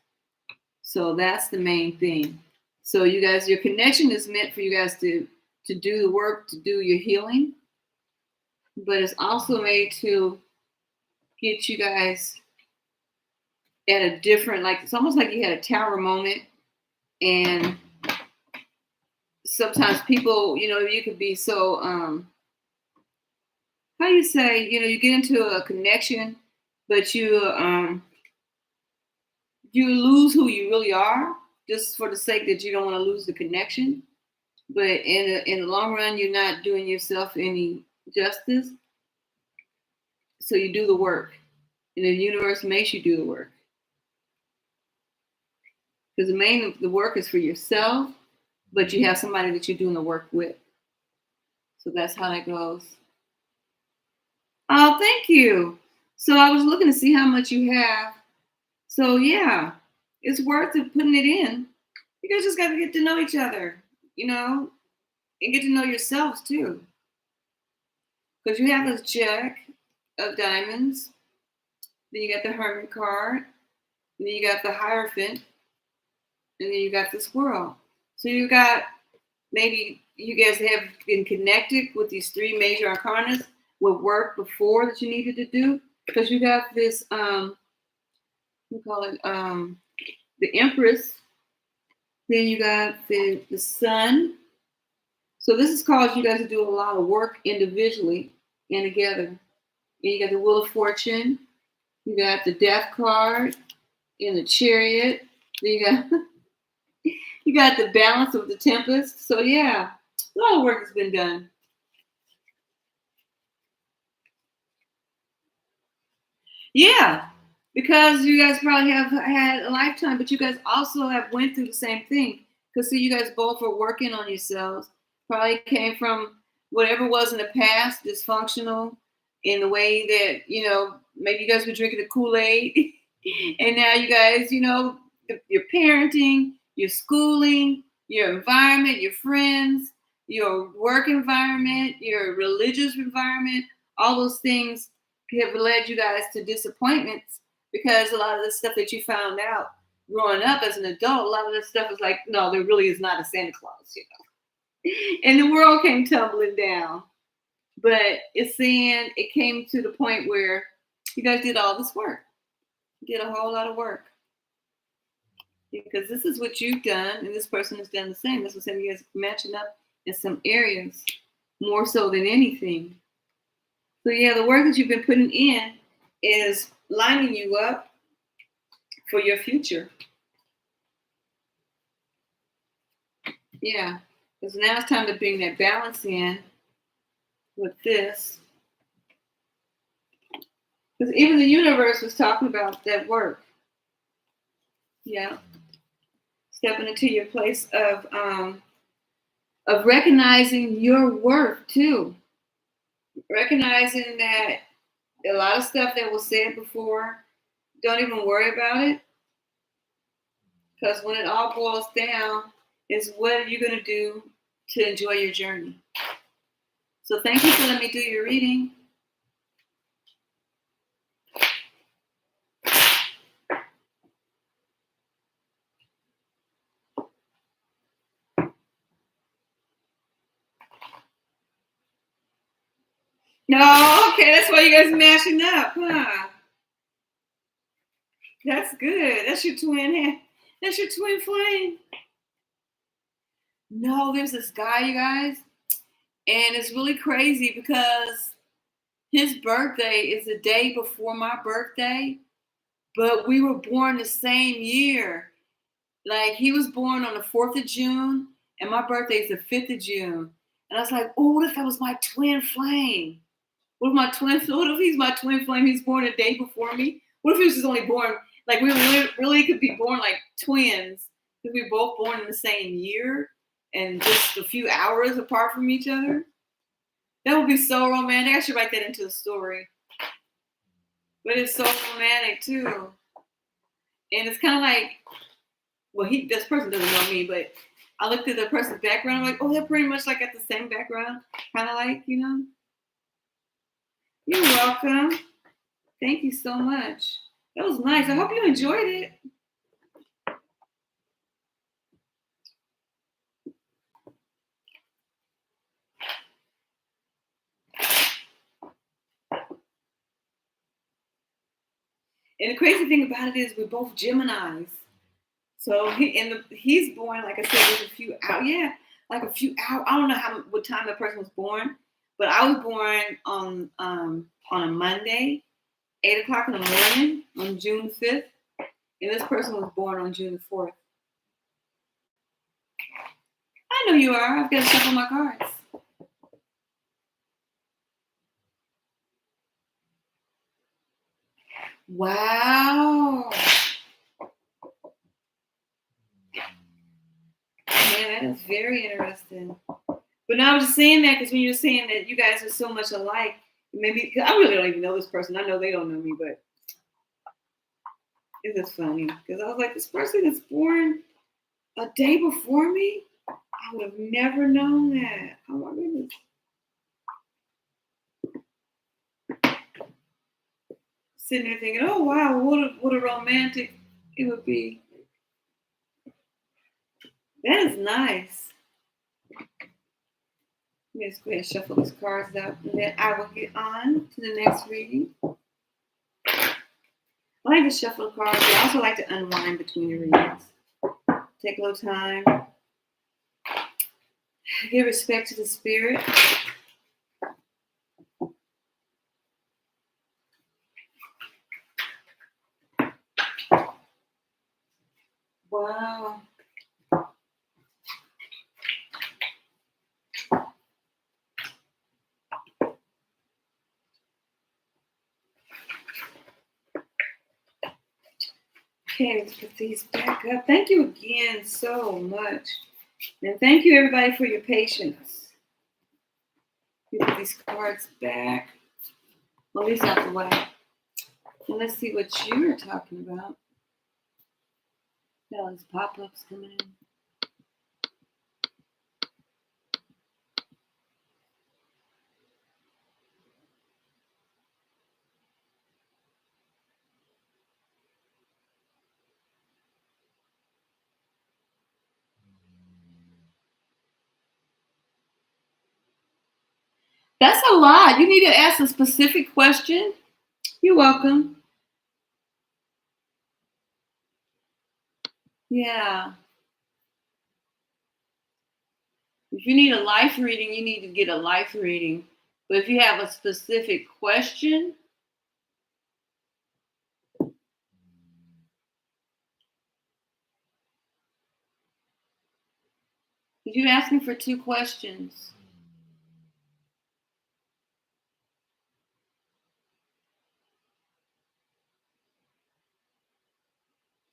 So that's the main thing. So you guys, your connection is meant for you guys to do the work, to do your healing, but it's also made to get you guys at a different, like it's almost like you had a tower moment. And sometimes people, you could be so how you say, you get into a connection, but you lose who you really are just for the sake that you don't want to lose the connection. But in the long run, you're not doing yourself any justice. So you do the work, and the universe makes you do the work, because the work is for yourself, but you have somebody that you're doing the work with. So that's how that goes. Oh, thank you. So I was looking to see how much you have. So yeah, it's worth it putting it in. You guys just got to get to know each other, and get to know yourselves too. Because you have this Jack of Diamonds, then you got the Hermit card, and then you got the Hierophant, and then you got the Squirrel. So you got, maybe you guys have been connected with these three major arcanas with work before that you needed to do, because you got this we call it the Empress, then you got the Sun. So this has caused you guys to do a lot of work individually and together. And you got the Wheel of Fortune, you got the Death card, and the Chariot. Then you got the Balance of the Tempest. So yeah, a lot of work has been done. Yeah, because you guys probably have had a lifetime, but you guys also have went through the same thing. Because see, you guys both are working on yourselves. Probably came from whatever was in the past, dysfunctional, in the way that, maybe you guys were drinking the Kool-Aid. And now you guys, your parenting, your schooling, your environment, your friends, your work environment, your religious environment, all those things have led you guys to disappointments, because a lot of the stuff that you found out growing up as an adult, a lot of this stuff is like, no, there really is not a Santa Claus, and the world came tumbling down. But it's saying it came to the point where you guys did all this work, did a whole lot of work, because this is what you've done, and this person has done the same. This was saying you guys matching up in some areas more so than anything. So yeah, the work that you've been putting in is lining you up for your future. Yeah, because now it's time to bring that balance in with this. Because even the universe was talking about that work. Yeah, stepping into your place of recognizing your worth too. Recognizing that a lot of stuff that was said before, Don't even worry about it. Because when it all boils down, is what are you going to do to enjoy your journey? So thank you for letting me do your reading. No, okay, that's why you guys mashing up, huh? That's good. That's your twin. That's your twin flame. No, there's this guy, you guys, and it's really crazy because his birthday is the day before my birthday, but we were born the same year. Like he was born on the 4th of June, and my birthday is the 5th of June. And I was like, oh, what if that was my twin flame? What if he's my twin flame? He's born a day before me. What if he was just only born, like we really could be born like twins because we were both born in the same year and just a few hours apart from each other? That would be so romantic. I should write that into a story. But it's so romantic too. And it's kind of like, well, this person doesn't know me, but I looked at the person's background. I'm like, oh, they're pretty much like got the same background. Kind of like, you know. You're welcome. Thank you so much. That was nice. I hope you enjoyed it. And the crazy thing about it is we're both Geminis. So he's born, like I said, there's a few hours. Yeah, like a few hours. I don't know what time the person was born, but I was born on a Monday, 8 o'clock in the morning on June 5th, and this person was born on June 4th. I know you are. I've got to shuffle my cards. Wow. Man, that is very interesting. But now I was just saying that because when you're saying that you guys are so much alike, maybe cause I really don't even know this person. I know they don't know me, but it's just funny because I was like, this person is born a day before me. I would have never known that. Oh my goodness. Sitting there thinking, oh wow, what a romantic it would be. That is nice. Let's go ahead and shuffle these cards out, and then I will get on to the next reading. I like to shuffle the cards, but I also like to unwind between the readings. Take a little time. Give respect to the spirit. Wow. Okay, let's put these back up. Thank you again so much. And thank you everybody for your patience. You put these cards back. Well, these out the way. And let's see what you're talking about. Got all these pop-ups coming in. That's a lot. You need to ask a specific question. You're welcome. Yeah. If you need a life reading, you need to get a life reading. But if you have a specific question, you asked me for 2 questions.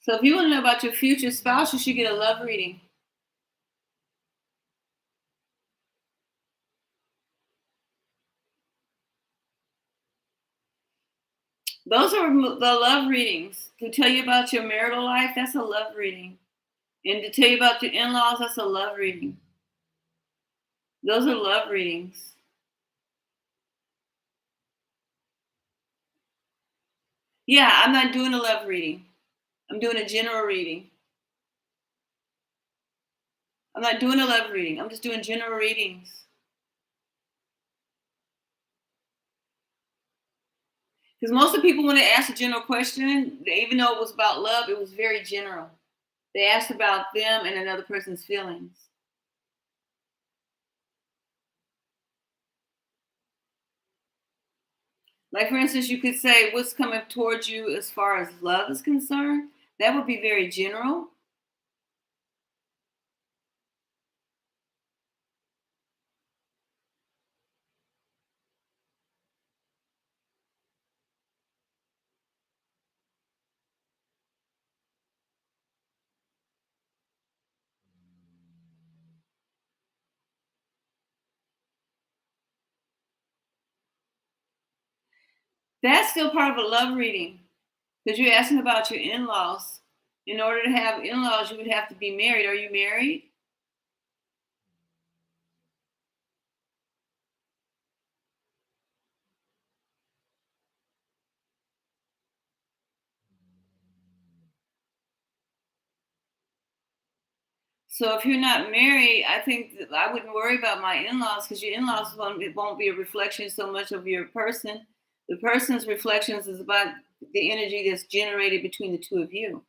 So if you want to know about your future spouse, you should get a love reading. Those are the love readings. To tell you about your marital life, that's a love reading. And to tell you about your in-laws, that's a love reading. Those are love readings. Yeah, I'm not doing a love reading. I'm doing a general reading. I'm not doing a love reading. I'm just doing general readings. Because most of the people, when they ask a general question, even though it was about love, it was very general. They asked about them and another person's feelings. Like, for instance, you could say, what's coming towards you as far as love is concerned? That would be very general. That's still part of a love reading because you're asking about your in laws. In order to have in laws, you would have to be married. Are you married? So if you're not married, I think that I wouldn't worry about my in-laws because your in-laws won't be a reflection so much of your person. The person's reflections is about the energy that's generated between the two of you.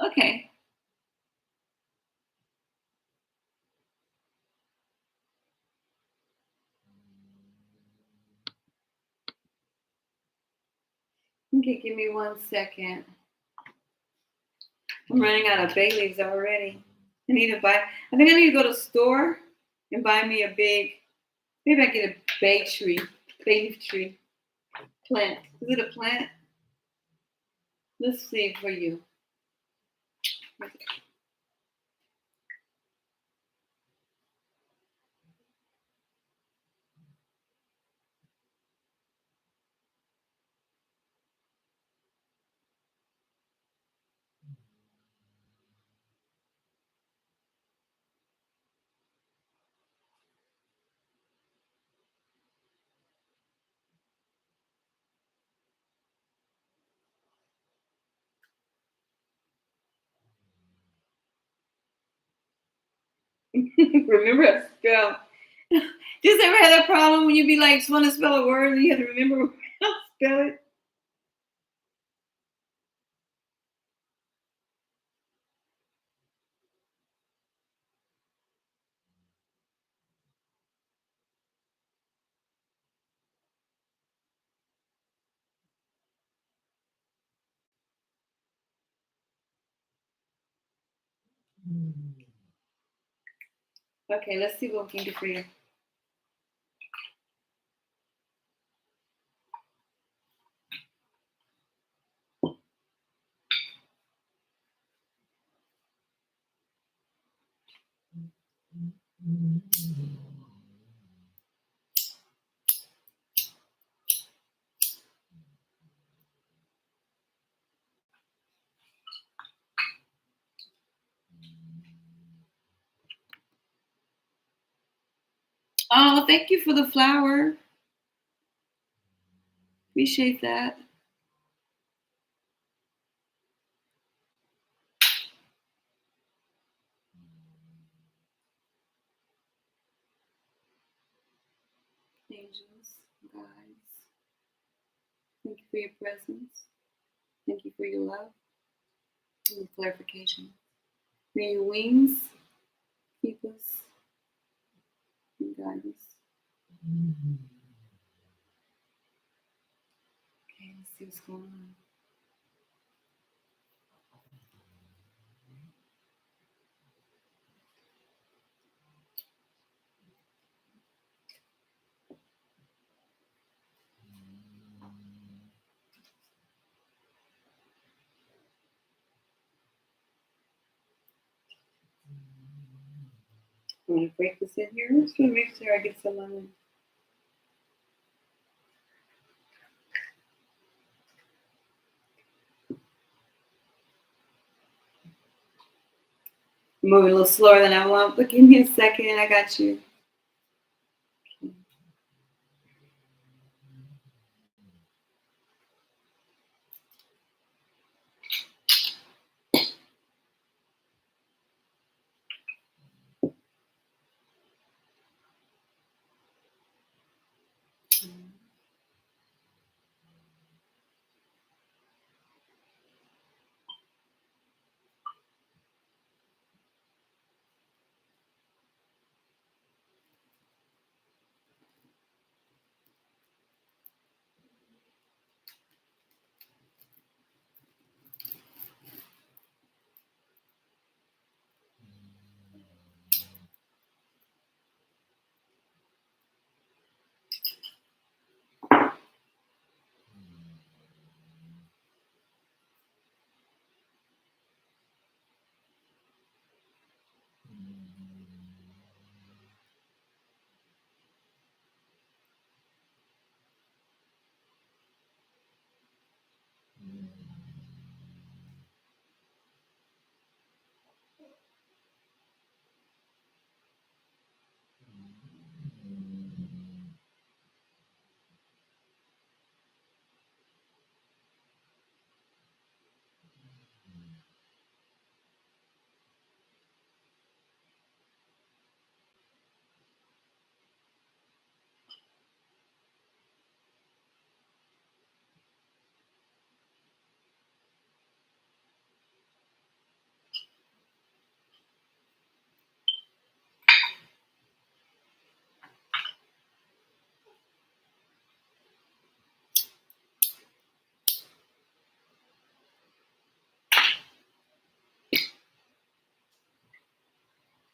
Okay. Okay, give me 1 second. I'm running out of bay leaves already. I think I need to go to the store and buy me a big, maybe I get a bay leaf tree plant. Is it a plant? Let's see for you. Remember how to spell. Just ever had that problem when you be like, just want to spell a word and you have to remember how to spell it? Okay, let's see what we can do for you. Oh, thank you for the flower. Appreciate that. Angels, guides, thank you for your presence. Thank you for your love and clarification. May your wings keep us and guide us. Okay, let's see what's going on. I'm going to break this in here. I'm just going to make sure I get some lemon. Moving a little slower than I want, but give me a second. I got you.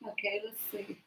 Okay, let's see.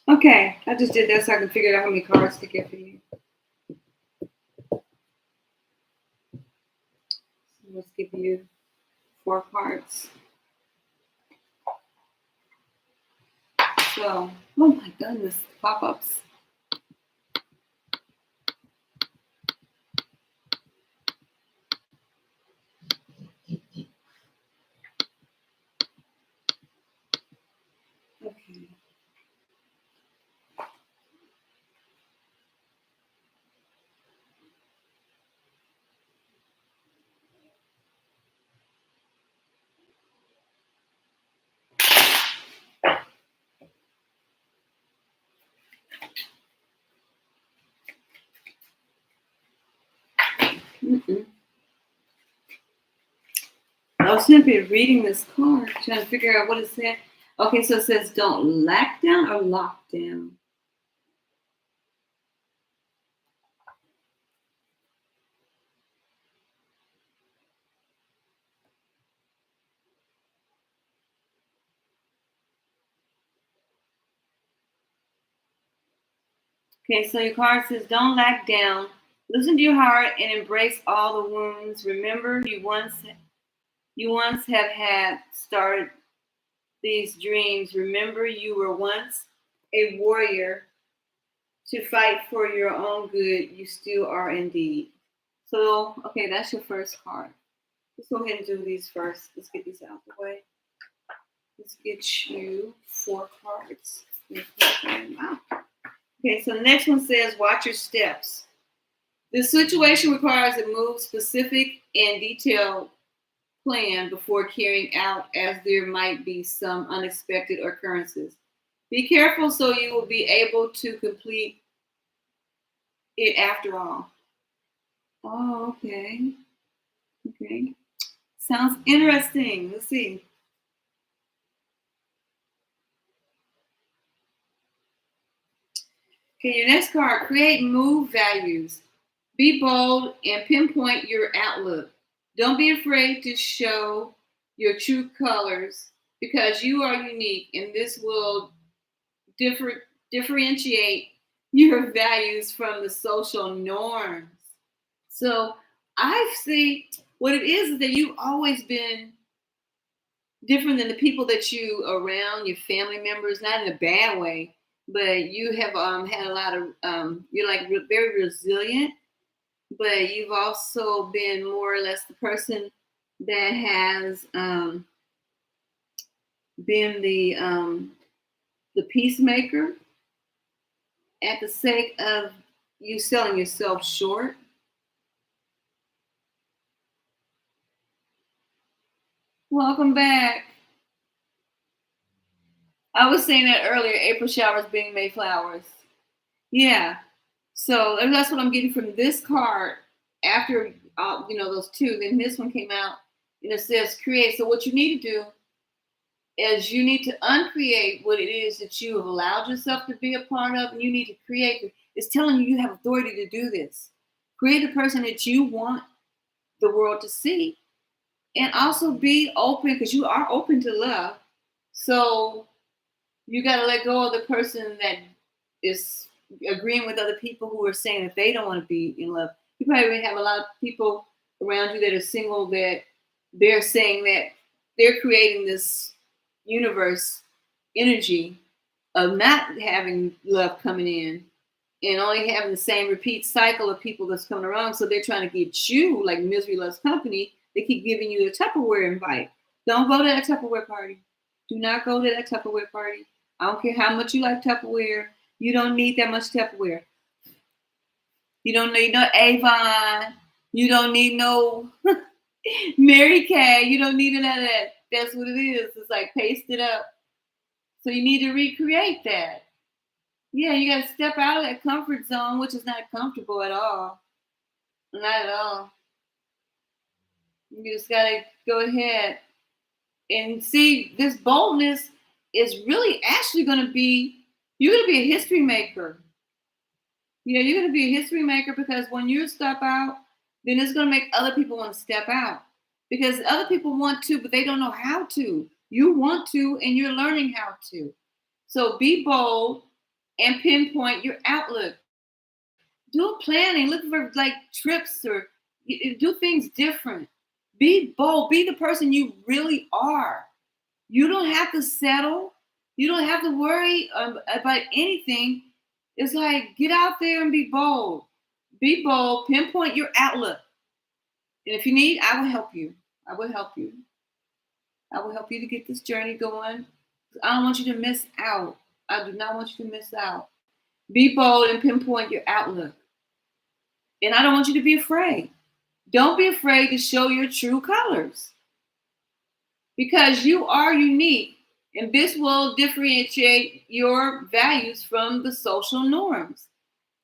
Okay, I just did that so I can figure out how many cards to get for you. So let's give you 4 cards. So, oh my goodness, pop-ups. Okay. I was simply reading this card, trying to figure out what it said. Okay, so it says don't lack down or lock down. Okay, so your card says don't lack down. Listen to your heart and embrace all the wounds. Remember, you once have had started these dreams. Remember, you were once a warrior to fight for your own good. You still are indeed. So, okay, that's your first card. Let's go ahead and do these first. Let's get these out of the way. Let's get you 4 cards. Wow. Okay, so the next one says, watch your steps. This situation requires a move specific and detailed plan before carrying out, as there might be some unexpected occurrences. Be careful so you will be able to complete after all. Oh, okay. Okay. Sounds interesting. Let's see. Okay, your next card, create move values. Be bold and pinpoint your outlook. Don't be afraid to show your true colors because you are unique and this will differentiate your values from the social norms. So I see what it is that you've always been different than the people that you around, your family members, not in a bad way, but you have had a lot of, you're like very resilient, but you've also been more or less the person that has been the peacemaker at the sake of you selling yourself short. Welcome back. I was saying that earlier, April showers being May flowers. Yeah. So that's what I'm getting from this card. After those two, then this one came out and it says create. So what you need to do is you need to uncreate what it is that you have allowed yourself to be a part of, and you need to create it. It's telling you have authority to do this. Create the person that you want the world to see, and also be open because you are open to love. So you got to let go of the person that is agreeing with other people who are saying that they don't want to be in love. You probably have a lot of people around you that are single that they're saying that they're creating this universe energy of not having love coming in and only having the same repeat cycle of people that's coming around. So they're trying to get you, like misery loves company. They keep giving you a Tupperware invite. Don't go to that Tupperware party. Do not go to that Tupperware party. I don't care how much you like Tupperware. You don't need that much Tupperware. You don't need no Avon. You don't need no Mary Kay. You don't need none of that. That's what it is. It's like paste it up. So you need to recreate that. Yeah, you got to step out of that comfort zone, which is not comfortable at all. Not at all. You just got to go ahead and see this boldness is really actually going to be, you're going to be a history maker. Yeah, you're going to be a history maker because when you step out, then it's going to make other people want to step out because other people want to, but they don't know how to. You want to, and you're learning how to. So be bold and pinpoint your outlook. Do planning, look for like trips or do things different. Be bold, be the person you really are. You don't have to settle. You don't have to worry about anything. It's like get out there and be bold. Be bold, pinpoint your outlook. And if you need, I will help you. I will help you. I will help you to get this journey going. I don't want you to miss out. I do not want you to miss out. Be bold and pinpoint your outlook. And I don't want you to be afraid. Don't be afraid to show your true colors because you are unique and this will differentiate your values from the social norms.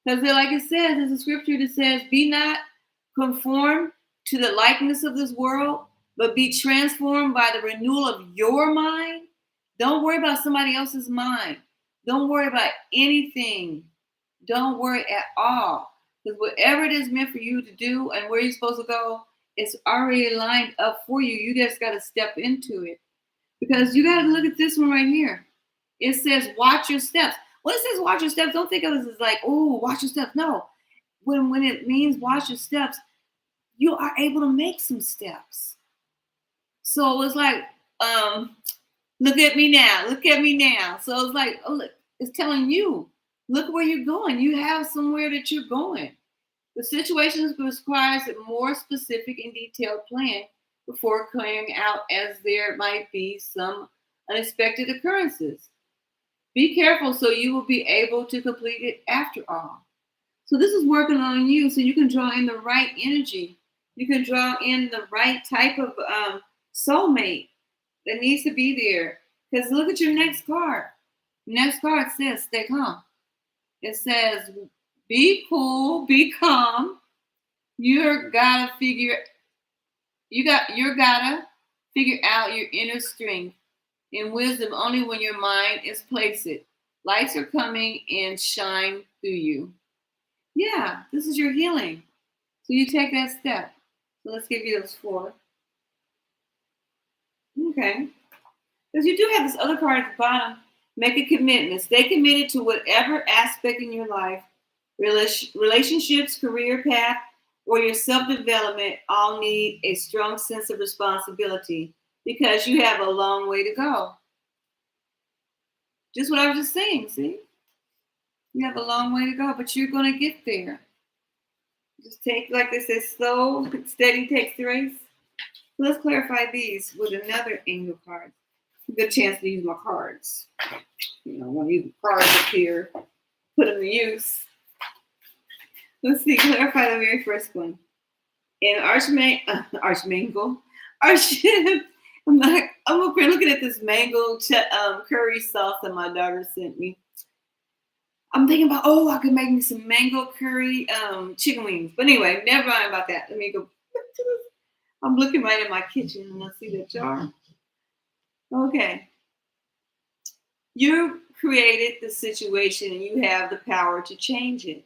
Because like it says, there's a scripture that says, be not conformed to the likeness of this world, but be transformed by the renewal of your mind. Don't worry about somebody else's mind. Don't worry about anything. Don't worry at all. Because whatever it is meant for you to do and where you're supposed to go, it's already lined up for you. You just got to step into it. Because you got to look at this one right here. It says, watch your steps. When it says watch your steps, don't think of it as like, oh, watch your steps. No. When it means watch your steps, you are able to make some steps. So it's like, look at me now. Look at me now. So it's like, oh, look, it's telling you, look where you're going. You have somewhere that you're going. The situation requires a more specific and detailed plan before carrying out as there might be some unexpected occurrences. Be careful so you will be able to complete it after all. So this is working on you so you can draw in the right energy. You can draw in the right type of soulmate that needs to be there. Because look at your next card. Next card says, stay calm. It says, Be cool, be calm. You're gotta figure you're gotta figure out your inner strength and wisdom only when your mind is placed. Lights are coming and shine through you. Yeah, this is your healing. So you take that step. So let's give you those 4. Okay. Because you do have this other card at the bottom. Make a commitment. Stay committed to whatever aspect in your life, relationships, career path, or your self development all need a strong sense of responsibility because you have a long way to go. Just what I was just saying, see? You have a long way to go, but you're going to get there. Just take, like they say, slow, steady takes the race. So let's clarify these with another angel card. Good chance to use my cards. You know, when you cards appear, put them to use. Let's see, clarify the very first one. In Archmango, I'm looking at this mango curry sauce that my daughter sent me. I'm thinking about, I could make me some mango curry chicken wings. But anyway, never mind about that. Let me go. I'm looking right in my kitchen and I see that jar. Okay. You created the situation and you have the power to change it.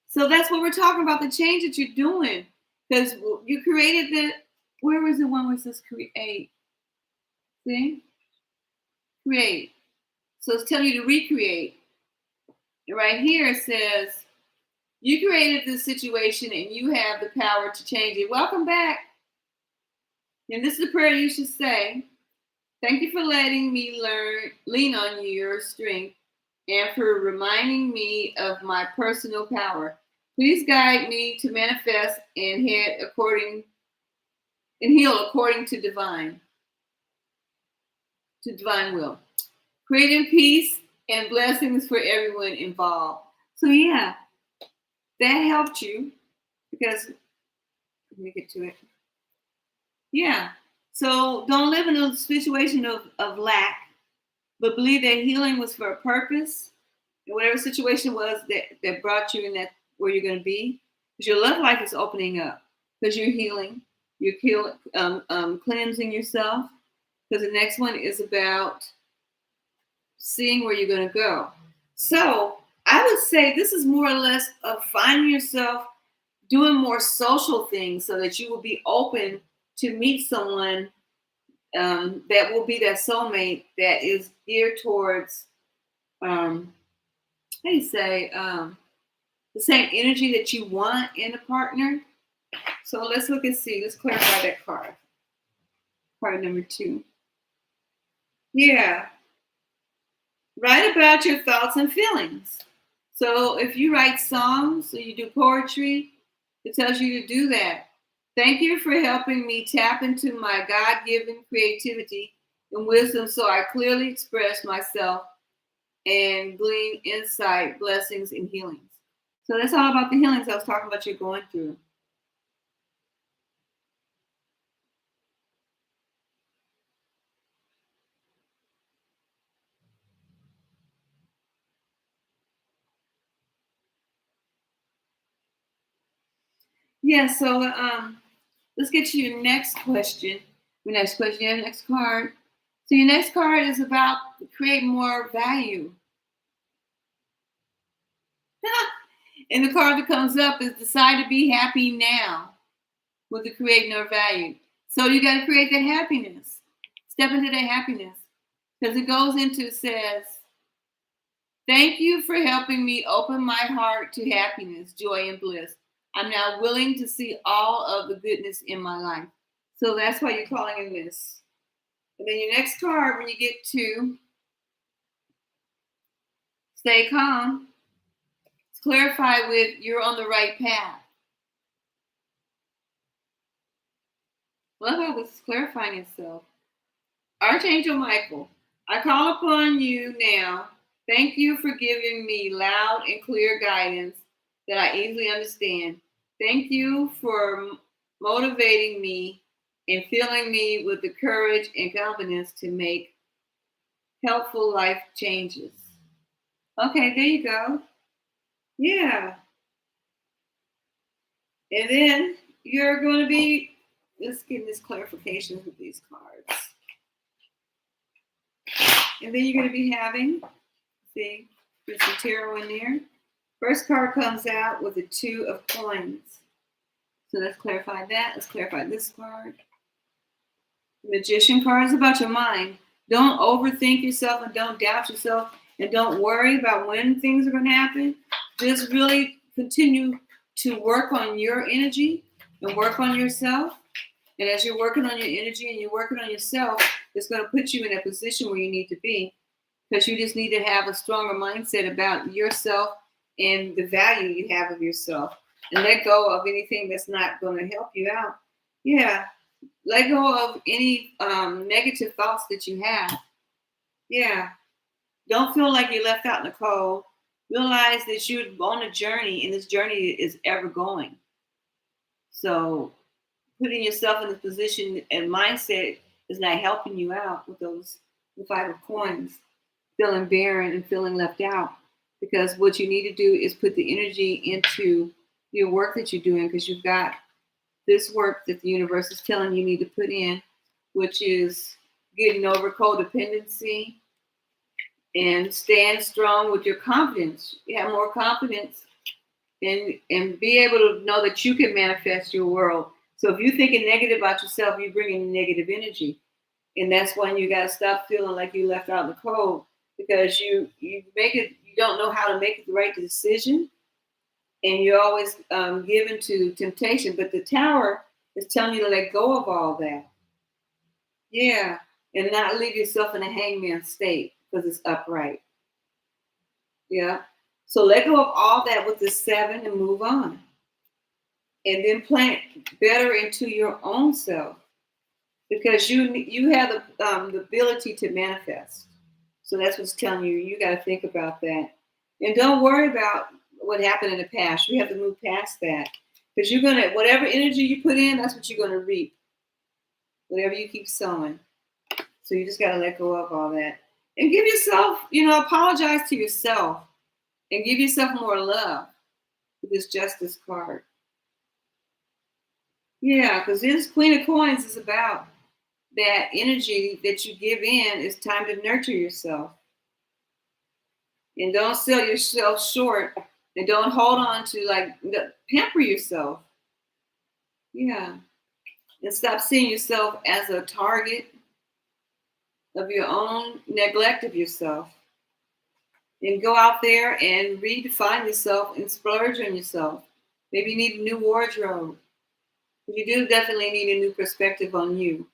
So that's what we're talking about, the change that you're doing. Because you created where was the one where it says create? See? Create. So it's telling you to recreate. And right here it says, you created this situation and you have the power to change it. Welcome back. And this is the prayer you should say. Thank you for letting me lean on your strength and for reminding me of my personal power. Please guide me to manifest and heal according to divine will. Creating peace and blessings for everyone involved. So yeah, that helped you because let me get to it. Yeah. So don't live in a situation of lack, but believe that healing was for a purpose. And whatever situation was that brought you in that where you're going to be, because your love life is opening up because you're healing, cleansing yourself. Because the next one is about seeing where you're going to go. So I would say this is more or less of finding yourself doing more social things so that you will be open to meet someone that will be that soulmate that is geared towards, the same energy that you want in a partner. So let's look and see. Let's clarify that card. Card number 2. Yeah. Write about your thoughts and feelings. So if you write songs or you do poetry, it tells you to do that. Thank you for helping me tap into my God-given creativity and wisdom so I clearly express myself and glean insight, blessings, and healings. So that's all about the healings I was talking about you're going through. Yeah, so let's get to your next question. Your next question, your next card. So your next card is about creating more value. And the card that comes up is decide to be happy now with the creating more value. So you got to create that happiness. Step into that happiness. Because it goes into, it says, thank you for helping me open my heart to happiness, joy, and bliss. I'm now willing to see all of the goodness in my life. So that's why you're calling in this. And then your next card, when you get to stay calm, it's clarified with you're on the right path. Love how this is clarifying itself. Archangel Michael, I call upon you now. Thank you for giving me loud and clear guidance that I easily understand. Thank you for motivating me and filling me with the courage and confidence to make helpful life changes. Okay, there you go. Yeah. And then you're going to be, let's get this clarification with these cards. And then you're going to be having, see, there's some tarot in there. First card comes out with the 2 of coins. So let's clarify that. Let's clarify this card. The Magician card is about your mind. Don't overthink yourself and don't doubt yourself and don't worry about when things are going to happen. Just really continue to work on your energy and work on yourself. And as you're working on your energy and you're working on yourself, it's going to put you in a position where you need to be, because you just need to have a stronger mindset about yourself and the value you have of yourself, and let go of anything that's not going to help you out. Yeah. Let go of any negative thoughts that you have. Yeah. Don't feel like you're left out in the cold. Realize that you're on a journey, and this journey is ever going. So putting yourself in this position and mindset is not helping you out with those the 5 of coins, feeling barren and feeling left out. Because what you need to do is put the energy into your work that you're doing, because you've got this work that the universe is telling you need to put in, which is getting over codependency and stand strong with your confidence. You have more confidence and be able to know that you can manifest your world. So if you're thinking negative about yourself, you're bringing negative energy. And that's when you got to stop feeling like you left out in the cold, because you don't know how to make the right decision. And you're always given to temptation. But the Tower is telling you to let go of all that. Yeah. And not leave yourself in a hangman state, because it's upright. Yeah. So let go of all that with the 7 and move on. And then plant better into your own self, because you have the ability to manifest. So that's what's telling you. You got to think about that. And don't worry about what happened in the past. You have to move past that, because you're going to, whatever energy you put in, that's what you're going to reap. Whatever you keep sowing. So you just got to let go of all that and give yourself, apologize to yourself and give yourself more love with this Justice card. Yeah, because this Queen of Coins is about that energy that you give in. It's time to nurture yourself. And don't sell yourself short. And don't hold on to, pamper yourself. Yeah. And stop seeing yourself as a target of your own neglect of yourself. And go out there and redefine yourself and splurge on yourself. Maybe you need a new wardrobe. You do definitely need a new perspective on you,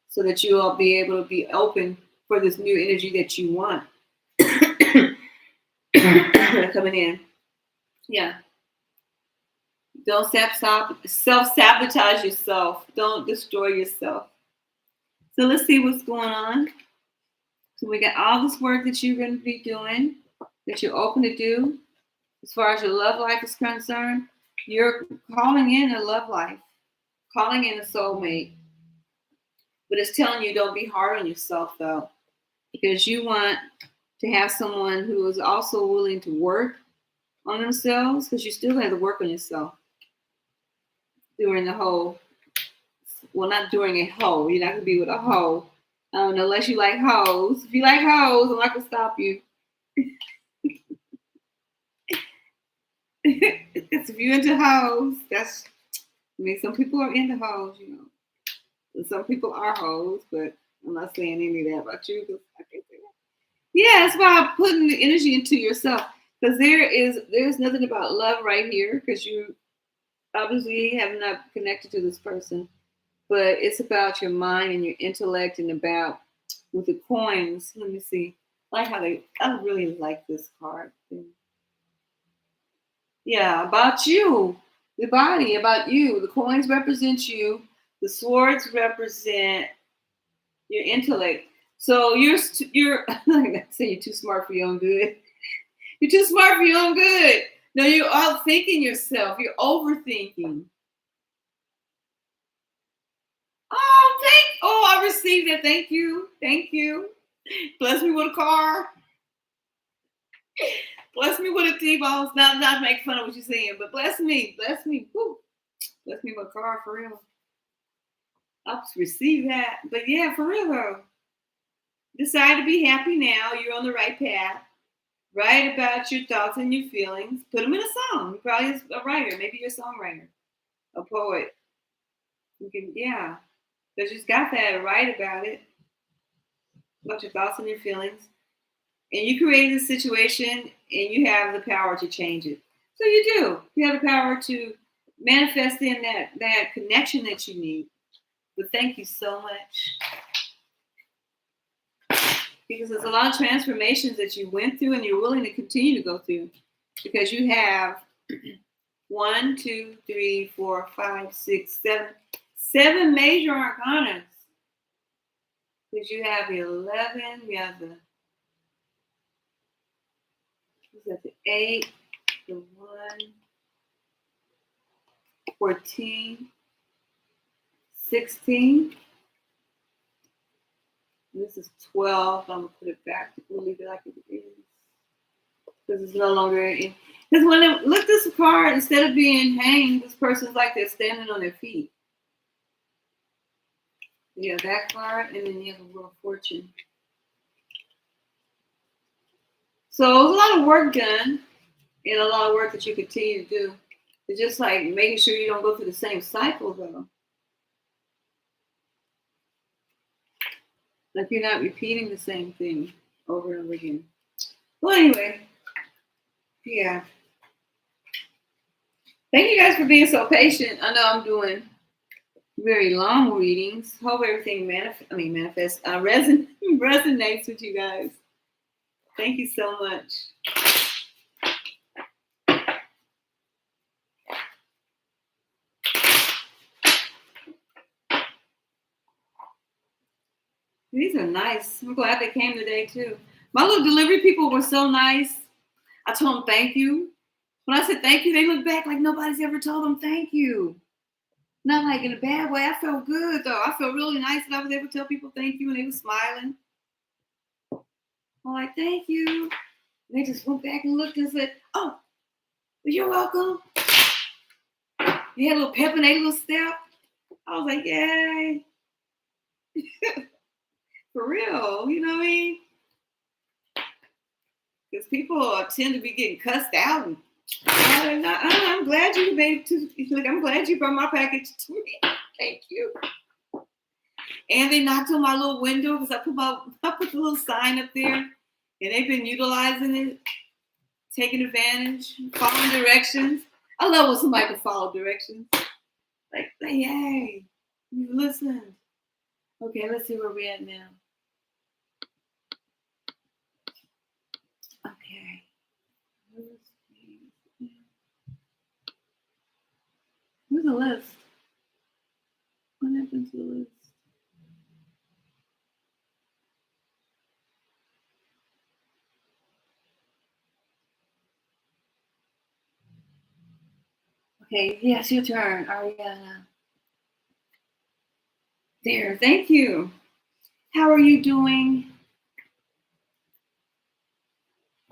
so that you will be able to be open for this new energy that you want coming in. Yeah. Don't self-sabotage yourself. Don't destroy yourself. So let's see what's going on. So we got all this work that you're going to be doing, that you're open to do. As far as your love life is concerned, you're calling in a love life, calling in a soulmate. But it's telling you don't be hard on yourself, though, because you want to have someone who is also willing to work on themselves, because you still have to work on yourself during the whole, well, not during a hoe. You're not going to be with a hoe. Unless you like hoes. If you like hoes, I'm not going to stop you. Because if you're into hoes, some people are into hoes, And some people are hoes, but I'm not saying any of that about you. I can't say that. Yeah, it's about putting the energy into yourself. Because there's nothing about love right here, because you obviously have not connected to this person. But it's about your mind and your intellect, and about with the coins. Let me see. I really like this card. Yeah, about you, the body, about you. The coins represent you. The swords represent your intellect. So you're like, say you're too smart for your own good. You're too smart for your own good. No, you're outthinking yourself. You're overthinking. I received that. Thank you. Thank you. Bless me with a car. Bless me with a T-bone. Not make fun of what you're saying, but bless me. Woo. Bless me with a car for real. I'll receive that. But yeah, for real though. Decide to be happy now. You're on the right path. Write about your thoughts and your feelings. Put them in a song. You're probably a writer. Maybe you're a songwriter, a poet. You can, yeah. Because you just got that. Write about it. About your thoughts and your feelings. And you created a situation and you have the power to change it. So you do. You have the power to manifest in that connection that you need. But thank you so much. Because there's a lot of transformations that you went through and you're willing to continue to go through. Because you have 1, 2, 3, 4, 5, 6, 7 major arcanas. Because you have the 11, you have the 8, the 1, 14, 16. This is 12. I'm gonna put it back. We'll leave it like it is because it's no longer in. Because when I look this card, instead of being hanged, this person's like they're standing on their feet. You have that card, and then you have a Wheel of Fortune. So it was a lot of work done, and a lot of work that you continue to do. It's just like making sure you don't go through the same cycle, though. Like you're not repeating the same thing over and over again. Well, anyway, yeah. Thank you guys for being so patient. I know I'm doing very long readings. Hope everything manifests, resonates with you guys. Thank you so much. These are nice. I'm glad they came today too. My little delivery people were so nice. I told them thank you. When I said thank you, they looked back like nobody's ever told them thank you. Not like in a bad way. I felt good though. I felt really nice that I was able to tell people thank you and they were smiling. I'm like, thank you. And they just went back and looked and said, oh, you're welcome. You had a little pep in their little step. I was like, yay. For real, you know what I mean? Because people tend to be getting cussed out. And I'm glad you made it to. Like, I'm glad you brought my package to me. Thank you. And they knocked on my little window because I put the little sign up there, and they've been utilizing it, taking advantage, following directions. I love when somebody can follow directions. Like, yay, you listened. Okay, let's see where we're at now. Okay. Where's the list? What happened to the list? Okay, yes, your turn, Ariana. There, thank you. How are you doing?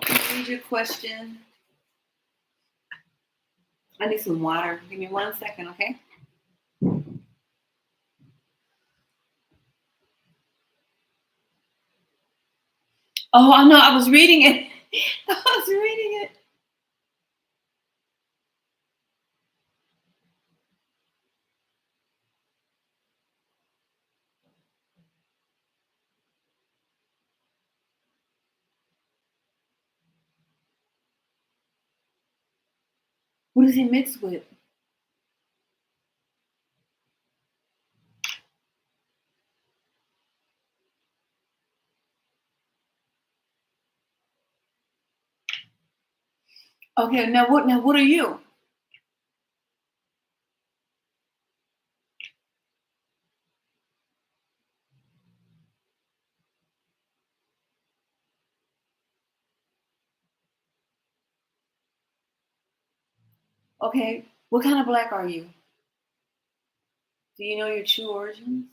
Read your question. I need some water. Give me 1 second, okay? Oh, I know. I was reading it. I was reading it. What does he mix with? Okay, now what are you? Okay, what kind of black are you? Do you know your true origins?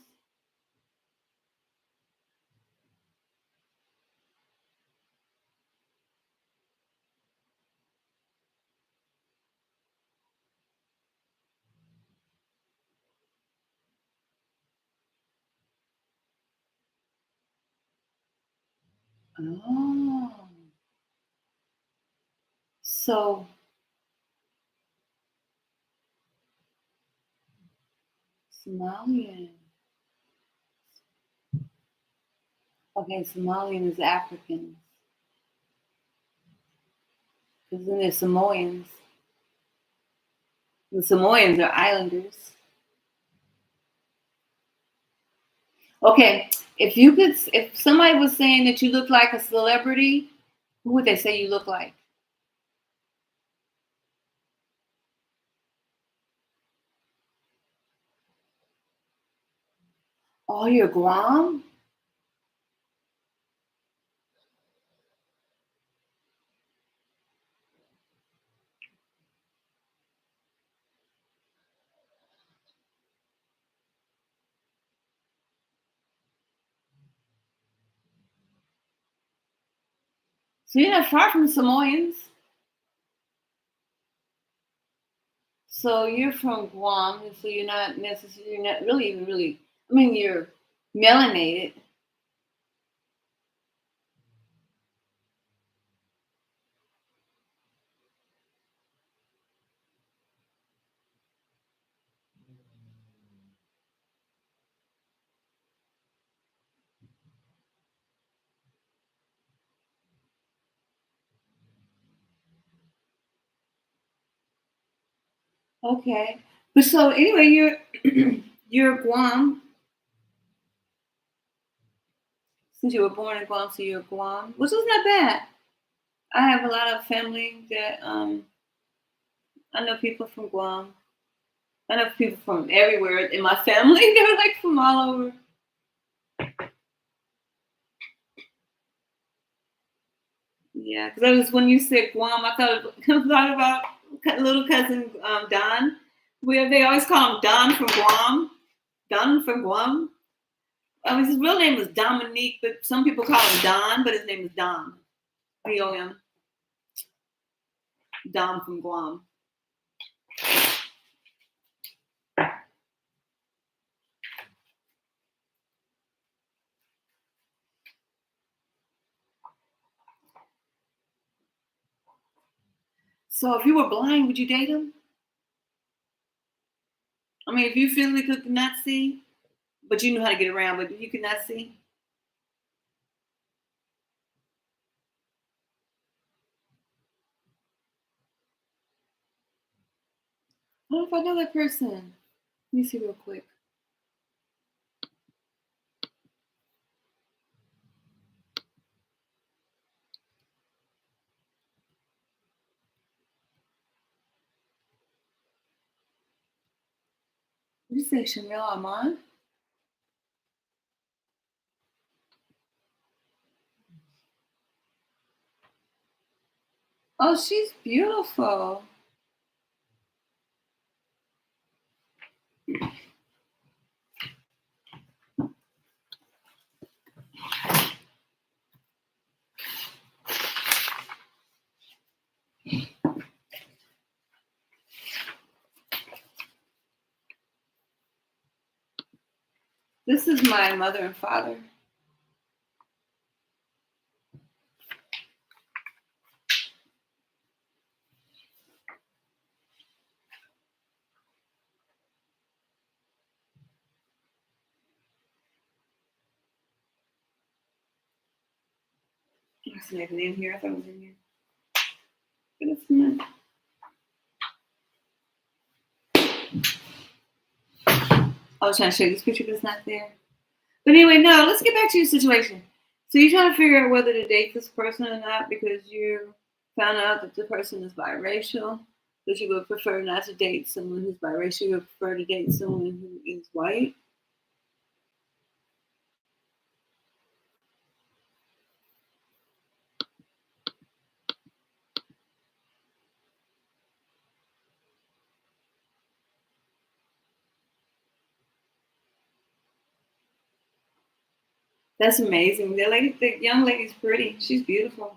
Oh. So, Somalian. Okay, Somalian is Africans. Because then there's Samoans. The Samoans are islanders. Okay, if somebody was saying that you look like a celebrity, who would they say you look like? Oh, you're Guam? So you're not far from Samoans. So you're from Guam, so you're not necessarily, you're not really even really, I mean, you're melanated. Okay. But so anyway, you're Guam. Since you were born in Guam, so you're Guam, which is not bad. I have a lot of family that I know people from Guam. I know people from everywhere in my family. They're like from all over. Yeah, because I was when you said Guam, I thought about little cousin Don. Where they always call him Don from Guam. Don from Guam. I mean, his real name was Dominique, but some people call him Don, but his name is Don. D-O-M. Don from Guam. So if you were blind, would you date him? I mean, if you physically could not see, but you knew how to get around, but you could not see. What if I know that person? Let me see real quick. Did you say Shamil Armand? Oh, she's beautiful. This is my mother and father. It's not in here. I thought it was in here. But it's not. I was trying to show you this picture, but it's not there. But anyway, no, let's get back to your situation. So you're trying to figure out whether to date this person or not because you found out that the person is biracial, but you would prefer not to date someone who's biracial. You would prefer to date someone who is white. That's amazing. The young lady's pretty. She's beautiful.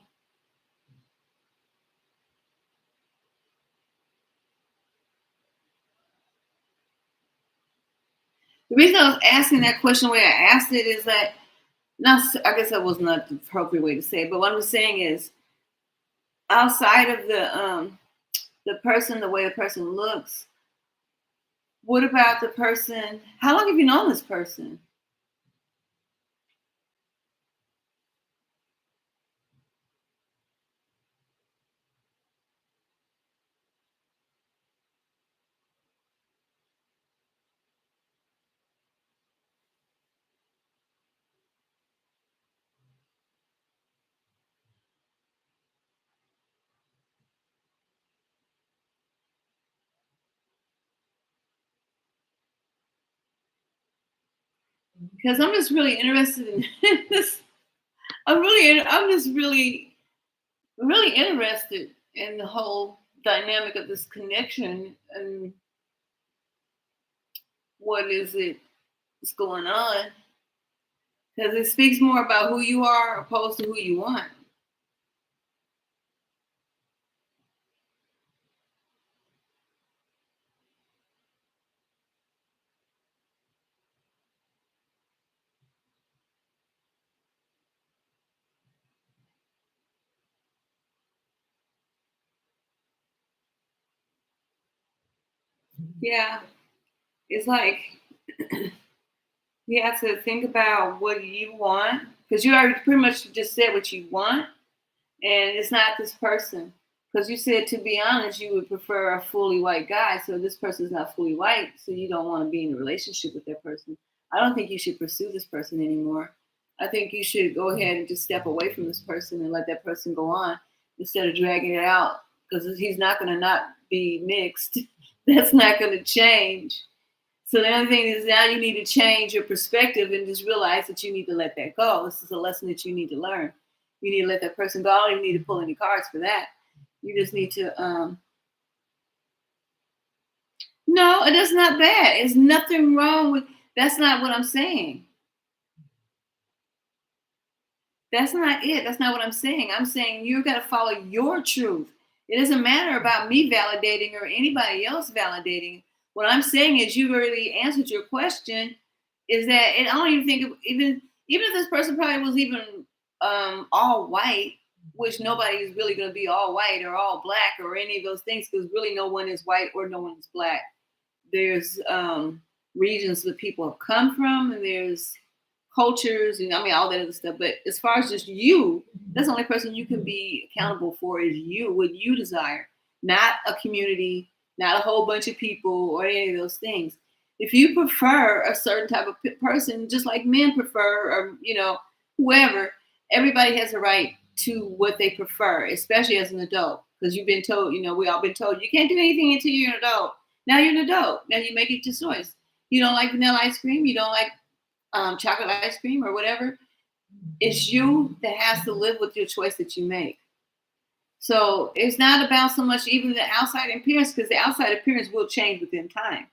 The reason I was asking that question the way I asked it is that not, I guess that was not the appropriate way to say it, but what I'm saying is outside of the person, the way the person looks, what about the person? How long have you known this person? Because I'm just really interested in this. I'm just really interested in the whole dynamic of this connection and what is it that's going on. Because it speaks more about who you are opposed to who you want. Yeah, it's like you have to think about what you want because you already pretty much just said what you want, and it's not this person. Because you said, to be honest, you would prefer a fully white guy. So this person's not fully white. So you don't want to be in a relationship with that person. I don't think you should pursue this person anymore. I think you should go ahead and just step away from this person and let that person go on instead of dragging it out because he's not going to not be mixed. That's not going to change. So the other thing is now you need to change your perspective and just realize that you need to let that go. This is a lesson that you need to learn. You need to let that person go. I don't even need to pull any cards for that. You just need to no, it is not bad. It's nothing wrong with that's not what I'm saying. That's not it. That's not what I'm saying. I'm saying you got to follow your truth. It doesn't matter about me validating or anybody else validating. What I'm saying is you already answered your question. Is that and I don't even think even if this person probably was even all white, which nobody is really going to be all white or all black or any of those things because really no one is white or no one is black. There's regions that people have come from, and there's cultures, and I mean all that other stuff. But as far as just you, that's the only person you can be accountable for is you, what you desire, not a community, not a whole bunch of people or any of those things. If you prefer a certain type of person, just like men prefer, or whoever, everybody has a right to what they prefer, especially as an adult, because you've been told, we all been told you can't do anything until you're an adult. Now you're an adult. Now you make it your choice. You don't like vanilla ice cream. You don't like chocolate ice cream or whatever. It's you that has to live with your choice that you make. So it's not about so much even the outside appearance because the outside appearance will change within time.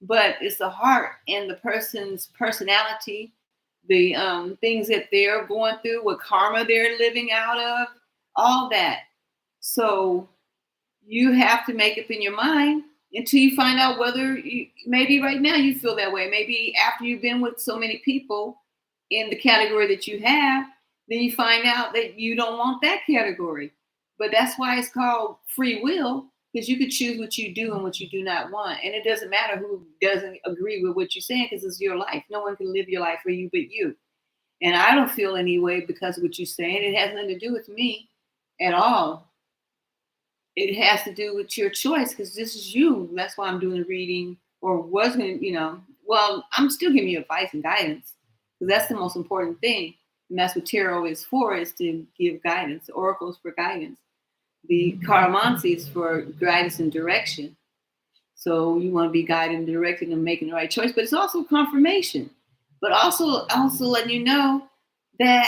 But it's the heart and the person's personality, the things that they're going through, what karma they're living out of, all that. So you have to make up in your mind until you find out whether maybe right now you feel that way. Maybe after you've been with so many people in the category that you have, then you find out that you don't want that category. But that's why it's called free will, because you could choose what you do and what you do not want. And it doesn't matter who doesn't agree with what you're saying because it's your life. No one can live your life for you but you. And I don't feel any way because of what you're saying. It has nothing to do with me at all. It has to do with your choice because this is you. That's why I'm doing the reading or wasn't, well, I'm still giving you advice and guidance because that's the most important thing. And that's what tarot is for, is to give guidance. Oracles for guidance. The cardamom is for guidance and direction. So you want to be guided and directed and making the right choice, but it's also confirmation. But also letting you know that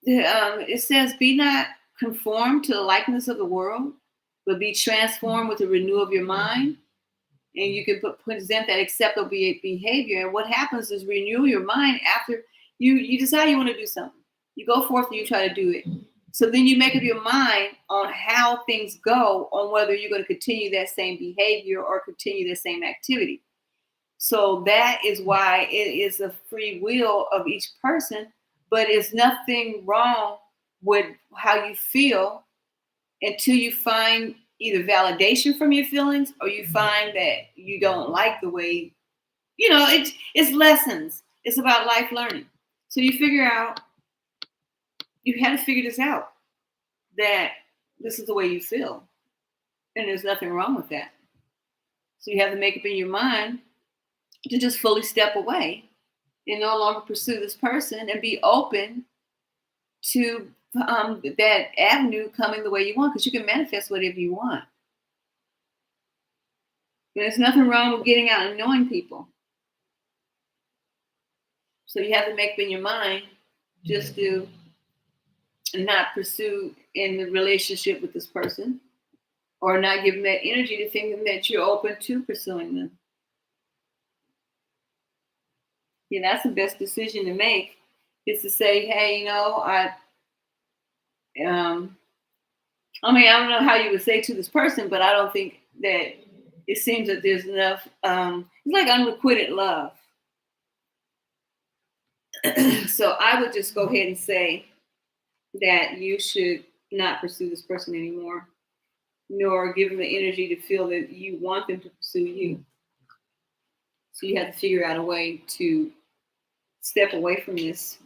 it says, be not conformed to the likeness of the world, but be transformed with the renewal of your mind. And you can present that acceptable behavior. And what happens is renew your mind after you decide you want to do something. You go forth and you try to do it. So then you make up your mind on how things go, on whether you're going to continue that same behavior or continue the same activity. So that is why it is a free will of each person But it's nothing wrong with how you feel until you find either validation from your feelings or you find that you don't like the way, it's lessons. It's about life learning. So you figure out, you had to figure this out, that this is the way you feel. And there's nothing wrong with that. So you have to make up in your mind to just fully step away and no longer pursue this person and be open to that avenue coming the way you want, because you can manifest whatever you want. There's nothing wrong with getting out and knowing people. So you have to make up in your mind just to not pursue in the relationship with this person, or not give them that energy to thinking that you're open to pursuing them. Yeah, that's the best decision to make, is to say, hey, I don't know how you would say to this person, but I don't think that it seems that there's enough. It's like unrequited love. So I would just go ahead and say that you should not pursue this person anymore, nor give them the energy to feel that you want them to pursue you. So you have to figure out a way to step away from this.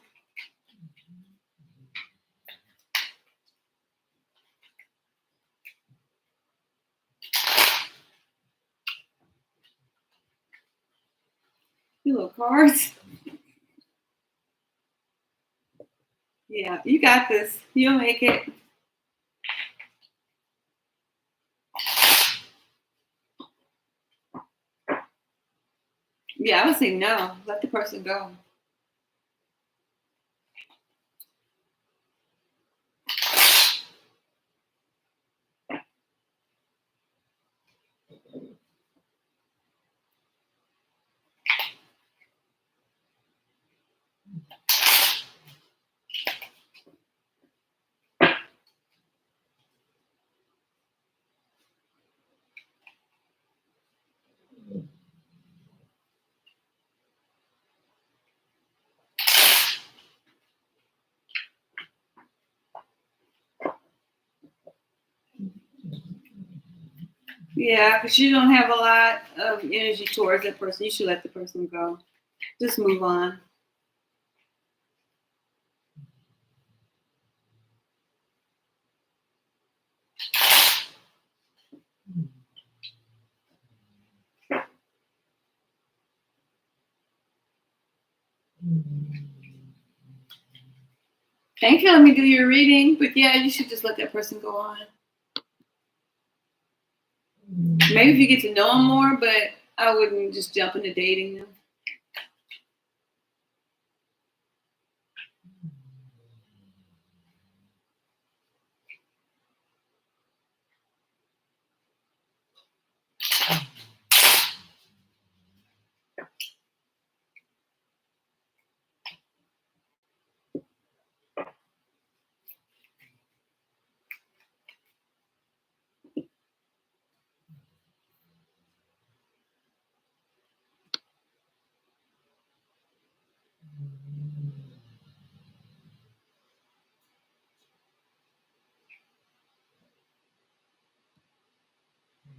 You little cards. Yeah, you got this. You'll make it. Yeah, I would say no. Let the person go. Yeah, because you don't have a lot of energy towards that person. You should let the person go. Just move on. Thank you for letting me do your reading, but yeah, you should just let that person go on. Maybe if you get to know them more, but I wouldn't just jump into dating them.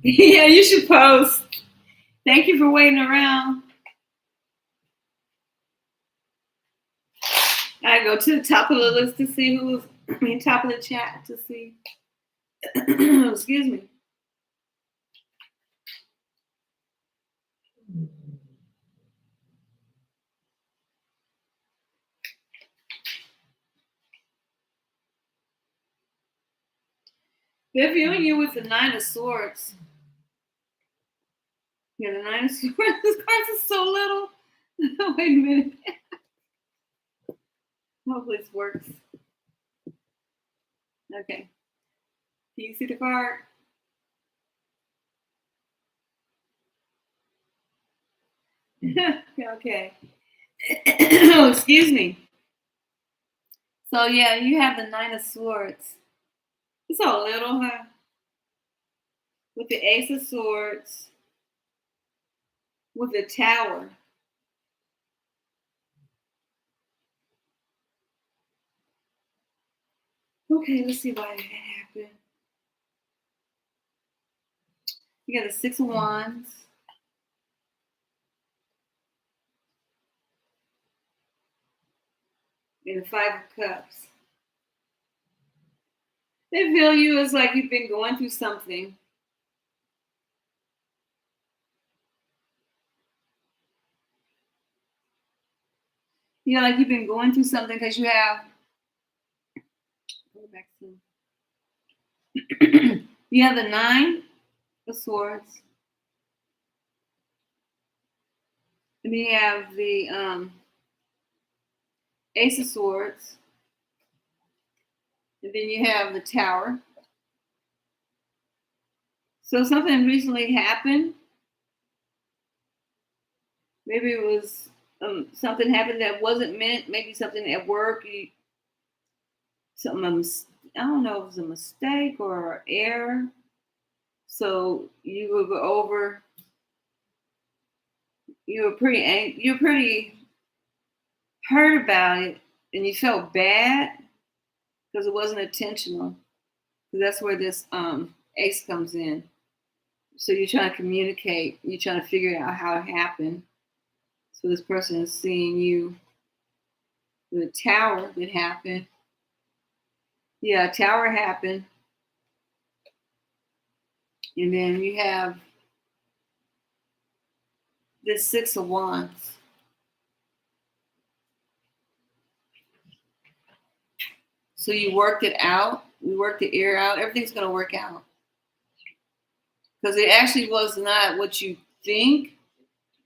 Yeah, you should post. Thank you for waiting around. I go to the top of the list to see who's top of the chat to see. Excuse me. They're viewing you with the Nine of Swords. Yeah, the Nine of Swords. This card is so little. Wait a minute. Hopefully this works. Okay. Can you see the card? Okay. Oh, excuse me. So yeah, you have the Nine of Swords. It's so little, huh? With the Ace of Swords. With the Tower. Okay, let's see why that happened. You got the Six of Wands. And the Five of Cups. They feel you as like you've been going through something. You know, like you've been going through something because you have. Go back to. You have the Nine of Swords. And then you have the Ace of Swords. And then you have the Tower. So something recently happened. Maybe it was something happened that wasn't meant. Maybe something at work. Something, I don't know if it was a mistake or an error. So you will go over. You're pretty hurt about it, and you felt bad because it wasn't intentional. Because that's where this Ace comes in. So you're trying to communicate. You're trying to figure out how it happened. So this person is seeing you with a tower that happened. Yeah, a tower happened. And then you have this Six of Wands. So you worked it out. You worked the air out. Everything's going to work out. Because it actually was not what you think.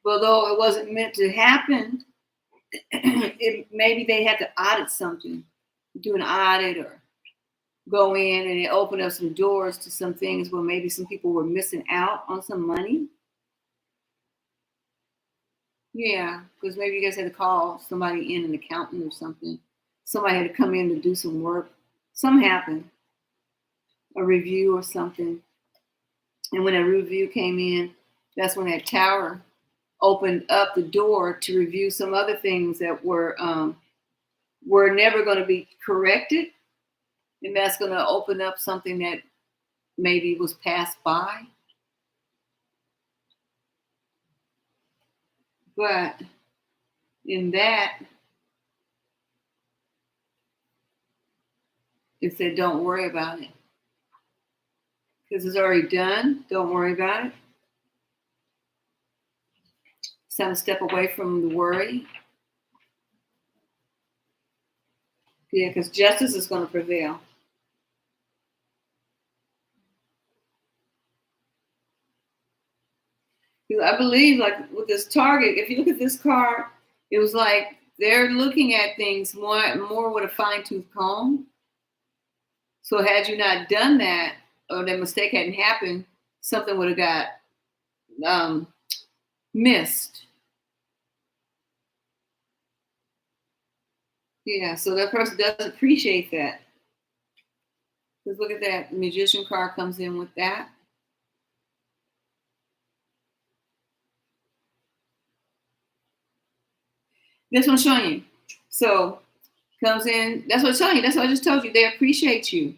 Although it wasn't meant to happen, maybe they had to audit something, do an audit or go in and it opened up some doors to some things where maybe some people were missing out on some money. Yeah, because maybe you guys had to call somebody in, an accountant or something. Somebody had to come in to do some work. Something happened, a review or something. And when a review came in, that's when that tower opened up the door to review some other things that were never going to be corrected, and that's going to open up something that maybe was passed by. But in that, it said, don't worry about it. Because it's already done. Don't worry about it. It's time to step away from the worry. Yeah, because justice is going to prevail. I believe, like with this target, if you look at this card, it was like they're looking at things more with a fine-tooth comb. So had you not done that, or that mistake hadn't happened, something would have got missed. Yeah, so that person doesn't appreciate that. Because look at that, the Magician card comes in with that. That's what I'm showing you. So comes in, that's what I'm showing you. That's what I just told you. They appreciate you.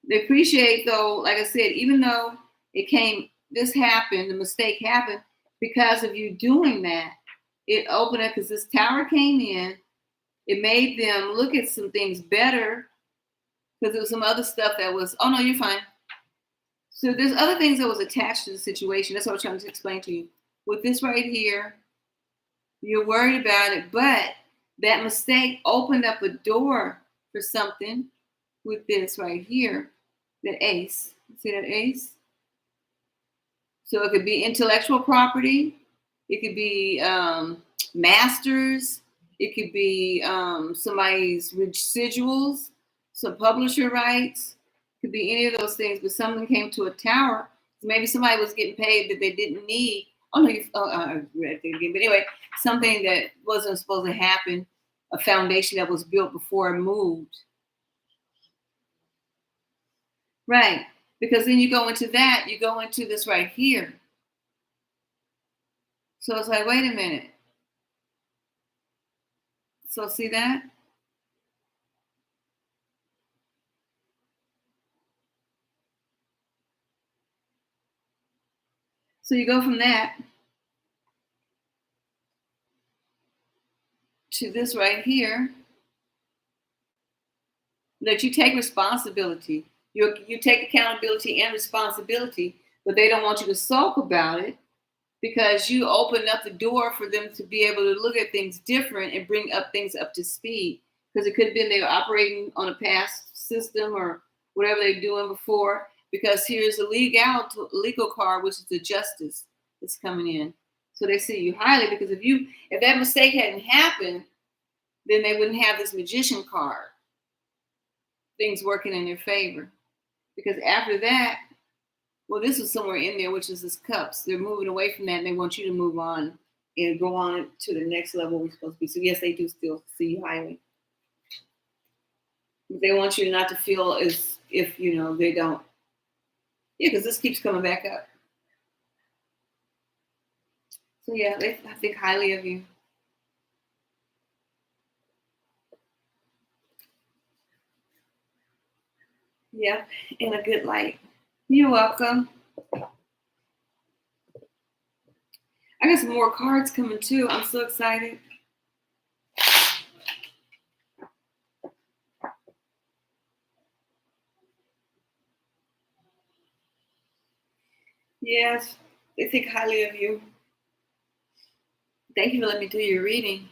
They appreciate, though, like I said, even though this happened, the mistake happened, because of you doing that, it opened up, because this tower came in, it made them look at some things better, because there was some other stuff that was, oh no, you're fine. So there's other things that was attached to the situation. That's what I'm trying to explain to you. With this right here, you're worried about it, but that mistake opened up a door for something with this right here, that Ace. See that Ace? So it could be intellectual property. It could be masters. It could be somebody's residuals, some publisher rights. It could be any of those things, but something came to a tower. Maybe somebody was getting paid that they didn't need. Oh, no, I read it again. But anyway, something that wasn't supposed to happen, a foundation that was built before it moved. Right. Because then you go into that, you go into this right here. So it's like, wait a minute. So see that? So you go from that to this right here, that you take responsibility. You take accountability and responsibility, but they don't want you to sulk about it because you open up the door for them to be able to look at things different and bring up things up to speed. Because it could have been they were operating on a past system or whatever they were doing before. Because here's a legal card, which is the justice that's coming in. So they see you highly because if that mistake hadn't happened, then they wouldn't have this magician card. Things working in their favor. Because after that, well, this was somewhere in there, which is this cups. They're moving away from that, and they want you to move on and go on to the next level we're supposed to be. So yes, they do still see you highly. But they want you not to feel as if, they don't. Yeah, because this keeps coming back up. So yeah, I think highly of you. Yeah, in a good light. You're welcome. I got some more cards coming too. I'm so excited. Yes, they think highly of you. Thank you for letting me do your reading.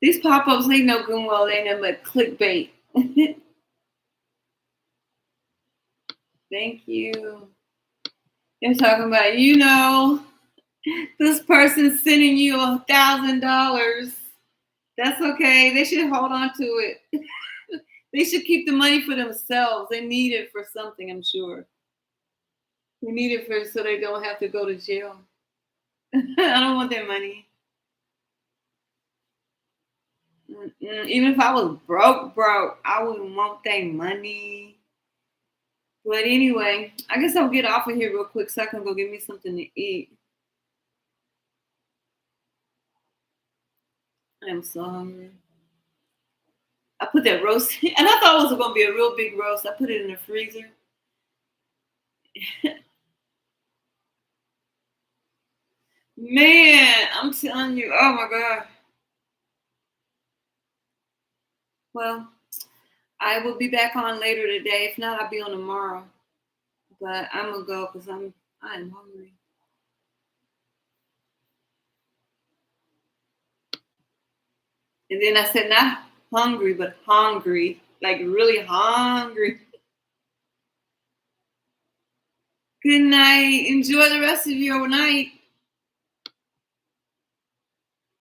These pop-ups ain't no good, well, they ain't nothing but clickbait. Thank you. They're talking about, this person's sending you $1,000. That's okay. They should hold on to it. They should keep the money for themselves. They need it for something, I'm sure. They need it so they don't have to go to jail. I don't want their money. Even if I was broke, I wouldn't want their money. But anyway, I guess I'll get off of here real quick so I can go get me something to eat. I am so hungry. I put that roast, and I thought it was going to be a real big roast. I put it in the freezer. Man, I'm telling you, oh my God. Well, I will be back on later today. If not, I'll be on tomorrow. But I'm gonna go because I am hungry. And then I said not hungry, but hungry, like really hungry. Good night. Enjoy the rest of your night.